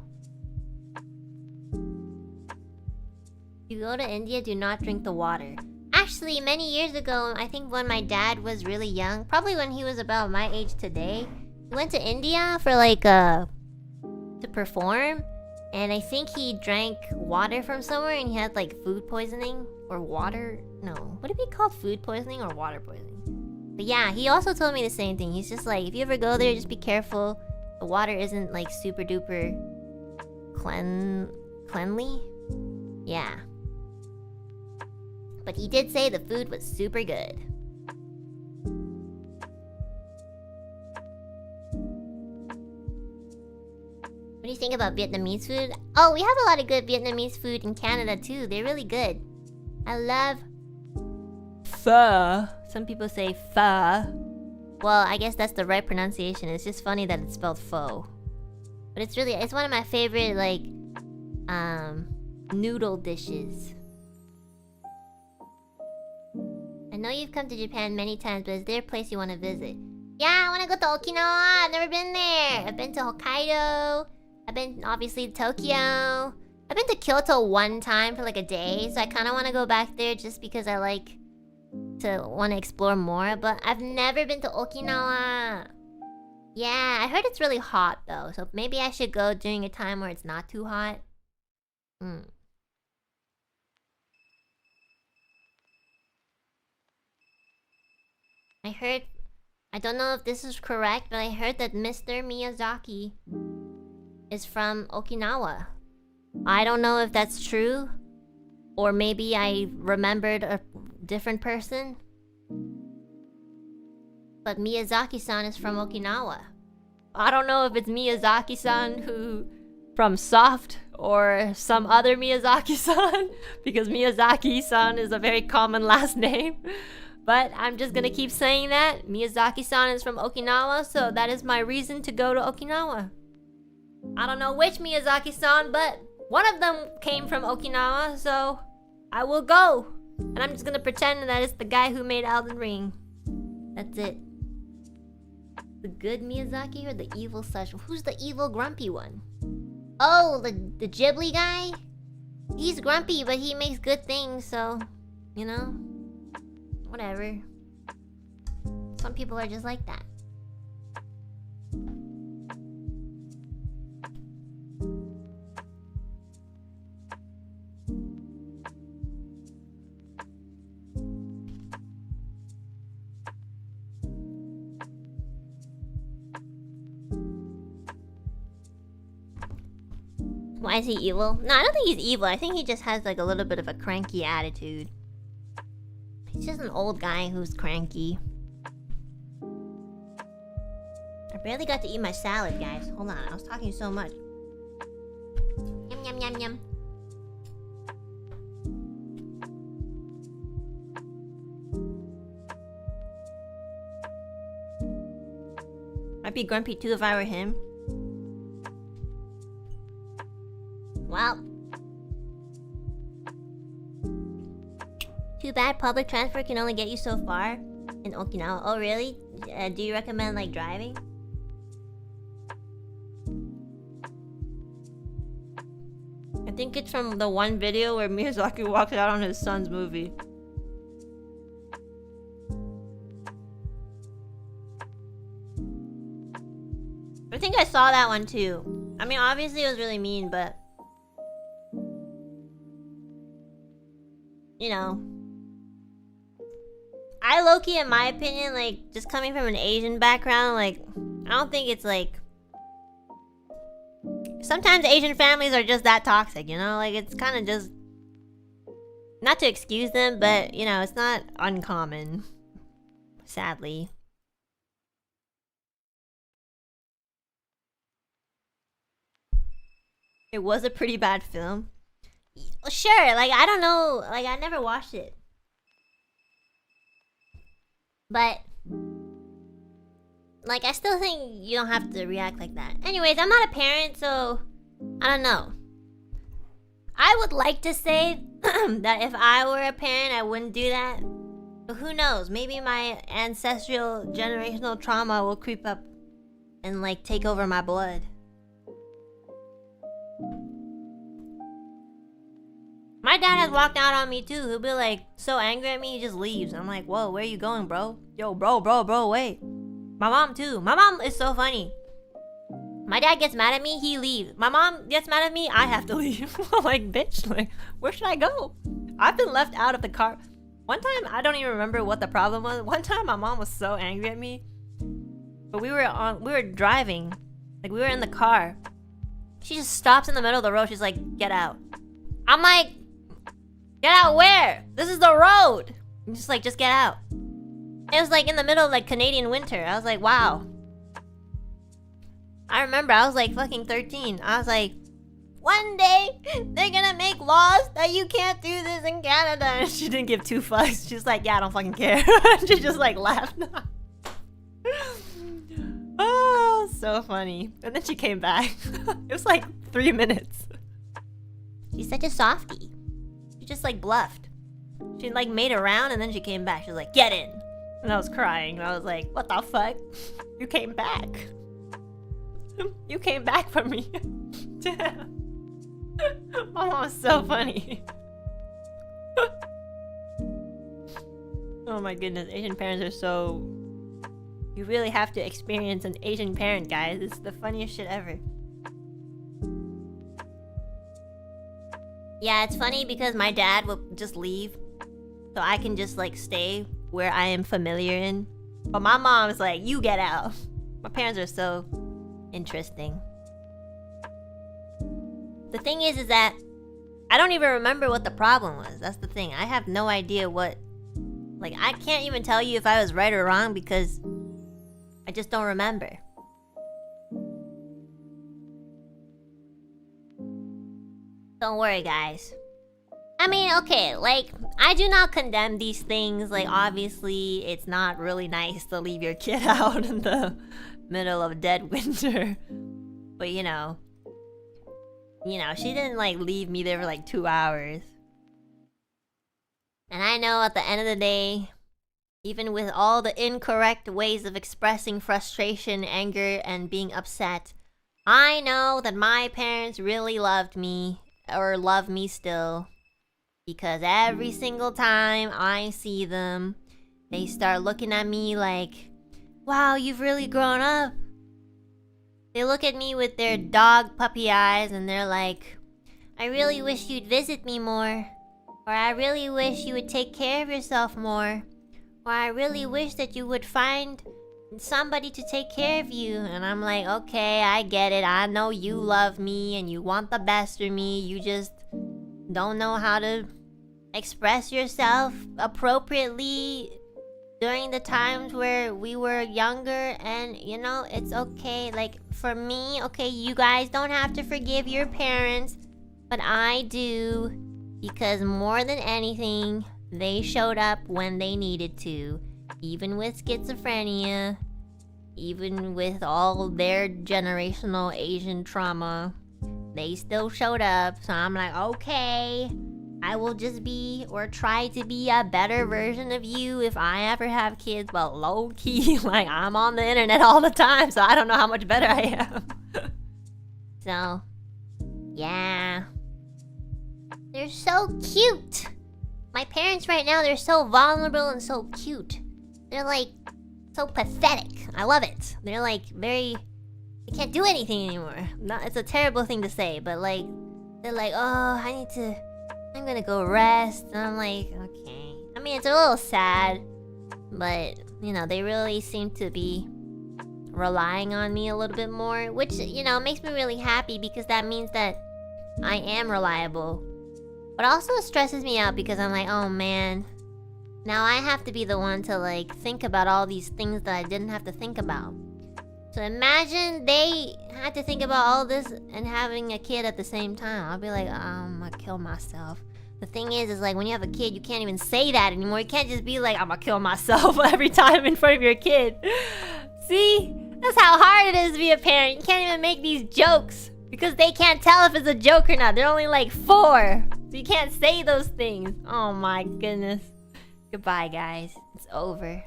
You go to India, do not drink the water. Actually, many years ago, I think when my dad was really young, probably when he was about my age today, he went to India for like to perform, and I think he drank water from somewhere and he had like food poisoning or water. No, would it be called food poisoning or water poisoning? But yeah, he also told me the same thing. He's just like, if you ever go there, just be careful. The water isn't like super duper cleanly. Yeah. But he did say the food was super good. you think about Vietnamese food? Oh, we have a lot of good Vietnamese food in Canada too. They're really good. I love pho. Some people say pho. Well, I guess that's the right pronunciation. It's just funny that it's spelled pho. But it's one of my favorite, like, noodle dishes. I know you've come to Japan many times, but is there a place you want to visit? Yeah, I want to go to Okinawa. I've never been there. I've been to Hokkaido. I've been, obviously, to Tokyo. I've been to Kyoto one time for like a day, so I kind of want to go back there just because I like to want to explore more. But I've never been to Okinawa. Yeah, I heard it's really hot though, so maybe I should go during a time where it's not too hot. I heard, I don't know if this is correct, but I heard that Mr. Miyazaki is from Okinawa. I don't know if that's true, or maybe I remembered a different person. But Miyazaki-san is from Okinawa. I don't know if it's Miyazaki-san who from Soft or some other Miyazaki-san, because Miyazaki-san is a very common last name. But I'm just gonna keep saying that. Miyazaki-san is from Okinawa, so that is my reason to go to Okinawa. I don't know which Miyazaki-san, but one of them came from Okinawa, so I will go. And I'm just gonna pretend that it's the guy who made Elden Ring. That's it. The good Miyazaki or the evil such? Who's the evil grumpy one? Oh, the Ghibli guy? He's grumpy, but he makes good things, so, you know, whatever. Some people are just like that. Why is he evil? No, I don't think he's evil. I think he just has like a little bit of a cranky attitude. He's just an old guy who's cranky. I barely got to eat my salad, guys. Hold on, I was talking so much. Yum yum yum yum. I'd be grumpy too if I were him. Well, too bad public transport can only get you so far in Okinawa. Oh, really? Do you recommend, like, driving? I think it's from the one video where Miyazaki walks out on his son's movie. I think I saw that one too. I mean, obviously it was really mean, but you know, I low-key, in my opinion, like, just coming from an Asian background, like, I don't think it's like, sometimes Asian families are just that toxic, you know? Like, it's kind of just, not to excuse them, but, you know, it's not uncommon, sadly. It was a pretty bad film. Sure, like, I don't know, like, I never watched it. But, like, I still think you don't have to react like that. Anyways, I'm not a parent, so I don't know. I would like to say that if I were a parent, I wouldn't do that. But who knows? Maybe my ancestral generational trauma will creep up and, like, take over my blood. My dad has walked out on me too. He'll be like so angry at me, he just leaves. I'm like, whoa, where are you going, bro? Yo, bro, wait. My mom too. My mom is so funny. My dad gets mad at me, he leaves. My mom gets mad at me, I have to leave. I'm like, bitch, like, where should I go? I've been left out of the car. One time, I don't even remember what the problem was. One time, my mom was so angry at me. But we were driving. Like, we were in the car. She just stops in the middle of the road. She's like, get out. I'm like, get out where? This is the road. I'm just like, just get out. It was like in the middle of like Canadian winter. I was like, wow. I remember I was like fucking 13. I was like, one day they're gonna make laws that you can't do this in Canada. And she didn't give two fucks. She's like, yeah, I don't fucking care. She just like laughed. Oh, so funny. And then she came back. It was like 3 minutes. She's such a softie. She just like bluffed. She like made a round and then she came back. She was like, get in. And I was crying. And I was like, what the fuck? You came back. You came back for me. My mom was so funny. Oh my goodness, Asian parents are so... You really have to experience an Asian parent, guys. It's the funniest shit ever. Yeah, it's funny because my dad will just leave. So I can just like stay where I am familiar in. But my mom is like, you get out. My parents are so interesting. The thing is that I don't even remember what the problem was. That's the thing. I have no idea what... Like, I can't even tell you if I was right or wrong because I just don't remember. Don't worry, guys. I mean, okay, like, I do not condemn these things. Like, obviously, it's not really nice to leave your kid out in the middle of dead winter. But, you know, she didn't, like, leave me there for, like, 2 hours. And I know at the end of the day, even with all the incorrect ways of expressing frustration, anger, and being upset, I know that my parents really loved me, or love me still. Because every single time I see them, they start looking at me like, wow, you've really grown up. They look at me with their dog puppy eyes and they're like, I really wish you'd visit me more. Or I really wish you would take care of yourself more. Or I really wish that you would find somebody to take care of you. And I'm like, okay, I get it. I know you love me and you want the best for me. You just don't know how to express yourself appropriately during the times where we were younger. And, you know, it's okay. Like, for me, okay, you guys don't have to forgive your parents. But I do. Because more than anything, they showed up when they needed to. Even with schizophrenia. Even with all their generational Asian trauma. They still showed up. So I'm like, okay, I will just be, or try to be, a better version of you if I ever have kids. But low-key, like, I'm on the internet all the time, so I don't know how much better I am. So, yeah. They're so cute. My parents right now, they're so vulnerable and so cute. They're like, so pathetic. I love it. They're like, very... They can't do anything anymore. It's a terrible thing to say, but like... They're like, oh, I'm gonna go rest. And I'm like, okay. I mean, it's a little sad. But, you know, they really seem to be relying on me a little bit more. Which, you know, makes me really happy because that means that I am reliable. But also stresses me out because I'm like, oh man, now I have to be the one to like think about all these things that I didn't have to think about. So imagine they had to think about all this and having a kid at the same time. I'll be like, I'm gonna kill myself. The thing is like when you have a kid, you can't even say that anymore. You can't just be like, I'm gonna kill myself every time in front of your kid. See? That's how hard it is to be a parent. You can't even make these jokes. Because they can't tell if it's a joke or not. They're only like 4. So you can't say those things. Oh my goodness. Goodbye, guys. It's over.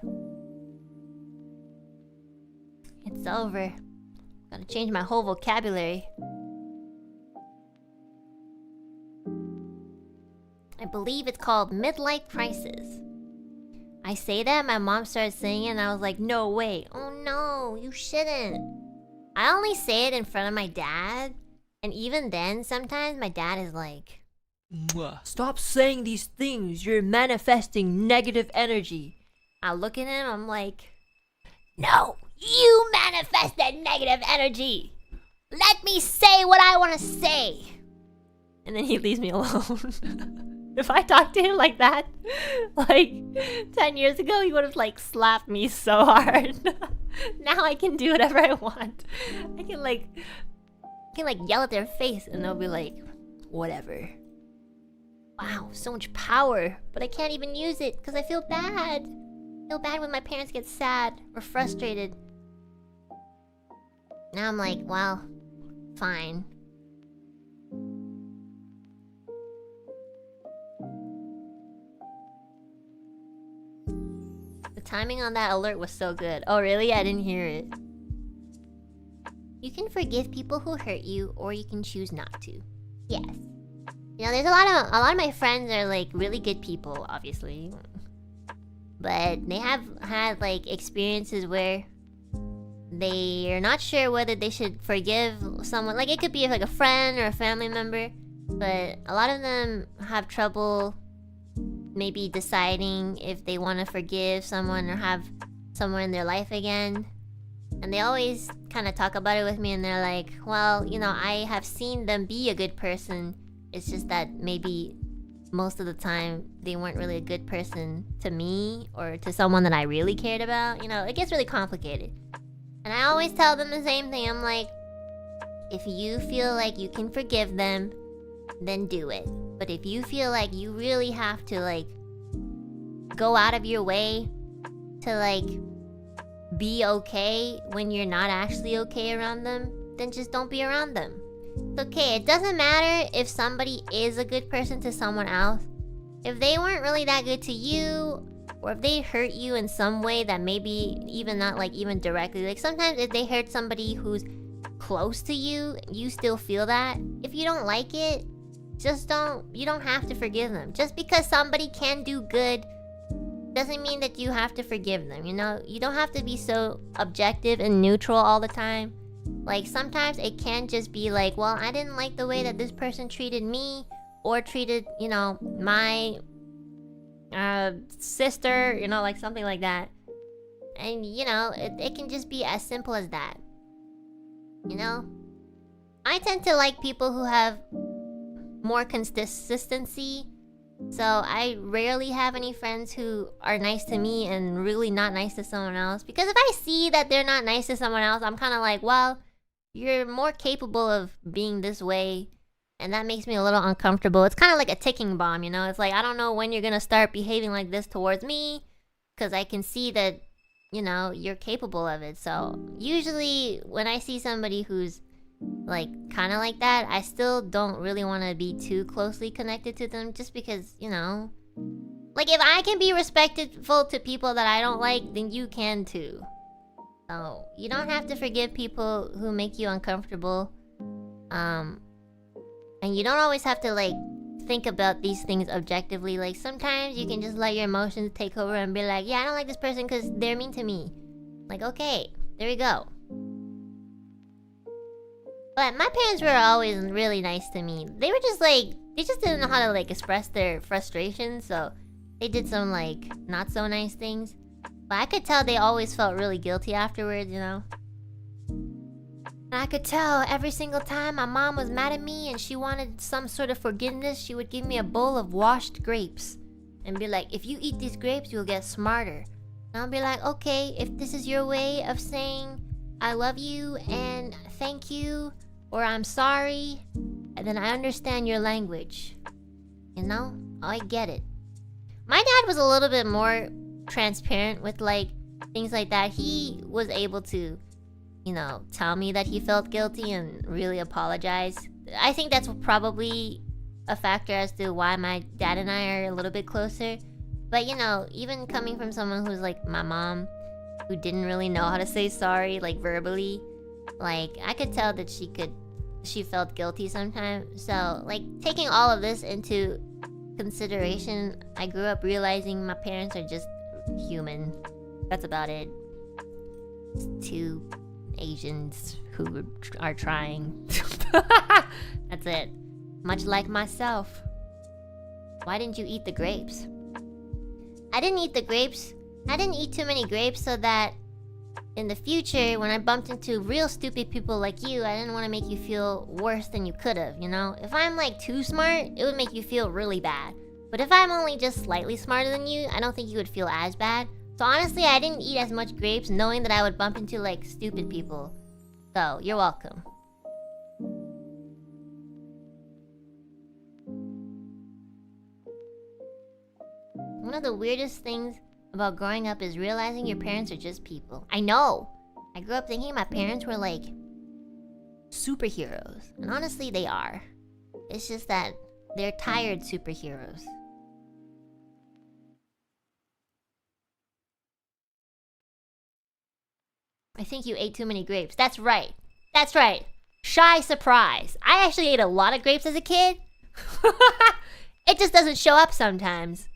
It's over. Gotta change my whole vocabulary. I believe it's called midlife crisis. I say that, my mom started saying it, and I was like, no way. Oh no, you shouldn't. I only say it in front of my dad. And even then, sometimes my dad is like, stop saying these things. You're manifesting negative energy. I look at him, I'm like, no, you manifested negative energy. Let me say what I want to say. And then he leaves me alone. If I talked to him like that, like 10 years ago, he would have like slapped me so hard. Now I can do whatever I want. I can like yell at their face and they'll be like, whatever. Wow, so much power, but I can't even use it because I feel bad. I feel bad when my parents get sad or frustrated. Now I'm like, well, fine. The timing on that alert was so good. Oh really? I didn't hear it. You can forgive people who hurt you, or you can choose not to. Yes. You know, there's a lot of my friends are like really good people, obviously. But they have had like experiences where they are not sure whether they should forgive someone. Like it could be like a friend or a family member, but a lot of them have trouble maybe deciding if they want to forgive someone or have someone in their life again. And they always kind of talk about it with me and they're like, well, you know, I have seen them be a good person. It's just that maybe most of the time they weren't really a good person to me or to someone that I really cared about. You know, it gets really complicated. And I always tell them the same thing. I'm like, if you feel like you can forgive them, then do it. But if you feel like you really have to like go out of your way to like be okay when you're not actually okay around them, then just don't be around them. It's okay. It doesn't matter if somebody is a good person to someone else. If they weren't really that good to you, or if they hurt you in some way that maybe even not like even directly. Like sometimes if they hurt somebody who's close to you, you still feel that. If you don't like it, you don't have to forgive them. Just because somebody can do good doesn't mean that you have to forgive them, you know? You don't have to be so objective and neutral all the time. Like, sometimes it can just be like, well, I didn't like the way that this person treated me or treated, you know, my sister, you know, like something like that. And, you know, it can just be as simple as that. You know? I tend to like people who have more consistency. So I rarely have any friends who are nice to me and really not nice to someone else. Because if I see that they're not nice to someone else, I'm kind of like, well, you're more capable of being this way. And that makes me a little uncomfortable. It's kind of like a ticking bomb, you know? It's like, I don't know when you're going to start behaving like this towards me. Because I can see that, you know, you're capable of it. So usually when I see somebody who's like kind of like that, I still don't really want to be too closely connected to them, just because, you know, like if I can be respectful to people that I don't like, then you can too. So you don't have to forgive people who make you uncomfortable, and you don't always have to like think about these things objectively. Like sometimes you can just let your emotions take over and be like, yeah, I don't like this person because they're mean to me. Like, okay, there we go. But my parents were always really nice to me. They were just like, they just didn't know how to like express their frustration, so they did some like not so nice things. But I could tell they always felt really guilty afterwards, you know? And I could tell every single time my mom was mad at me and she wanted some sort of forgiveness, she would give me a bowl of washed grapes and be like, if you eat these grapes, you'll get smarter. And I'll be like, okay, if this is your way of saying I love you and thank you, or I'm sorry, and then I understand your language. You know? I get it. My dad was a little bit more transparent with like things like that. He was able to, you know, tell me that he felt guilty and really apologize. I think that's probably a factor as to why my dad and I are a little bit closer. But you know, even coming from someone who's like my mom, who didn't really know how to say sorry, like verbally, like I could tell that she felt guilty sometimes. So like taking all of this into consideration, I grew up realizing my parents are just human. That's about it. It's two Asians who are trying. That's it. Much like myself. Why didn't you eat the grapes? I didn't eat the grapes. I didn't eat too many grapes so that in the future, when I bumped into real stupid people like you, I didn't want to make you feel worse than you could have, you know? If I'm like too smart, it would make you feel really bad. But if I'm only just slightly smarter than you, I don't think you would feel as bad. So honestly, I didn't eat as much grapes knowing that I would bump into like stupid people. So, you're welcome. One of the weirdest things about growing up is realizing your parents are just people. I know! I grew up thinking my parents were like superheroes. And honestly, they are. It's just that they're tired superheroes. I think you ate too many grapes. That's right. That's right. Shy surprise. I actually ate a lot of grapes as a kid. It just doesn't show up sometimes.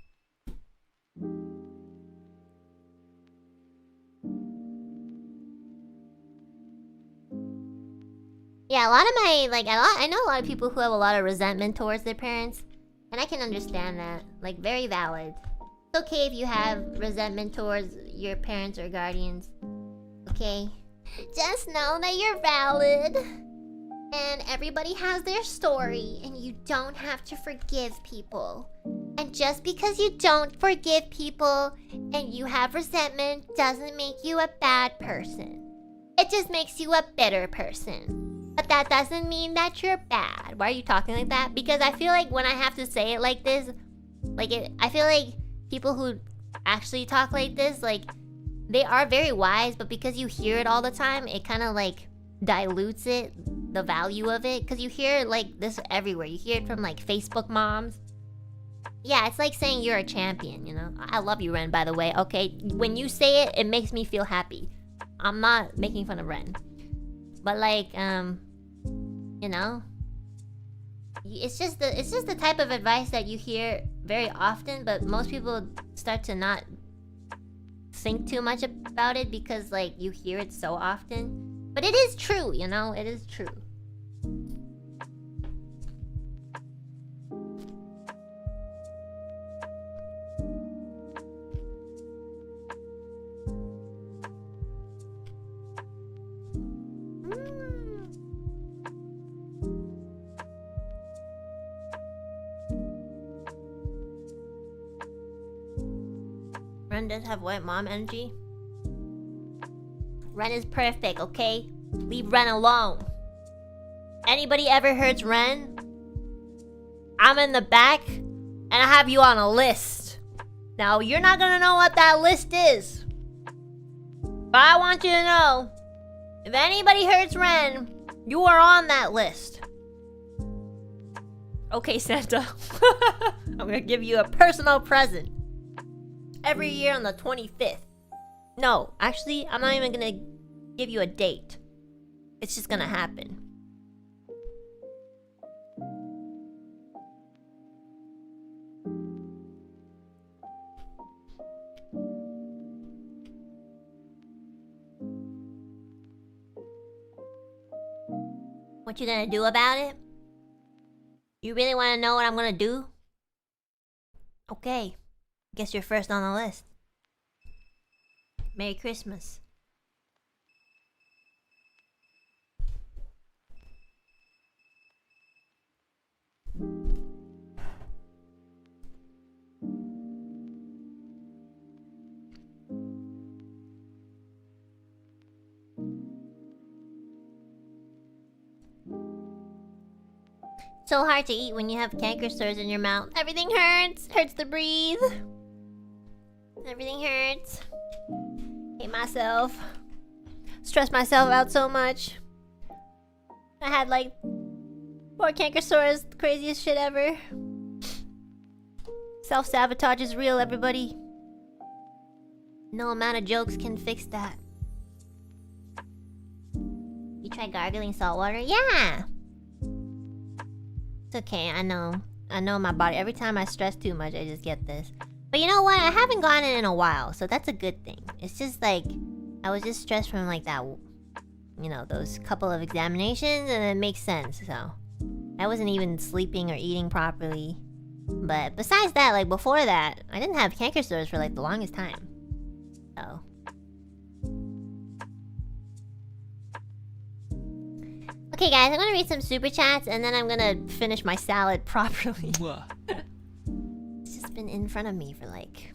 Yeah, a lot of my, like, I know a lot of people who have a lot of resentment towards their parents. And I can understand that. Like, very valid. It's okay if you have resentment towards your parents or guardians. Okay? Just know that you're valid. And everybody has their story. And you don't have to forgive people. And just because you don't forgive people and you have resentment doesn't make you a bad person. It just makes you a bitter person. But that doesn't mean that you're bad. Why are you talking like that? Because I feel like when I have to say it like this, I feel like people who actually talk like this, like, they are very wise, but because you hear it all the time, it kind of like dilutes it, the value of it. Because you hear like this everywhere. You hear it from like Facebook moms. Yeah, it's like saying you're a champion, you know? I love you, Ren, by the way, okay? When you say it, it makes me feel happy. I'm not making fun of Ren. But like, you know, it's just the type of advice that you hear very often, but most people start to not think too much about it because like you hear it so often. But it is true, you know, it is true. Ren does have white mom energy. Ren is perfect, okay? Leave Ren alone. Anybody ever hurts Ren? I'm in the back, and I have you on a list. Now, you're not gonna know what that list is. But I want you to know, if anybody hurts Ren, you are on that list. Okay, Santa. I'm gonna give you a personal present. Every year on the 25th. No, actually, I'm not even gonna give you a date. It's just gonna happen. What you gonna do about it? You really wanna know what I'm gonna do? Okay. Guess you're first on the list. Merry Christmas. So hard to eat when you have canker sores in your mouth. Everything hurts. Hurts to breathe. Everything hurts. Hate myself. Stress myself out so much. I had like 4 canker sores. Craziest shit ever. Self-sabotage is real, everybody. No amount of jokes can fix that. You try gargling salt water? Yeah! It's okay, I know. I know my body. Every time I stress too much, I just get this. But you know what? I haven't gotten it in a while, so that's a good thing. It's just like, I was just stressed from like that, you know, those couple of examinations, and it makes sense, so. I wasn't even sleeping or eating properly. But besides that, like before that, I didn't have canker sores for like the longest time. So. Okay guys, I'm gonna read some super chats and then I'm gonna finish my salad properly. It's just been in front of me for like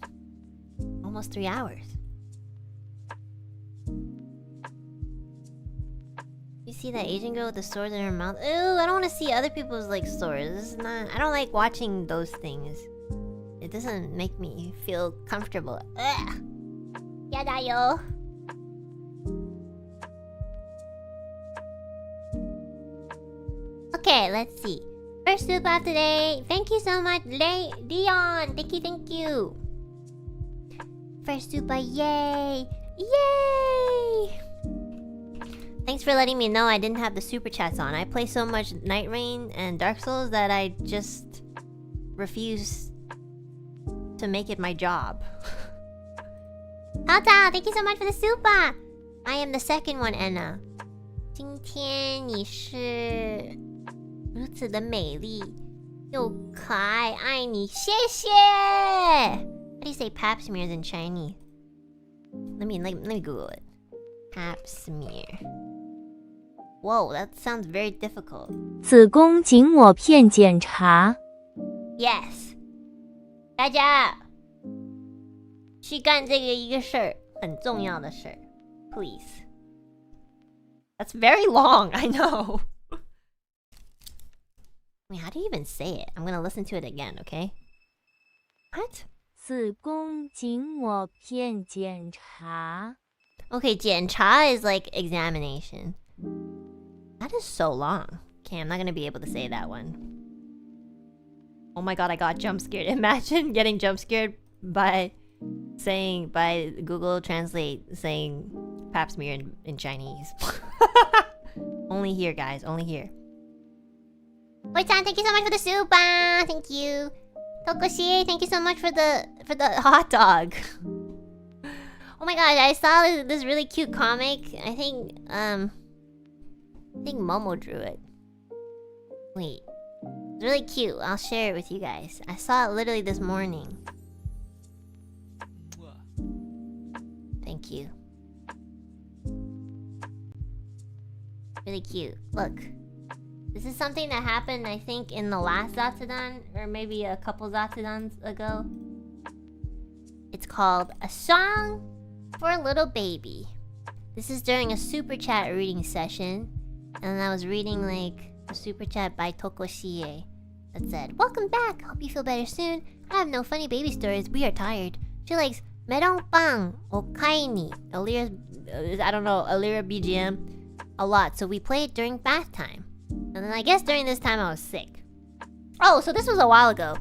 almost 3 hours. see that Asian girl with the swords in her mouth? Ew, I don't want to see other people's like swords. This is not. I don't like watching those things. It doesn't make me feel comfortable. Ugh. Yada yo. Okay, let's see. First soup of today. Thank you so much, Leon. Thank you. First super, yay! Yay! Thanks for letting me know I didn't have the super chats on. I play so much Night Rain and Dark Souls that I just refuse to make it my job. Tata, thank you so much for the super! I am the second one, Enna. 今天你是如此的美丽又可爱，爱你，谢谢。How do you say pap smears in Chinese? Let me Google it. Pap smear. Whoa, that sounds very difficult. 子宫颈抹片检查 Yes. 大家去干这个一个事儿，很重要的事儿。Please. That's very long, I know. Wait, how do you even say it? I'm gonna listen to it again, okay? What? 子宫颈抹片检查 Okay, 检查 is like examination. That is so long. Okay, I'm not gonna be able to say that one. Oh my god, I got jump scared. Imagine getting jump scared by Google Translate saying pap smear in Chinese. Only here, guys. Only here. Woi-chan, thank you so much for the soup. Thank you. Tokoshi, thank you so much for the hot dog. Oh my gosh, I saw this really cute comic. I think Momo drew it. Wait. It's really cute. I'll share it with you guys. I saw it literally this morning. Thank you. Really cute. Look. This is something that happened, I think, in the last Zatsudan, or maybe a couple Zatsudans ago. It's called A Song for a Little Baby. This is during a super chat reading session, and I was reading like a super chat by Tokoshie that said, "Welcome back. Hope you feel better soon. I have no funny baby stories. We are tired." She likes Merong Pang or Kaini, Alira BGM a lot, so we play it during bath time. And then I guess during this time I was sick. Oh, so this was a while ago.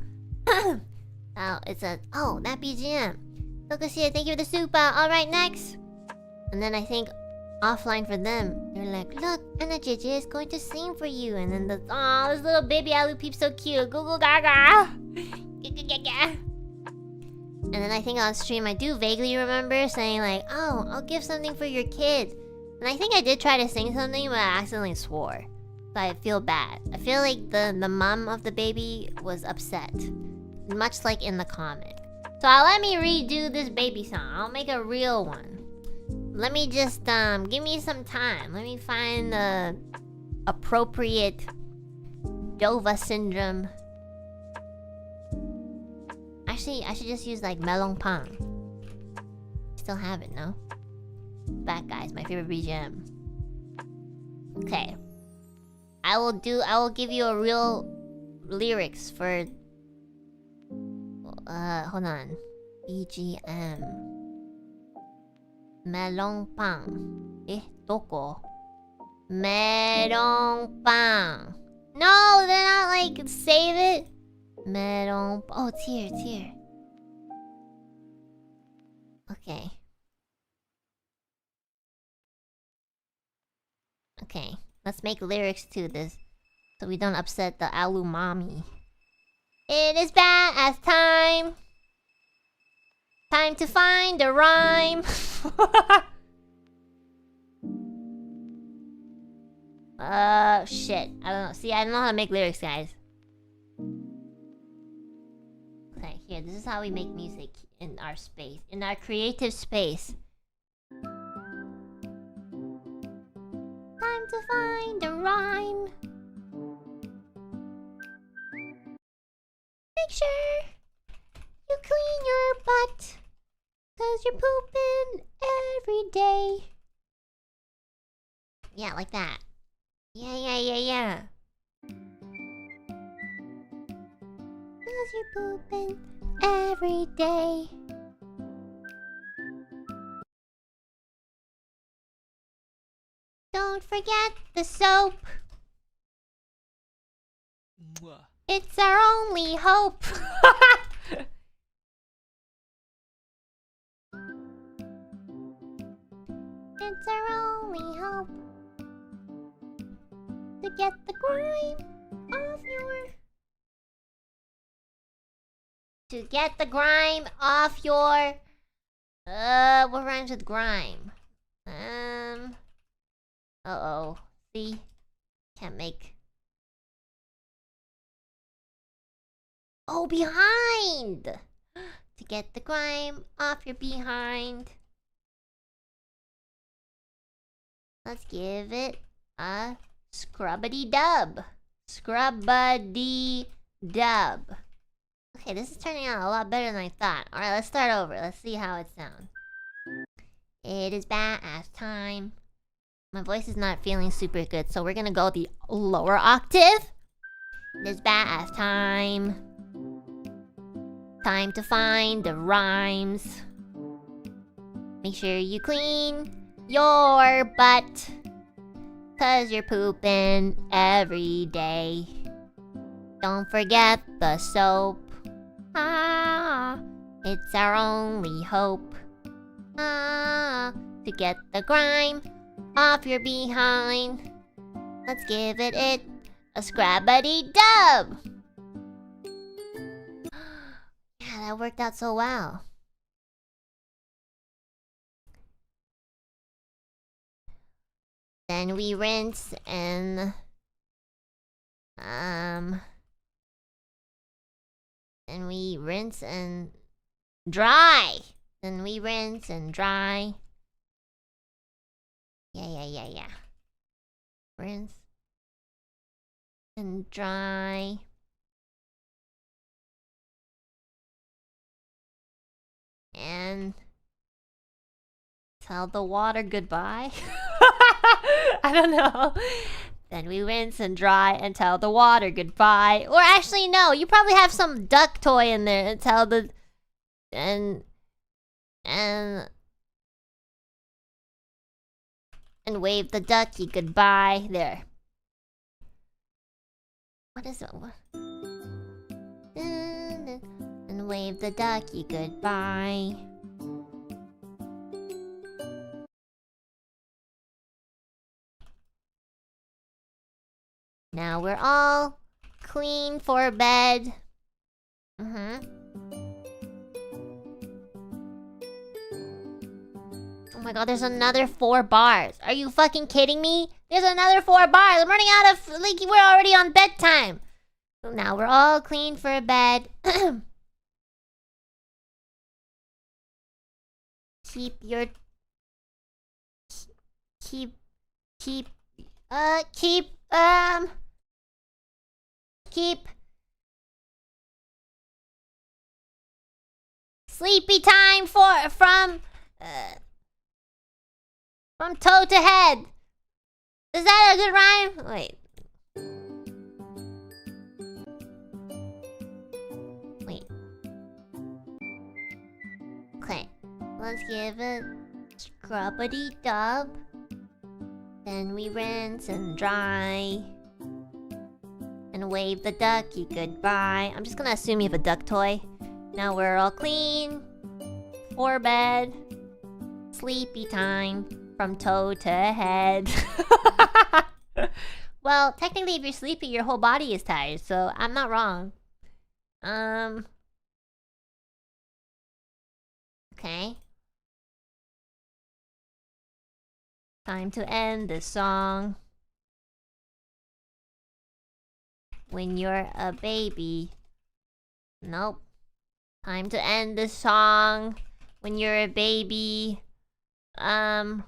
It says, oh, that BGM. Tokoshie, thank you for the super. Alright, next. And then I think offline for them, they're like, look, Enna JJ is going to sing for you. And then this little baby Alu peep's so cute. Google gaga. And then I think on stream I do vaguely remember saying like, oh, I'll give something for your kid. And I think I did try to sing something, but I accidentally swore. So I feel bad. I feel like the mom of the baby was upset. Much like in the comic. So let me redo this baby song. I'll make a real one. Let me just, give me some time. Let me find the appropriate Dova syndrome. Actually, I should just use like Melong Pang. Still have it, no? Back, guys, my favorite BGM. Okay. I will give you a real lyrics for hold on. BGM. Melong Pang. Doko? Melong Pang. No, they're not like save it. Melong. Oh, it's here, it's here. Okay. Okay, let's make lyrics to this so we don't upset the Alu mommy. It is bad as time. Time to find a rhyme. Shit. I don't know. See, I don't know how to make lyrics, guys. Okay, here. This is how we make music in our space. In our creative space. Time to find a rhyme. Make sure you clean your butt, 'cause you're pooping every day. Yeah, like that. Yeah. Cause you're pooping every day. Don't forget the soap. It's our only hope. It's our only hope to get the grime off your... To get the grime off your... what rhymes with grime? Uh-oh. See? Can't make... Oh, behind! To get the grime off your behind. Let's give it a scrubbity-dub. Scrubbity-dub. Okay, this is turning out a lot better than I thought. Alright, let's start over. Let's see how it sounds. It is bath time. My voice is not feeling super good, so we're gonna go the lower octave. It is bath time. Time to find the rhymes. Make sure you clean your butt, 'cause you're pooping every day. Don't forget the soap. It's our only hope. To get the grime off your behind. Let's give it a scrabbity-dub. Yeah, that worked out so well. Then we rinse and... Then we rinse and... dry! Then we rinse and dry. Yeah. Rinse and dry. And... tell the water goodbye. I don't know. Then we rinse and dry and tell the water goodbye. Or actually, no. You probably have some duck toy in there and tell the... And wave the ducky goodbye. There. What is it? What? And wave the ducky goodbye. Now we're all clean for bed. Oh my god, there's another 4 bars. Are you fucking kidding me? There's another 4 bars. I'm running out of... like, we're already on bedtime. So now we're all clean for bed. Keep your... Keep... Sleepy time from toe to head. Is that a good rhyme? Wait. Okay. Let's give it scrubbity-dub. Then we rinse and dry. And wave the ducky goodbye. I'm just gonna assume you have a duck toy. Now we're all clean for bed. Sleepy time from toe to head. Well, technically if you're sleepy, your whole body is tired, so I'm not wrong. Okay. Time to end this song. When you're a baby. Nope. Time to end this song. When you're a baby. No.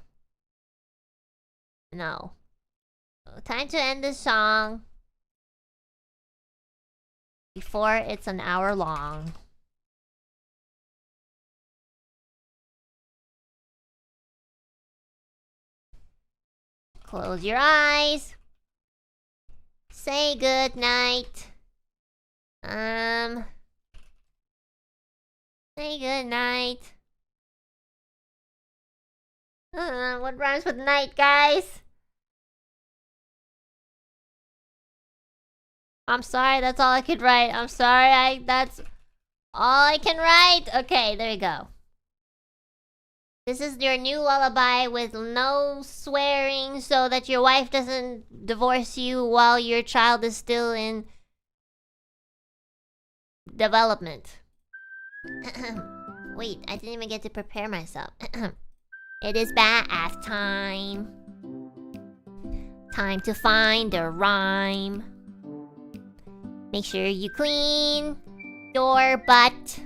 Time to end this song. Before it's an hour long. Close your eyes. Say good night. Say good night. What rhymes with night, guys? I'm sorry, that's all I could write. I'm sorry, that's all I can write. Okay, there you go. This is your new lullaby with no swearing so that your wife doesn't divorce you while your child is still in development. Wait, I didn't even get to prepare myself. It is bath time. Time to find a rhyme. Make sure you clean your butt,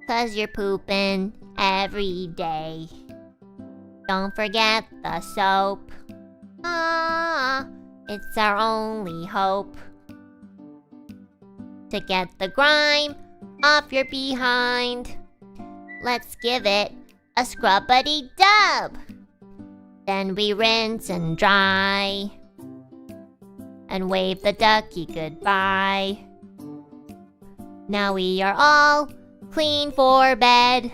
'cause you're pooping every day. Don't forget the soap. It's our only hope to get the grime off your behind. Let's give it a scrubbity-dub. Then we rinse and dry and wave the ducky goodbye. Now we are all clean for bed.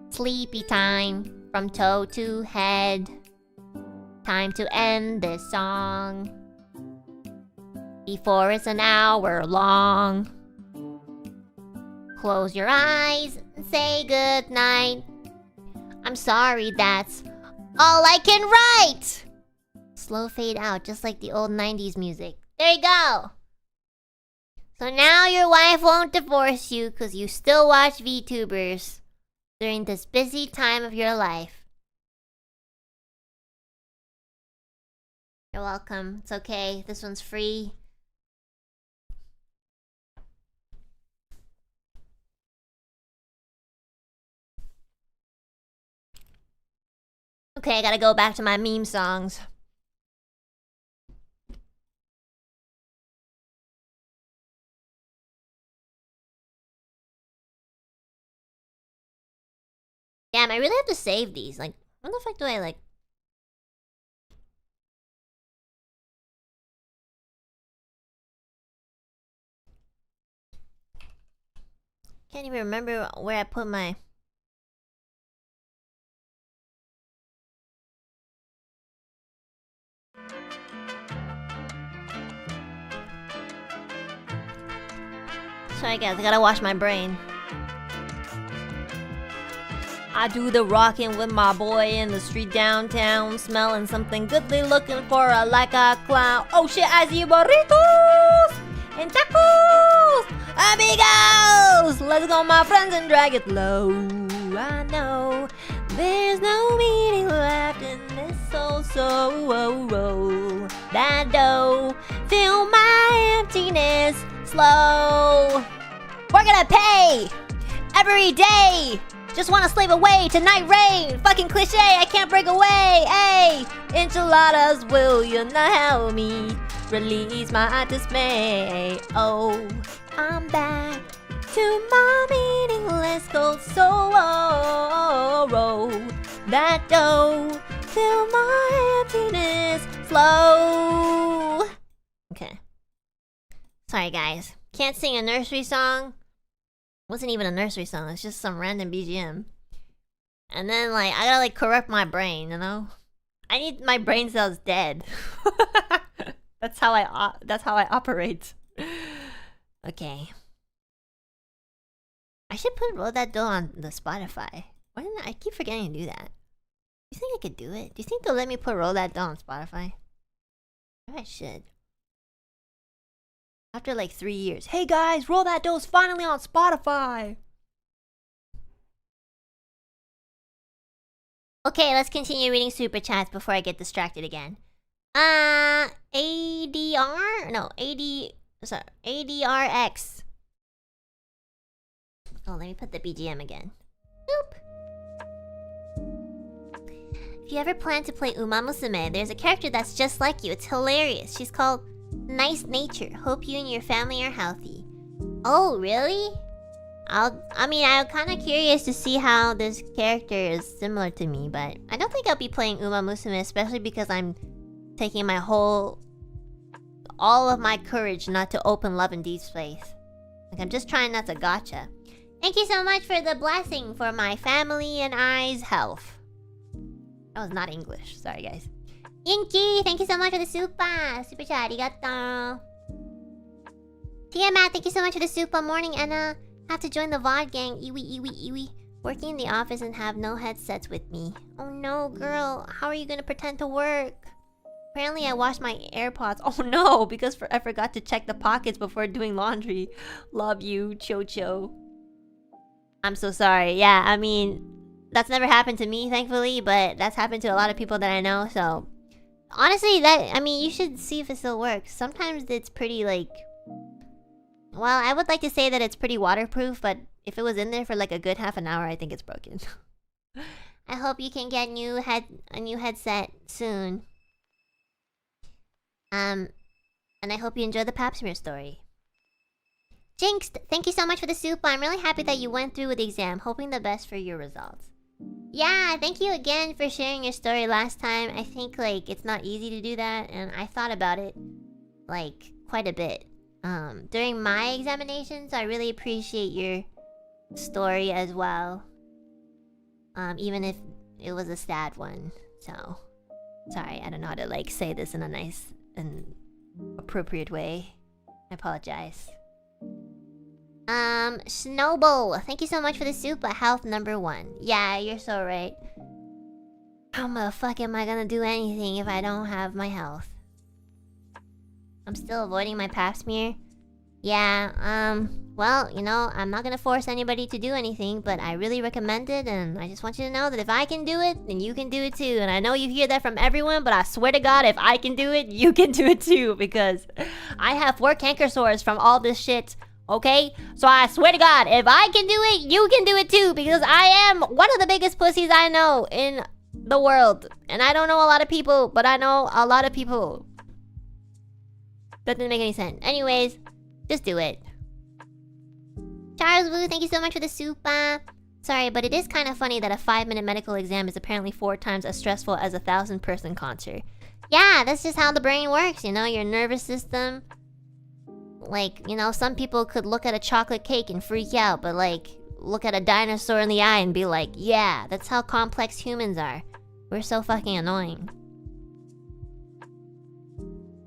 Sleepy time from toe to head. Time to end this song before it's an hour long. Close your eyes and say good night. I'm sorry, that's all I can write. Slow fade out, just like the old 90s music. There you go. So now your wife won't divorce you because you still watch VTubers during this busy time of your life. You're welcome. It's okay. This one's free. Okay, I gotta go back to my meme songs. Damn, I really have to save these. Like, when the fuck do I, like... Can't even remember where I put my... Sorry guys, I gotta wash my brain. I do the rockin' with my boy in the street downtown, smelling something goodly, looking for a like a clown. Oh shit, I see burritos and tacos, amigos. Let's go, my friends, and drag it low. I know there's no meaning left in this so that dough fill my emptiness slow. We're gonna pay every day. Just wanna slave away to night rain. Fucking cliche, I can't break away. Hey, enchiladas, will you not help me release my dismay? Oh, I'm back to my meaningless cold sorrow. That dough fill my emptiness slow. Okay. Sorry guys, can't sing a nursery song. Wasn't even a nursery song, it's just some random BGM. And then like, I gotta like correct my brain, you know? I need my brain cells dead. That's how I operate. Okay. I should put Roll That Dough on the Spotify. Why didn't I keep forgetting to do that? Do you think I could do it? Do you think they'll let me put Roll That Dough on Spotify? Maybe I should. After like 3 years. Hey guys, Roll That Dough's finally on Spotify! Okay, let's continue reading super chats before I get distracted again. ADR? No, sorry, ADRX. Oh, let me put the BGM again. Boop. If you ever plan to play Uma Musume, there's a character that's just like you. It's hilarious. She's called Nice Nature. Hope you and your family are healthy. Oh, really? I'm kind of curious to see how this character is similar to me, but I don't think I'll be playing Uma Musume, especially because I'm taking my all all of my courage not to open Love and Deep's place. Like, I'm just trying not to gotcha. Thank you so much for the blessing for my family and I's health. That was not English. Sorry, guys. Inky, thank you so much for the super. Super chat, arigato. Tiamat, thank you so much for the super. Morning, Enna. Have to join the VOD gang. Iwi. Working in the office and have no headsets with me. Oh no, girl. How are you gonna pretend to work? Apparently I washed my AirPods. Oh no, because I forgot to check the pockets before doing laundry. Love you, Cho. I'm so sorry. Yeah, I mean, that's never happened to me, thankfully, but that's happened to a lot of people that I know, so... Honestly, you should see if it still works. Sometimes it's pretty, like... Well, I would like to say that it's pretty waterproof, but if it was in there for like a good half an hour, I think it's broken. I hope you can get a new headset soon. And I hope you enjoy the pap smear story. Jinxed, thank you so much for the soup. I'm really happy that you went through with the exam. Hoping the best for your results. Yeah, thank you again for sharing your story last time. I think, like, it's not easy to do that, and I thought about it, like, quite a bit. During my examinations, I really appreciate your story as well. Even if it was a sad one. So, sorry, I don't know how to, like, say this in a nice and appropriate way. I apologize. Snowball, thank you so much for the soup. Health number 1. Yeah, you're so right. How the fuck am I gonna do anything if I don't have my health? I'm still avoiding my pap smear. Yeah, well, you know, I'm not gonna force anybody to do anything, but I really recommend it, and I just want you to know that if I can do it, then you can do it too. And I know you hear that from everyone, but I swear to God, if I can do it, you can do it too, because I have 4 canker sores from all this shit. Okay? So I swear to God, if I can do it, you can do it too, because I am one of the biggest pussies I know in the world. And I don't know a lot of people, but I know a lot of people. That didn't make any sense. Anyways, just do it. Charles Wu, thank you so much for the soup. Sorry, but it is kind of funny that a 5-minute medical exam is apparently 4 times as stressful as a 1,000-person concert. Yeah, that's just how the brain works, you know, your nervous system. Like, you know, some people could look at a chocolate cake and freak out, but like, look at a dinosaur in the eye and be like, yeah, that's how complex humans are. We're so fucking annoying.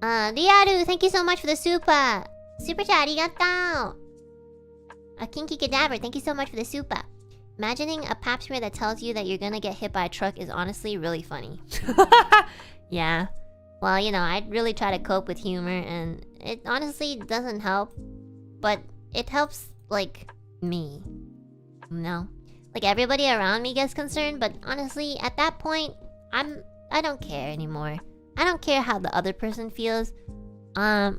Riaru, thank you so much for the super. Super chat, arigato. A kinky cadaver, thank you so much for the super. Imagining a pap smear that tells you that you're gonna get hit by a truck is honestly really funny. Yeah. Well, you know, I really try to cope with humor, and it honestly doesn't help. But it helps, like, me. You know? Like, everybody around me gets concerned, but honestly, at that point, I don't care anymore. I don't care how the other person feels. I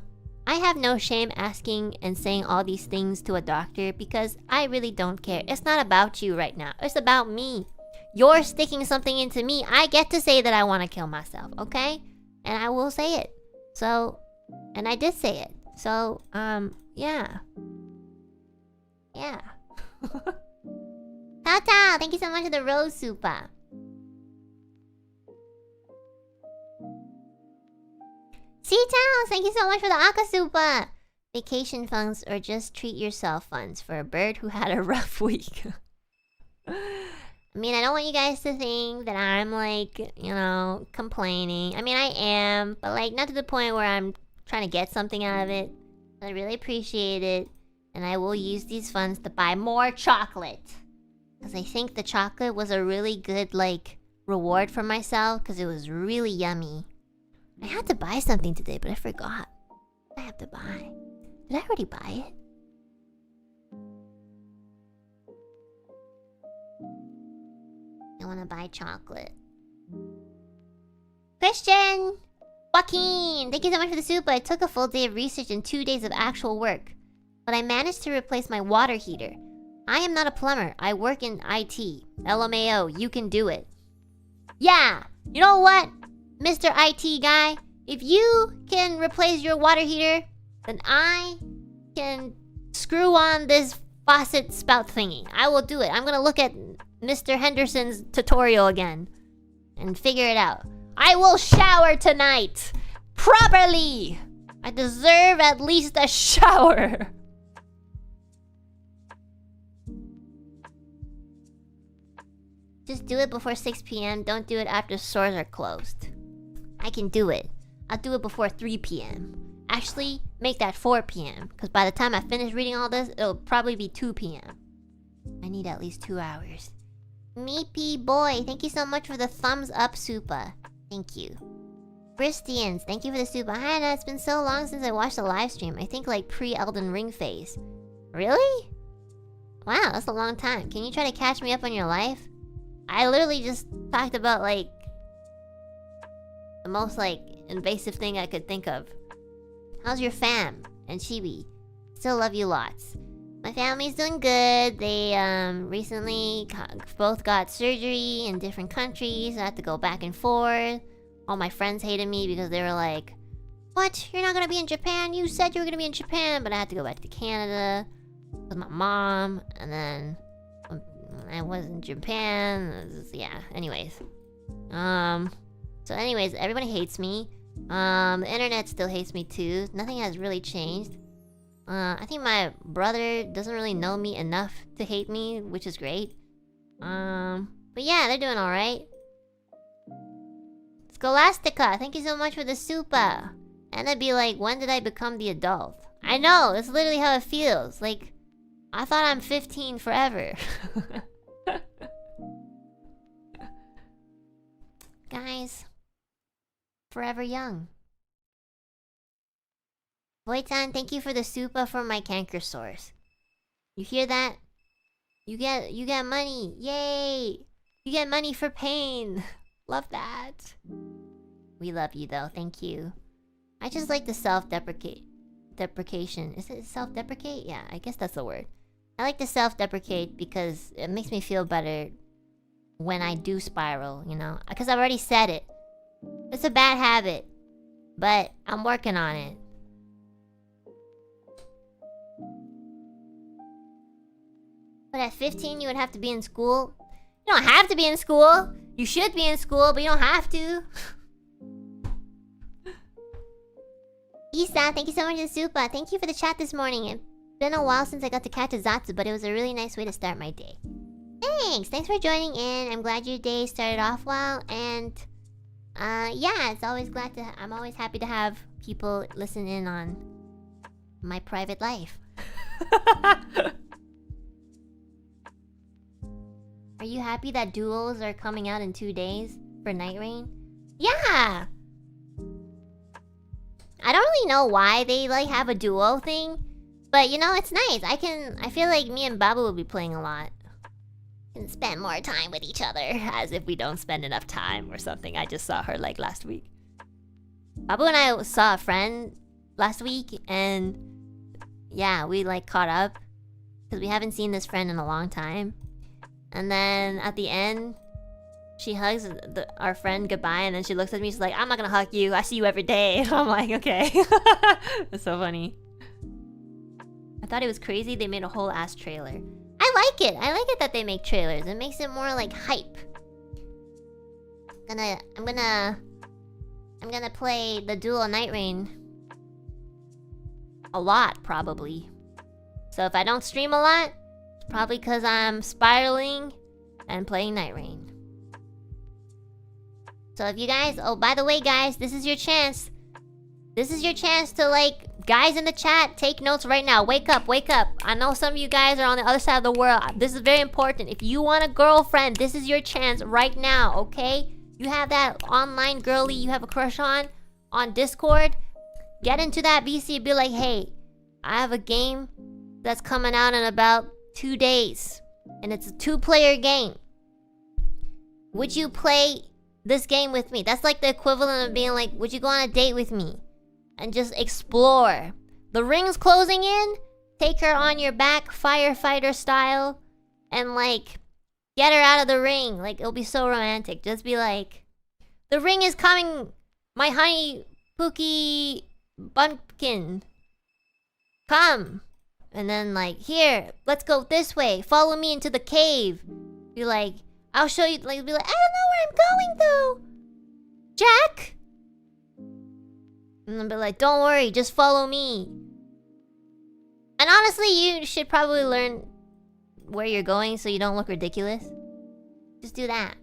have no shame asking and saying all these things to a doctor because I really don't care. It's not about you right now. It's about me. You're sticking something into me. I get to say that I want to kill myself, okay? And I will say it. So, and I did say it. So, yeah. Yeah. Tata, thank you so much for the rose super. Sea-Town, thank you so much for the Aka super. Vacation funds or just treat yourself funds for a bird who had a rough week. I mean, I don't want you guys to think that I'm, like, you know, complaining. I mean, I am, but, like, not to the point where I'm trying to get something out of it. I really appreciate it, and I will use these funds to buy more chocolate. Because I think the chocolate was a really good, like, reward for myself, because it was really yummy. I had to buy something today, but I forgot. I have to buy. Did I already buy it? I want to buy chocolate. Christian! Joaquin! Thank you so much for the soup. I took a full day of research and 2 days of actual work. But I managed to replace my water heater. I am not a plumber. I work in IT. LMAO, you can do it. Yeah! You know what, Mr. IT guy? If you can replace your water heater, then I can screw on this faucet spout thingy. I will do it. I'm gonna look at Mr. Henderson's tutorial again and figure it out. I will shower tonight properly. I deserve at least a shower. Just do it before 6 p.m. Don't do it after stores are closed. I can do it. I'll do it before 3 p.m. Actually, make that 4 p.m. Because by the time I finish reading all this, it'll probably be 2 p.m. I need at least 2 hours. Meepy boy, thank you so much for the thumbs up, Supa. Thank you. Bristians, thank you for the Supa. Hi, Anna, it's been so long since I watched a live stream. I think like pre-Elden Ring phase. Really? Wow, that's a long time. Can you try to catch me up on your life? I literally just talked about like the most like invasive thing I could think of. How's your fam and Chibi? Still love you lots. My family's doing good. They recently both got surgery in different countries. I had to go back and forth. All my friends hated me because they were like, "What? You're not gonna be in Japan? You said you were gonna be in Japan." But I had to go back to Canada with my mom, and then I was in Japan. Yeah. Anyways, so anyways, everybody hates me. The internet still hates me too. Nothing has really changed. I think my brother doesn't really know me enough to hate me, which is great. But yeah, they're doing alright. Scholastica, thank you so much for the Supa. And I'd be like, when did I become the adult? I know, that's literally how it feels. Like, I thought I'm 15 forever. Guys, forever young. Boy-chan, thank you for the Supa for my canker sores. You hear that? You get money. Yay! You get money for pain. Love that. We love you though. Thank you. I just like the self-deprecation. Is it self-deprecate? Yeah, I guess that's the word. I like to self-deprecate because it makes me feel better when I do spiral, you know? Because I've already said it. It's a bad habit, but I'm working on it. But at 15, you would have to be in school. You don't have to be in school. You should be in school, but you don't have to. Isa, thank you so much for the Supa. Thank you for the chat this morning. It's been a while since I got to catch a Zatsu, but it was a really nice way to start my day. Thanks! Thanks for joining in. I'm glad your day started off well. And, yeah, I'm always happy to have people listen in on my private life. Are you happy that duos are coming out in 2 days for Night Rain? Yeah! I don't really know why they like have a duo thing, but you know, it's nice. I feel like me and Babu will be playing a lot. And spend more time with each other, as if we don't spend enough time or something. I just saw her like last week. Babu and I saw a friend last week, and yeah, we like caught up because we haven't seen this friend in a long time. And then at the end, she hugs our friend goodbye, and then she looks at me. She's like, "I'm not gonna hug you. I see you every day." And I'm like, "Okay." That's so funny. I thought it was crazy. They made a whole ass trailer. I like it. I like it that they make trailers. It makes it more like hype. I'm gonna play the duo Night Rain a lot, probably. So if I don't stream a lot, probably because I'm spiraling and playing Night Rain. So if you guys... Oh, by the way, guys, this is your chance. This is your chance to, like... Guys in the chat, take notes right now. Wake up, wake up. I know some of you guys are on the other side of the world. This is very important. If you want a girlfriend, this is your chance right now, okay? You have that online girly you have a crush on Discord. Get into that VC and be like, "Hey, I have a game that's coming out in about 2 days. And it's a 2-player game. Would you play this game with me?" That's like the equivalent of being like, "Would you go on a date with me? And just explore. The ring's closing in. Take her on your back, firefighter style. And like, get her out of the ring. Like, it'll be so romantic. Just be like, "The ring is coming, my honey pookie bumpkin. Come." And then like, "Here, let's go this way. Follow me into the cave." Be like, "I'll show you." Like, be like, "I don't know where I'm going though. Jack? And I'll be like, don't worry, just follow me. And honestly, you should probably learn where you're going so you don't look ridiculous. Just do that.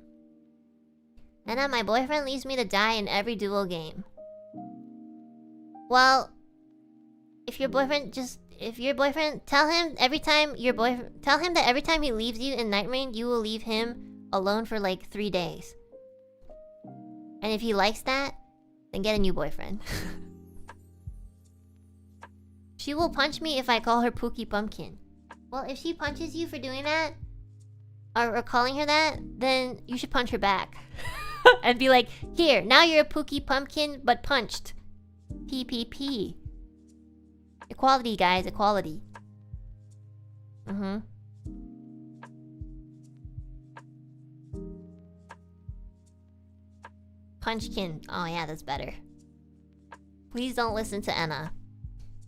And then my boyfriend leaves me to die in every duel game. Well, if your boyfriend tell him that every time he leaves you in Night Rain, you will leave him alone for like 3 days. And if he likes that, then get a new boyfriend. She will punch me if I call her Pookie Pumpkin. Well, if she punches you for doing that, or calling her that, then you should punch her back. And be like, here, now you're a Pookie Pumpkin, but punched. PPP. Equality, guys, equality. Punchkin. Oh yeah, that's better. Please don't listen to Enna.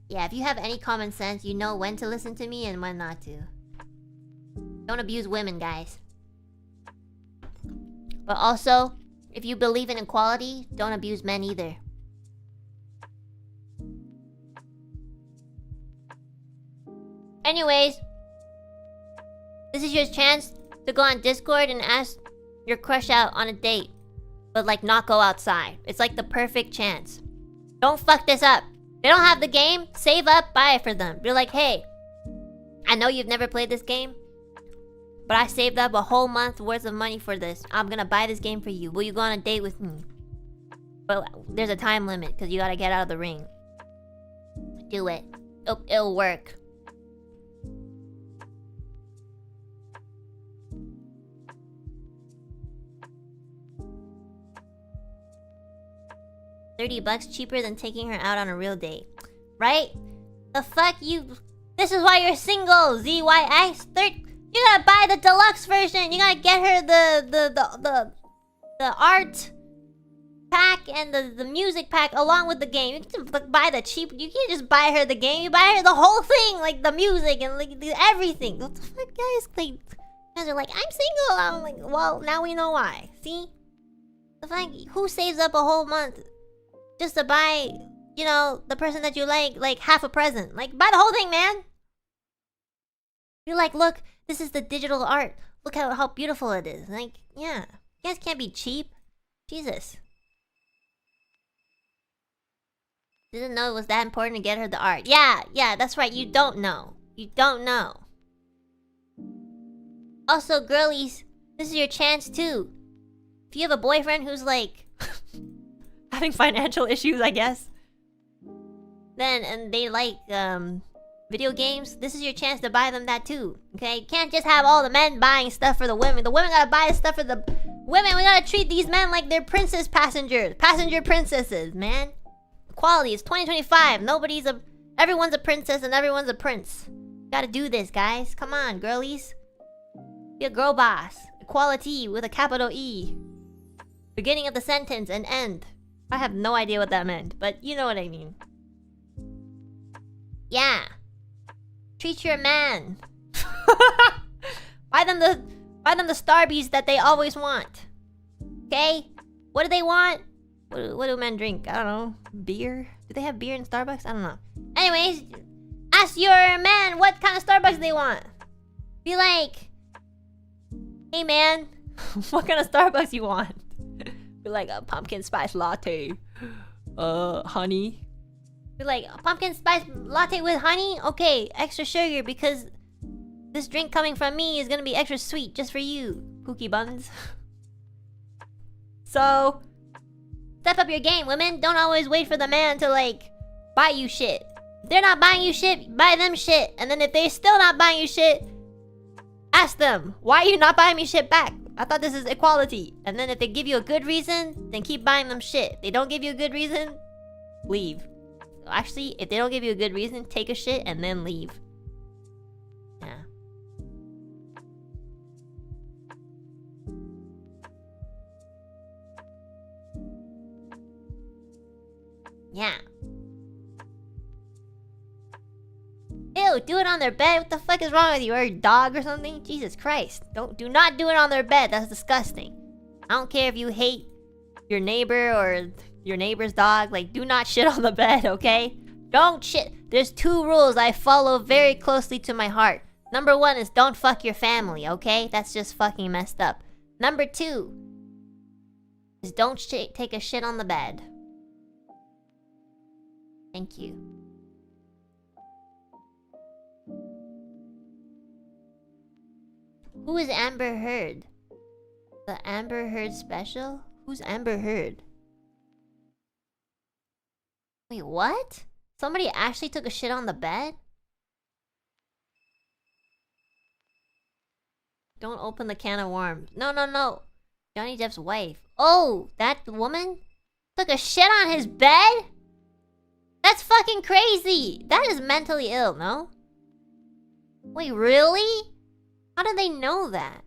Yeah, if you have any common sense, you know when to listen to me and when not to. Don't abuse women, guys. But also, if you believe in equality, don't abuse men either. Anyways, this is your chance to go on Discord and ask your crush out on a date. But like not go outside. It's like the perfect chance. Don't fuck this up. They don't have the game, save up, buy it for them. Be like, hey, I know you've never played this game, but I saved up a whole month worth of money for this. I'm gonna buy this game for you. Will you go on a date with me? But there's a time limit because you gotta get out of the ring. Do it. It'll work. $30 cheaper than taking her out on a real date. Right? The fuck you... This is why you're single, ZYX. You gotta buy the deluxe version. You gotta get her the art pack and the music pack along with the game. You can just buy the cheap... You can't just buy her the game. You buy her the whole thing. Like the music and like everything. What the fuck, guys? Like, you guys are like, I'm single. I'm like, well, now we know why. See? The fuck? Who saves up a whole month just to buy, you know, the person that you like half a present? Like, buy the whole thing, man. You're like, look, this is the digital art. Look how beautiful it is. Like, yeah. You guys can't be cheap. Jesus. Didn't know it was that important to get her the art. Yeah, that's right. You don't know. You don't know. Also, girlies, this is your chance too. If you have a boyfriend who's like... having financial issues, I guess. And they like video games, this is your chance to buy them that too. Okay? You can't just have all the men buying stuff for the women. The women gotta buy stuff for the women. We gotta treat these men like they're princess passengers. Passenger princesses, man. Equality, it's 2025. Everyone's a princess and everyone's a prince. Gotta do this, guys. Come on, girlies. Be a girl boss. Equality with a capital E. Beginning of the sentence and end. I have no idea what that meant, but you know what I mean. Yeah. Treat your man. Buy them the Starbies that they always want. Okay? What do they want? What do men drink? I don't know. Beer? Do they have beer in Starbucks? I don't know. Anyways, ask your man what kind of Starbucks they want. Be like, hey man, what kind of Starbucks you want? Be like, a pumpkin spice latte. Honey. Be like, a pumpkin spice latte with honey? Okay, extra sugar because this drink coming from me is gonna be extra sweet just for you, Pookie Buns. So, step up your game, women. Don't always wait for the man to, like, buy you shit. If they're not buying you shit, buy them shit. And then if they're still not buying you shit, ask them, why are you not buying me shit back? I thought this is equality. And then if they give you a good reason, then keep buying them shit. If they don't give you a good reason, leave. Actually, if they don't give you a good reason, take a shit and then leave. Yeah. Yeah. Ew, do it on their bed? What the fuck is wrong with you? Or a dog or something? Jesus Christ. Do not do it on their bed. That's disgusting. I don't care if you hate your neighbor or your neighbor's dog. Like, do not shit on the bed, okay? Don't shit. There's 2 rules I follow very closely to my heart. Number 1 is don't fuck your family, okay? That's just fucking messed up. Number 2 is don't take a shit on the bed. Thank you. Who is Amber Heard? The Amber Heard special? Who's Amber Heard? Wait, what? Somebody actually took a shit on the bed? Don't open the can of worms. No, no, no. Johnny Depp's wife. Oh, that woman took a shit on his bed? That's fucking crazy. That is mentally ill, no? Wait, really? How did they know that?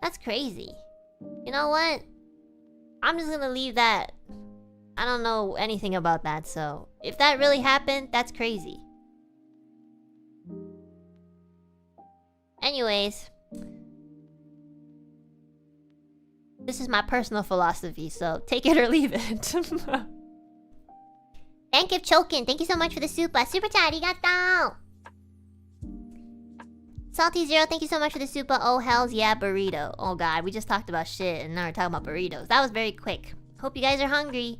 That's crazy. You know what? I'm just gonna leave that. I don't know anything about that, so if that really happened, that's crazy. Anyways, this is my personal philosophy, so take it or leave it. Thank you, Chokin. Thank you so much for the super. Super chat, arigato! Salty Zero, thank you so much for the super. Oh, hells yeah, burrito. Oh god, we just talked about shit and now we're talking about burritos. That was very quick. Hope you guys are hungry.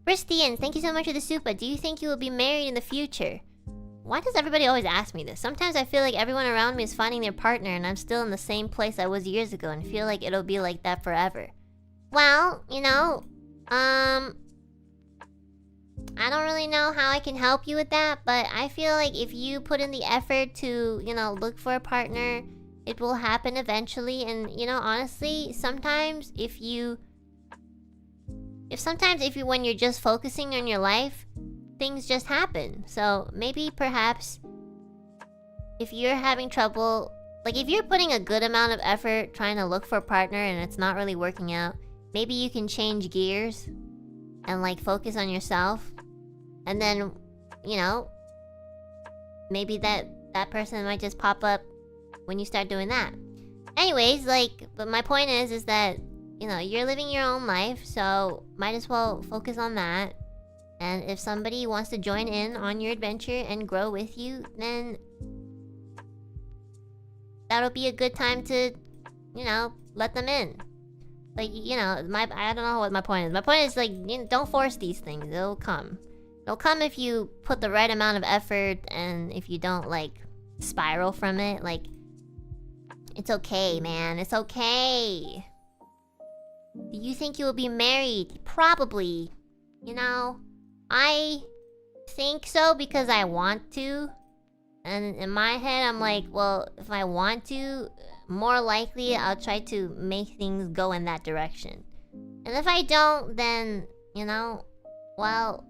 Christians, thank you so much for the super. Do you think you will be married in the future? Why does everybody always ask me this? Sometimes I feel like everyone around me is finding their partner and I'm still in the same place I was years ago and feel like it'll be like that forever. Well, you know, I don't really know how I can help you with that, but I feel like if you put in the effort to, you know, look for a partner, it will happen eventually. And, you know, honestly, sometimes if you, when you're just focusing on your life, things just happen. So maybe perhaps if you're having trouble, like if you're putting a good amount of effort trying to look for a partner and it's not really working out, maybe you can change gears and like focus on yourself. And then, you know, maybe that person might just pop up when you start doing that. Anyways, like, but my point is that, you know, you're living your own life, so might as well focus on that. And if somebody wants to join in on your adventure and grow with you, then that'll be a good time to, you know, let them in. Like, you know, I don't know what my point is. My point is, like, you know, don't force these things. It'll come. It'll come if you put the right amount of effort and if you don't, like, spiral from it. Like, it's okay, man. It's okay. Do you think you will be married? Probably. You know, I think so because I want to. And in my head, I'm like, well, if I want to, more likely I'll try to make things go in that direction. And if I don't, then, you know, well,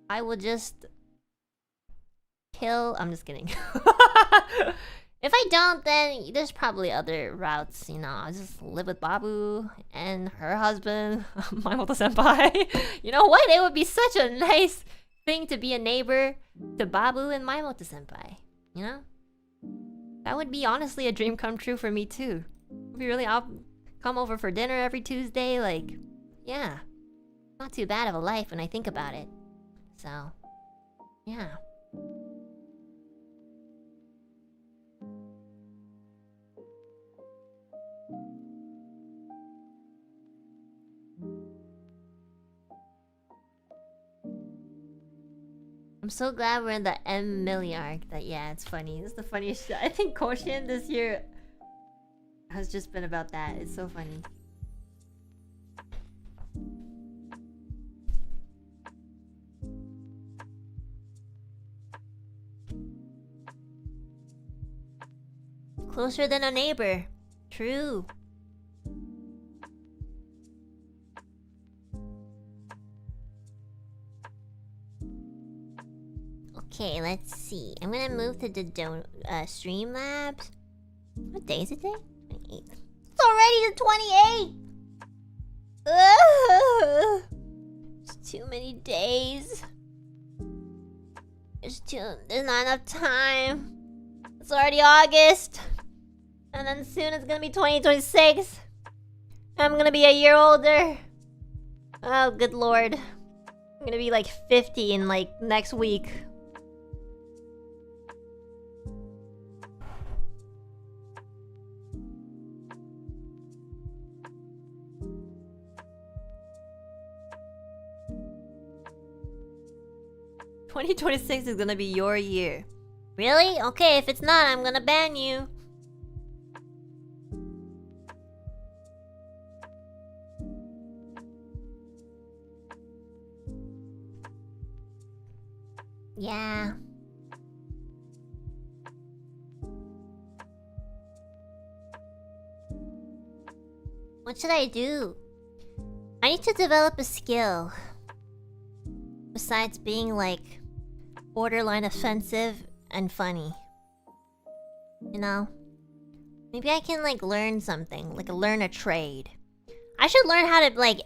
I will just kill. I'm just kidding. If I don't, then there's probably other routes, you know. I'll just live with Babu and her husband, Maimoto senpai. You know what? It would be such a nice thing to be a neighbor to Babu and Maimoto senpai, you know? That would be honestly a dream come true for me too. It'd be really, I'll come over for dinner every Tuesday, like, yeah. Not too bad of a life when I think about it. So, yeah. I'm so glad we're in the M Millie arc. That, yeah, it's funny. It's the funniest shit. I think Koshin this year has just been about that. It's so funny. Closer than a neighbor. True. Okay, let's see. I'm gonna move to the Streamlabs. What day is it today? 28th. It's already the 28th! Ugh. It's too many days. There's not enough time. It's already August. And then soon it's gonna be 2026. I'm gonna be a year older. Oh, good lord. I'm gonna be like 50 in like next week. "2026 is gonna be your year." Really? Okay, if it's not, I'm gonna ban you. Yeah. What should I do? I need to develop a skill. Besides being like borderline offensive and funny. You know? Maybe I can like learn something, like learn a trade. I should learn how to like...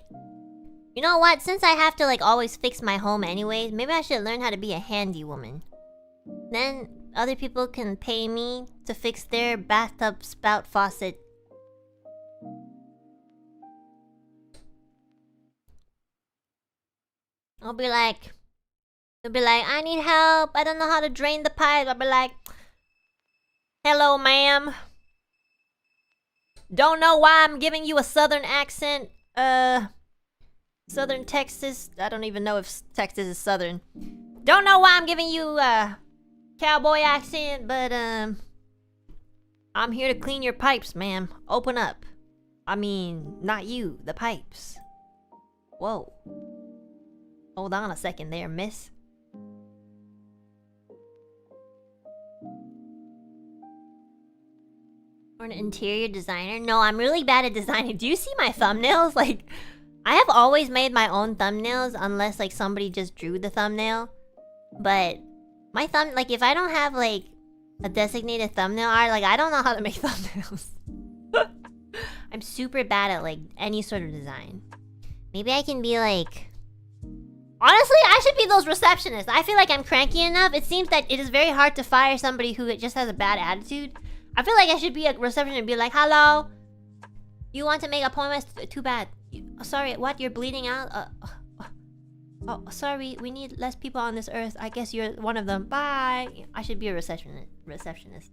You know what? Since I have to like always fix my home anyways, maybe I should learn how to be a handy woman. Then other people can pay me to fix their bathtub spout faucet. They'll be like, "I need help. I don't know how to drain the pipe." I'll be like, "Hello, ma'am. Don't know why I'm giving you a southern accent. Southern Texas. I don't even know if Texas is southern. Don't know why I'm giving you a cowboy accent, but I'm here to clean your pipes, ma'am. Open up. I mean, not you, the pipes." Whoa. Hold on a second there, miss. Or an interior designer? No, I'm really bad at designing. Do you see my thumbnails? Like, I have always made my own thumbnails unless like somebody just drew the thumbnail. But my like if I don't have like a designated thumbnail art, like I don't know how to make thumbnails. I'm super bad at like any sort of design. Maybe I can be like... Honestly, I should be those receptionists. I feel like I'm cranky enough. It seems that it is very hard to fire somebody who just has a bad attitude. I feel like I should be a receptionist and be like, "Hello? You want to make appointments? Too bad. Sorry, what? You're bleeding out? Oh, sorry. We need less people on this earth. I guess you're one of them. Bye." I should be a receptionist.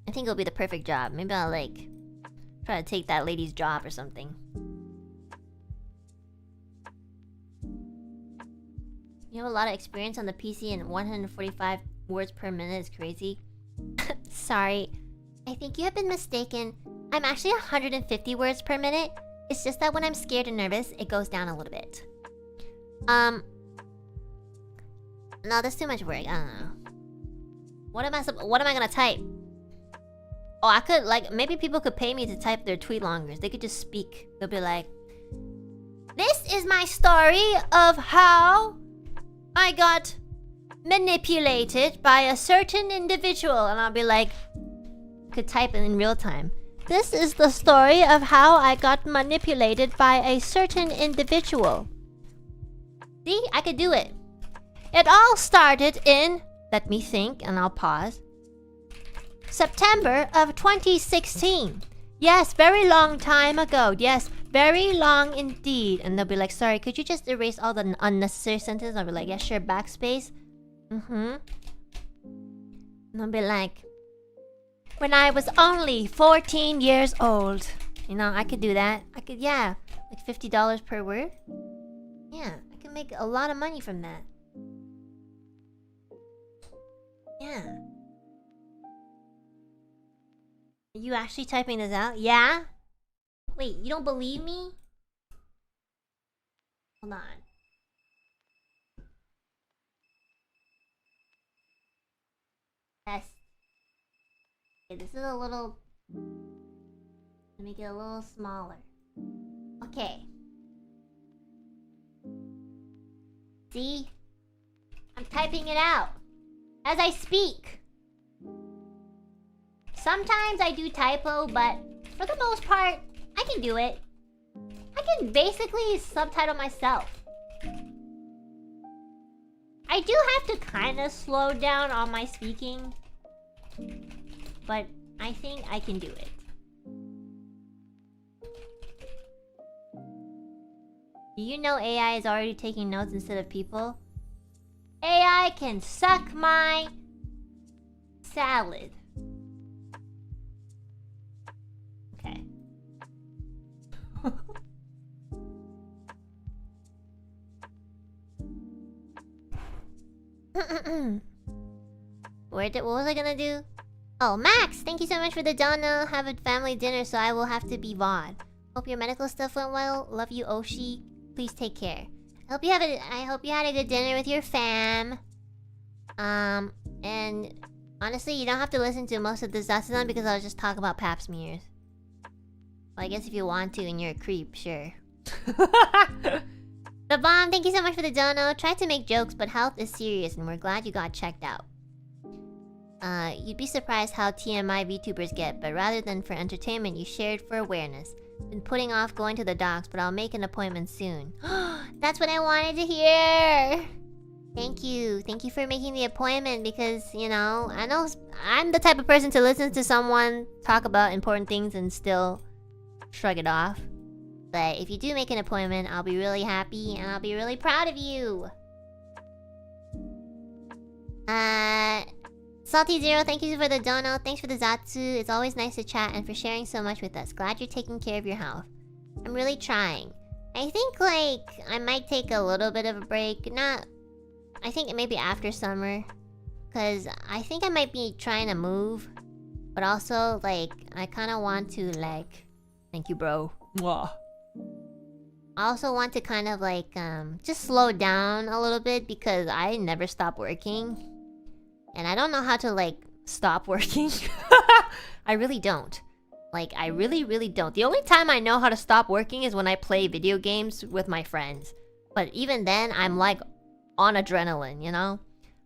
I think it'll be the perfect job. Maybe I'll like try to take that lady's job or something. You have a lot of experience on the PC and 145 words per minute is crazy. Sorry. I think you have been mistaken. I'm actually 150 words per minute. It's just that when I'm scared and nervous, it goes down a little bit. No, that's too much work. I don't know. What am I gonna type? Oh, I could, like, maybe people could pay me to type their tweet longers. They could just speak. They'll be like, "This is my story of how I got manipulated by a certain individual." And I'll be like, could type it in real time. "This is the story of how I got manipulated by a certain individual." See, I could do it. "It all started in," let me think, and I'll pause, "September of 2016. Yes, very long time ago. Yes, very long indeed." And they'll be like, "Sorry, could you just erase all the unnecessary sentences?" I'll be like, "Yeah, sure, backspace." And I'll be like, "When I was only 14 years old." You know, I could do that. I could, yeah, like $50 per word. Yeah, I can make a lot of money from that. Yeah. Are you actually typing this out? Yeah? Wait, you don't believe me? Hold on. Yes. Okay, this is a little... Let me get a little smaller. Okay. See? I'm typing it out as I speak. Sometimes I do typo, but for the most part, I can do it. I can basically subtitle myself. I do have to kind of slow down on my speaking But I think I can do it. Do you know AI is already taking notes instead of people? AI can suck my salad. Okay. What was I gonna do? Oh, Max! Thank you so much for the dono. Have a family dinner, so I will have to be VOD. Hope your medical stuff went well. Love you, Oshi. Please take care. I hope you had a good dinner with your fam. And honestly, you don't have to listen to most of the za tsu dan because I'll just talk about pap smears. Well, I guess if you want to and you're a creep, sure. The Bomb, thank you so much for the dono. Tried to make jokes, but health is serious and we're glad you got checked out. You'd be surprised how TMI VTubers get, but rather than for entertainment, you shared for awareness. Been putting off going to the docs, but I'll make an appointment soon. That's what I wanted to hear! Thank you. Thank you for making the appointment because, you know I'm the type of person to listen to someone talk about important things and still shrug it off. But if you do make an appointment, I'll be really happy and I'll be really proud of you. Salty Zero, thank you for the dono. Thanks for the Zatsu. It's always nice to chat and for sharing so much with us. Glad you're taking care of your health. I'm really trying. I think, like, I might take a little bit of a break. I think maybe after summer. Because I think I might be trying to move. But also, like, I kind of want to, like... Thank you, bro. Mwah. I also want to kind of, like, just slow down a little bit because I never stop working. And I don't know how to, like, stop working. I really don't. Like, I really, really don't. The only time I know how to stop working is when I play video games with my friends. But even then, I'm, like, on adrenaline, you know?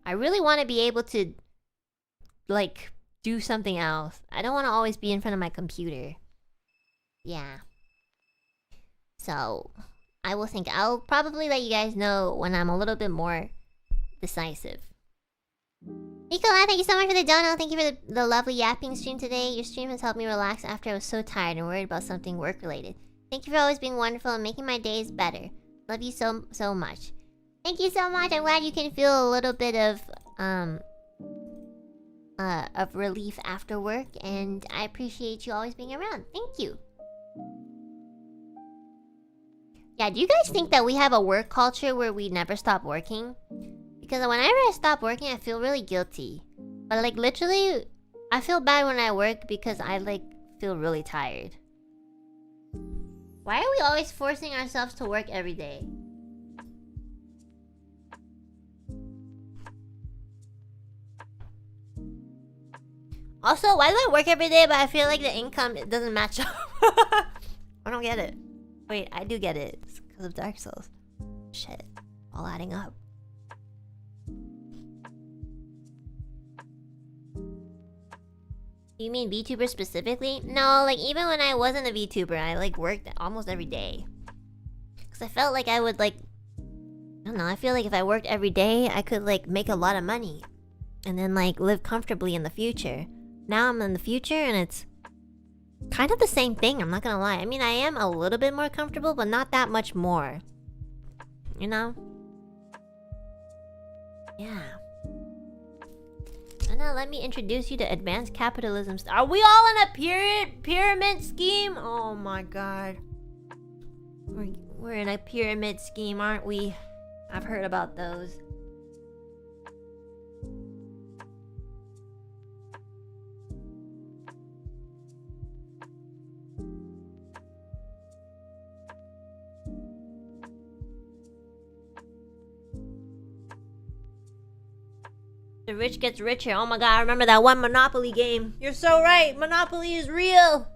I really want to be able to, like, do something else. I don't want to always be in front of my computer. Yeah. So, I'll probably let you guys know when I'm a little bit more decisive. Nicola, thank you so much for the dono. Thank you for the lovely yapping stream today. Your stream has helped me relax after I was so tired and worried about something work-related. Thank you for always being wonderful and making my days better. Love you so much. Thank you so much. I'm glad you can feel a little bit of relief after work, and I appreciate you always being around. Thank you. Yeah, do you guys think that we have a work culture where we never stop working? Because whenever I stop working, I feel really guilty. But like literally, I feel bad when I work because I like feel really tired. Why are we always forcing ourselves to work every day? Also, why do I work every day but I feel like the income doesn't match up? I don't get it. Wait, I do get it. It's because of Dark Souls. Shit. All adding up. You mean VTuber specifically? No, like even when I wasn't a VTuber, I like worked almost every day. Cause I felt like I would like... I don't know, I feel like if I worked every day, I could like make a lot of money. And then like live comfortably in the future. Now I'm in the future and it's... kind of the same thing, I'm not gonna lie. I mean, I am a little bit more comfortable, but not that much more. You know? Yeah. And now let me introduce you to advanced capitalism. Are we all in a pyramid scheme? Oh my god. We're in a pyramid scheme, aren't we? I've heard about those. The rich gets richer. Oh my god, I remember that one Monopoly game. You're so right. Monopoly is real.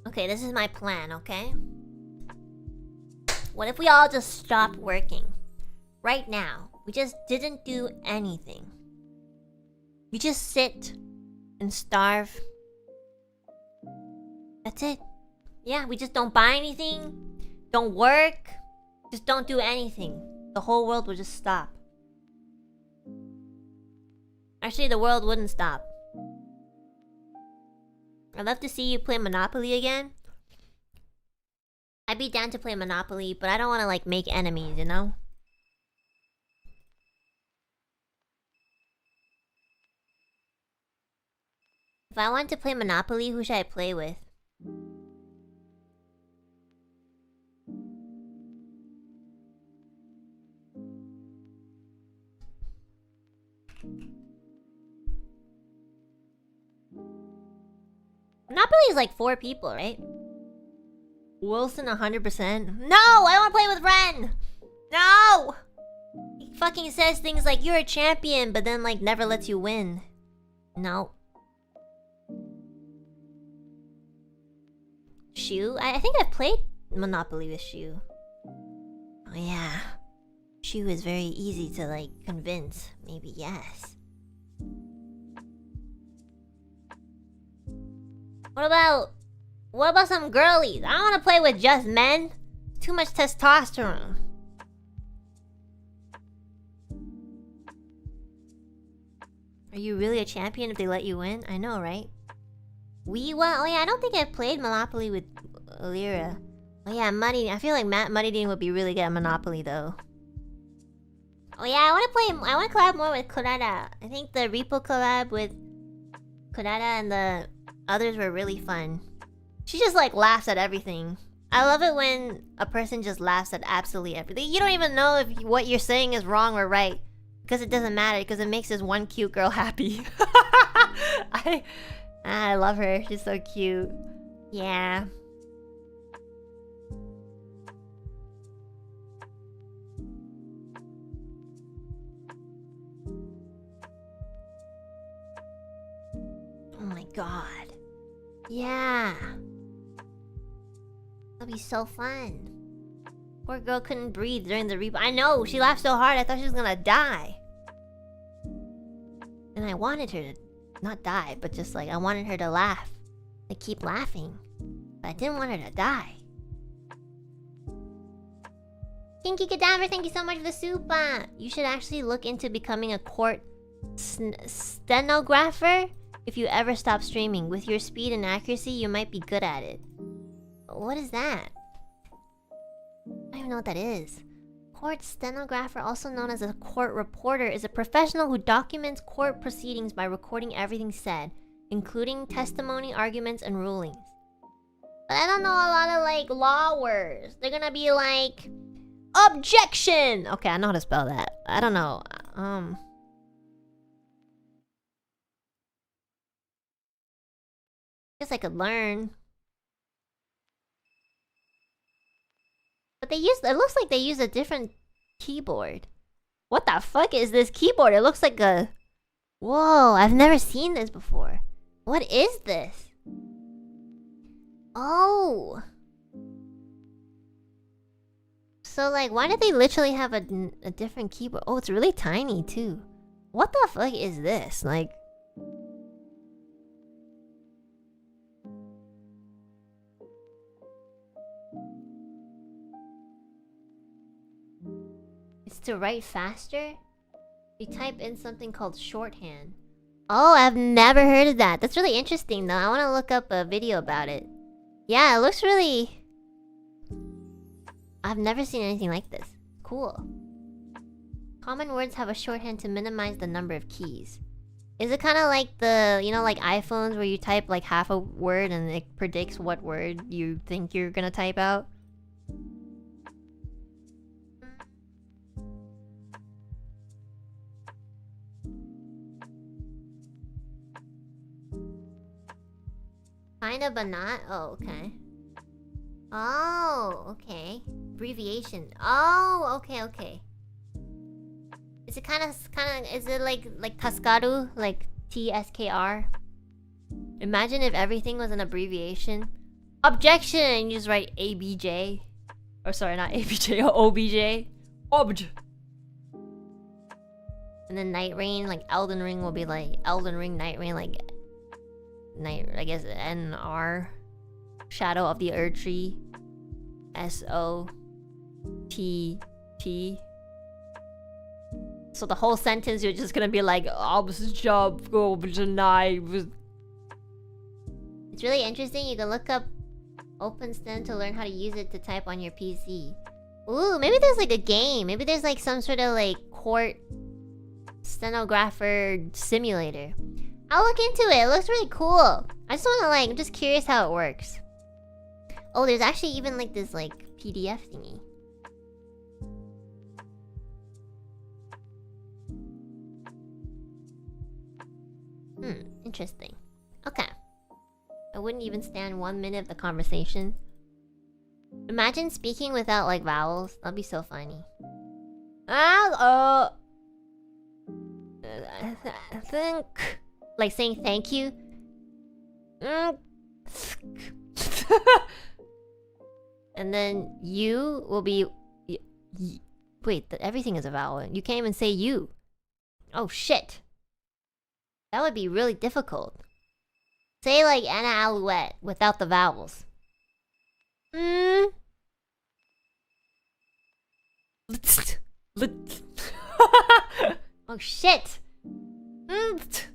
Okay, this is my plan, okay? What if we all just stopped working? Right now. We just didn't do anything. We just sit and starve. That's it. Yeah, we just don't buy anything. Don't work. Just don't do anything. The whole world would just stop. Actually, the world wouldn't stop. I'd love to see you play Monopoly again. I'd be down to play Monopoly, but I don't want to like make enemies, you know? If I want to play Monopoly, who should I play with? Monopoly is like 4 people, right? Wilson 100%. No! I want to play with Ren! No! He fucking says things like, you're a champion, but then like never lets you win. No. Shu? I think I've played Monopoly with Shu. Oh yeah. Shu is very easy to like convince. Maybe yes. What about some girlies? I don't want to play with just men. Too much testosterone. Are you really a champion if they let you win? I know, right? Oh yeah, I don't think I've played Monopoly with Ethyria. Oh yeah, Muddy. I feel like Muddy Dean would be really good at Monopoly though. Oh yeah, I want to collab more with Kurata. I think the Repo collab with Kurata and the others were really fun. She just like laughs at everything. I love it when a person just laughs at absolutely everything. You don't even know if what you're saying is wrong or right. Because it doesn't matter, because it makes this one cute girl happy. I love her. She's so cute. Yeah. Oh my god. Yeah. That'll be so fun. Poor girl couldn't breathe during the repo. I know, she laughed so hard I thought she was gonna die. And I wanted her to not die, but just like I wanted her to laugh. Like keep laughing. But I didn't want her to die. Kinky Cadaver, thank you so much for the soup. You should actually look into becoming a court stenographer if you ever stop streaming. With your speed and accuracy, you might be good at it. What is that? I don't even know what that is. Court stenographer, also known as a court reporter, is a professional who documents court proceedings by recording everything said, including testimony, arguments, and rulings. But I don't know a lot of like law words. They're gonna be like objection. Okay, I know how to spell that. I don't know. Guess I could learn. But it looks like they use a different keyboard. What the fuck is this keyboard? It looks like a... Whoa, I've never seen this before. What is this? Oh. So like, why did they literally have a different keyboard? Oh, it's really tiny too. What the fuck is this? Like... To write faster, you type in something called shorthand. Oh, I've never heard of that. That's really interesting though. I want to look up a video about it. Yeah, it looks really... I've never seen anything like this. Cool. Common words have a shorthand to minimize the number of keys. Is it kind of like the, you know, like iPhones where you type like half a word and it predicts what word you think you're gonna type out? Kinda, but not? Oh, okay. Oh, okay. Abbreviation. Oh, okay. Is it is it like Taskaru? Like TSKR? Imagine if everything was an abbreviation. Objection! You just write ABJ. Or sorry, not ABJ, OBJ. Obj. And then Night Rain, like Elden Ring will be like Elden Ring, Night Rain, like I guess NR. Shadow of the Erd Tree. SOTT. So the whole sentence you're just gonna be like, it's really interesting. You can look up OpenSten to learn how to use it to type on your PC. Ooh, maybe there's like a game. Maybe there's like some sort of like court stenographer simulator. I'll look into it. It looks really cool. I just wanna like, I'm just curious how it works. Oh, there's actually even like this like PDF thingy. Interesting. Okay. I wouldn't even stand 1 minute of the conversation. Imagine speaking without like vowels. That'd be so funny. I think like saying thank you. And then you will be wait, everything is a vowel. You can't even say you. Oh shit. That would be really difficult. Say like Enna Alouette without the vowels. Oh shit. Those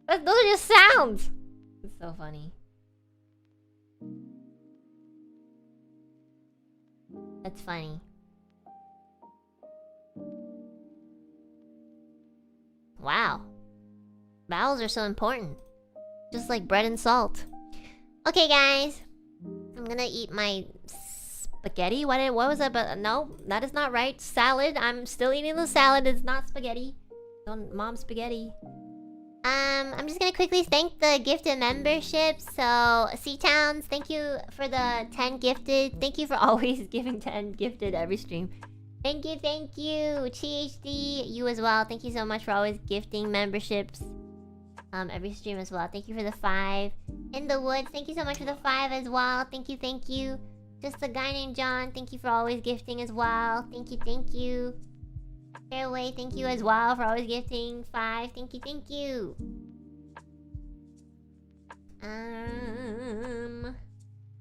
are just sounds. It's so funny. That's funny. Wow. Vowels are so important. Just like bread and salt. Okay, guys. I'm gonna eat my spaghetti. What was that? But no, that is not right. Salad. I'm still eating the salad. It's not spaghetti. Mom spaghetti. I'm just gonna quickly thank the gifted memberships. So, C-Towns, thank you for the 10 gifted. Thank you for always giving 10 gifted every stream. Thank you, thank you. THD, you as well. Thank you so much for always gifting memberships. Every stream as well. Thank you for the 5. In the Woods, thank you so much for the 5 as well. Thank you, thank you. Just a guy named John, thank you for always gifting as well. Thank you, thank you. Fairway, thank you as well for always gifting 5. Thank you, thank you.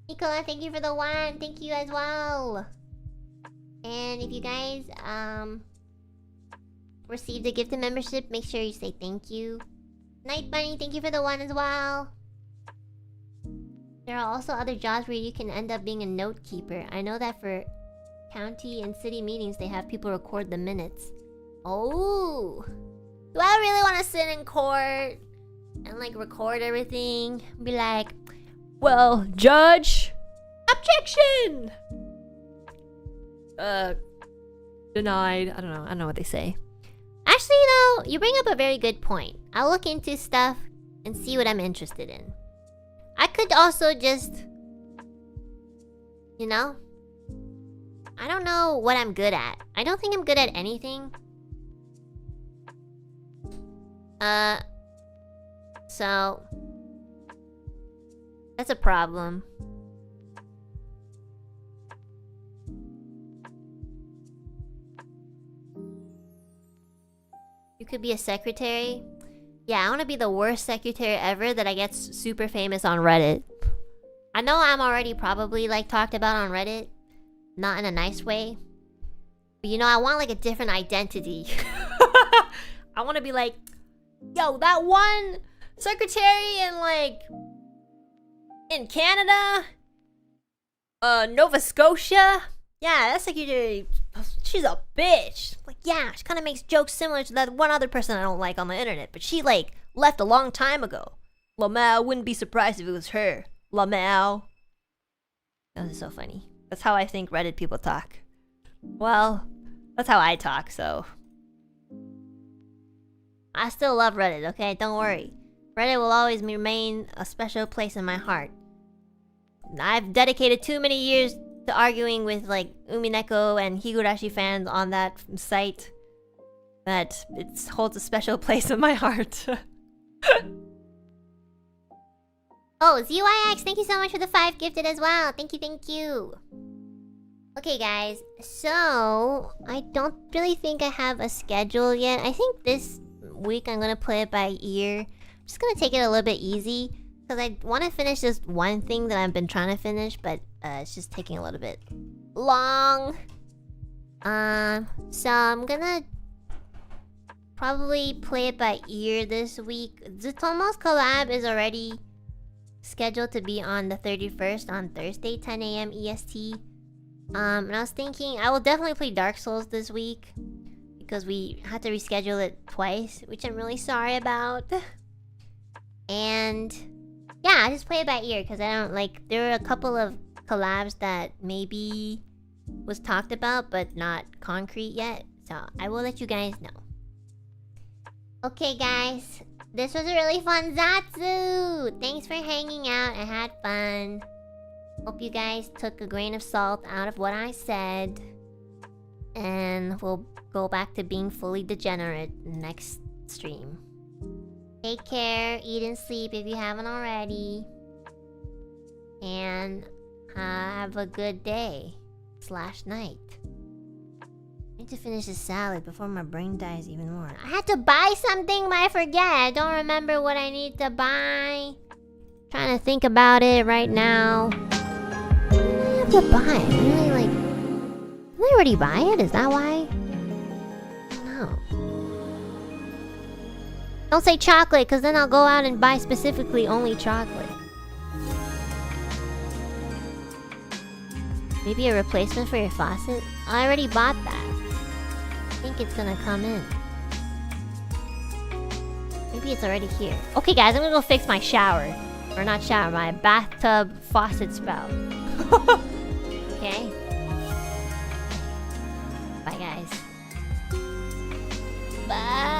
Nicola, thank you for the 1. Thank you as well. And if you guys received a gifted membership, make sure you say thank you. Night Bunny, thank you for the 1 as well. There are also other jobs where you can end up being a note keeper. I know that for county and city meetings, they have people record the minutes. Oh! Do I really want to sit in court and like record everything? Be like, well, judge, objection! Denied. I don't know what they say. Actually, though, you bring up a very good point. I'll look into stuff and see what I'm interested in. I could also just, you know, I don't know what I'm good at. I don't think I'm good at anything. So that's a problem. You could be a secretary. Yeah, I want to be the worst secretary ever that I get super famous on Reddit. I know I'm already probably like talked about on Reddit. Not in a nice way. But you know, I want like a different identity. I want to be like, yo, that one secretary in like in Canada, Nova Scotia. Yeah, that secretary, she's a bitch. Like, yeah, she kind of makes jokes similar to that one other person I don't like on the internet, but she like left a long time ago. Lamau, wouldn't be surprised if it was her. Lamau. That was so funny. That's how I think Reddit people talk. Well, that's how I talk, so I still love Reddit, okay? Don't worry. Reddit will always remain a special place in my heart. I've dedicated too many years to arguing with like Umineko and Higurashi fans on that site that it holds a special place in my heart. Oh, ZYX, thank you so much for the 5 gifted as well. Thank you, thank you. Okay, guys. So, I don't really think I have a schedule yet. I think this week I'm gonna play it by ear. I'm just gonna take it a little bit easy because I want to finish this one thing that I've been trying to finish, but it's just taking a little bit long. So I'm gonna probably play it by ear this week. Zatomo's collab is already scheduled to be on the 31st on Thursday, 10 a.m. EST. And I was thinking I will definitely play Dark Souls this week because we had to reschedule it twice, which I'm really sorry about. And yeah, I just play it by ear because I don't like. There were a couple of collabs that maybe was talked about but not concrete yet, so I will let you guys know. Okay guys, this was a really fun Zatsu! Thanks for hanging out, I had fun. Hope you guys took a grain of salt out of what I said. And we'll go back to being fully degenerate next stream. Take care, eat and sleep if you haven't already. And have a good day / night. I need to finish this salad before my brain dies even more. I had to buy something, but I forget. I don't remember what I need to buy. Trying to think about it right now. What do I have to buy? Really, like... Did I already buy it? Is that why? No. Don't say chocolate, because then I'll go out and buy specifically only chocolate. Maybe a replacement for your faucet? I already bought that. I think it's gonna come in. Maybe it's already here. Okay guys, I'm gonna go fix my shower. Or not shower, my bathtub faucet spout. Okay? Bye guys. Bye!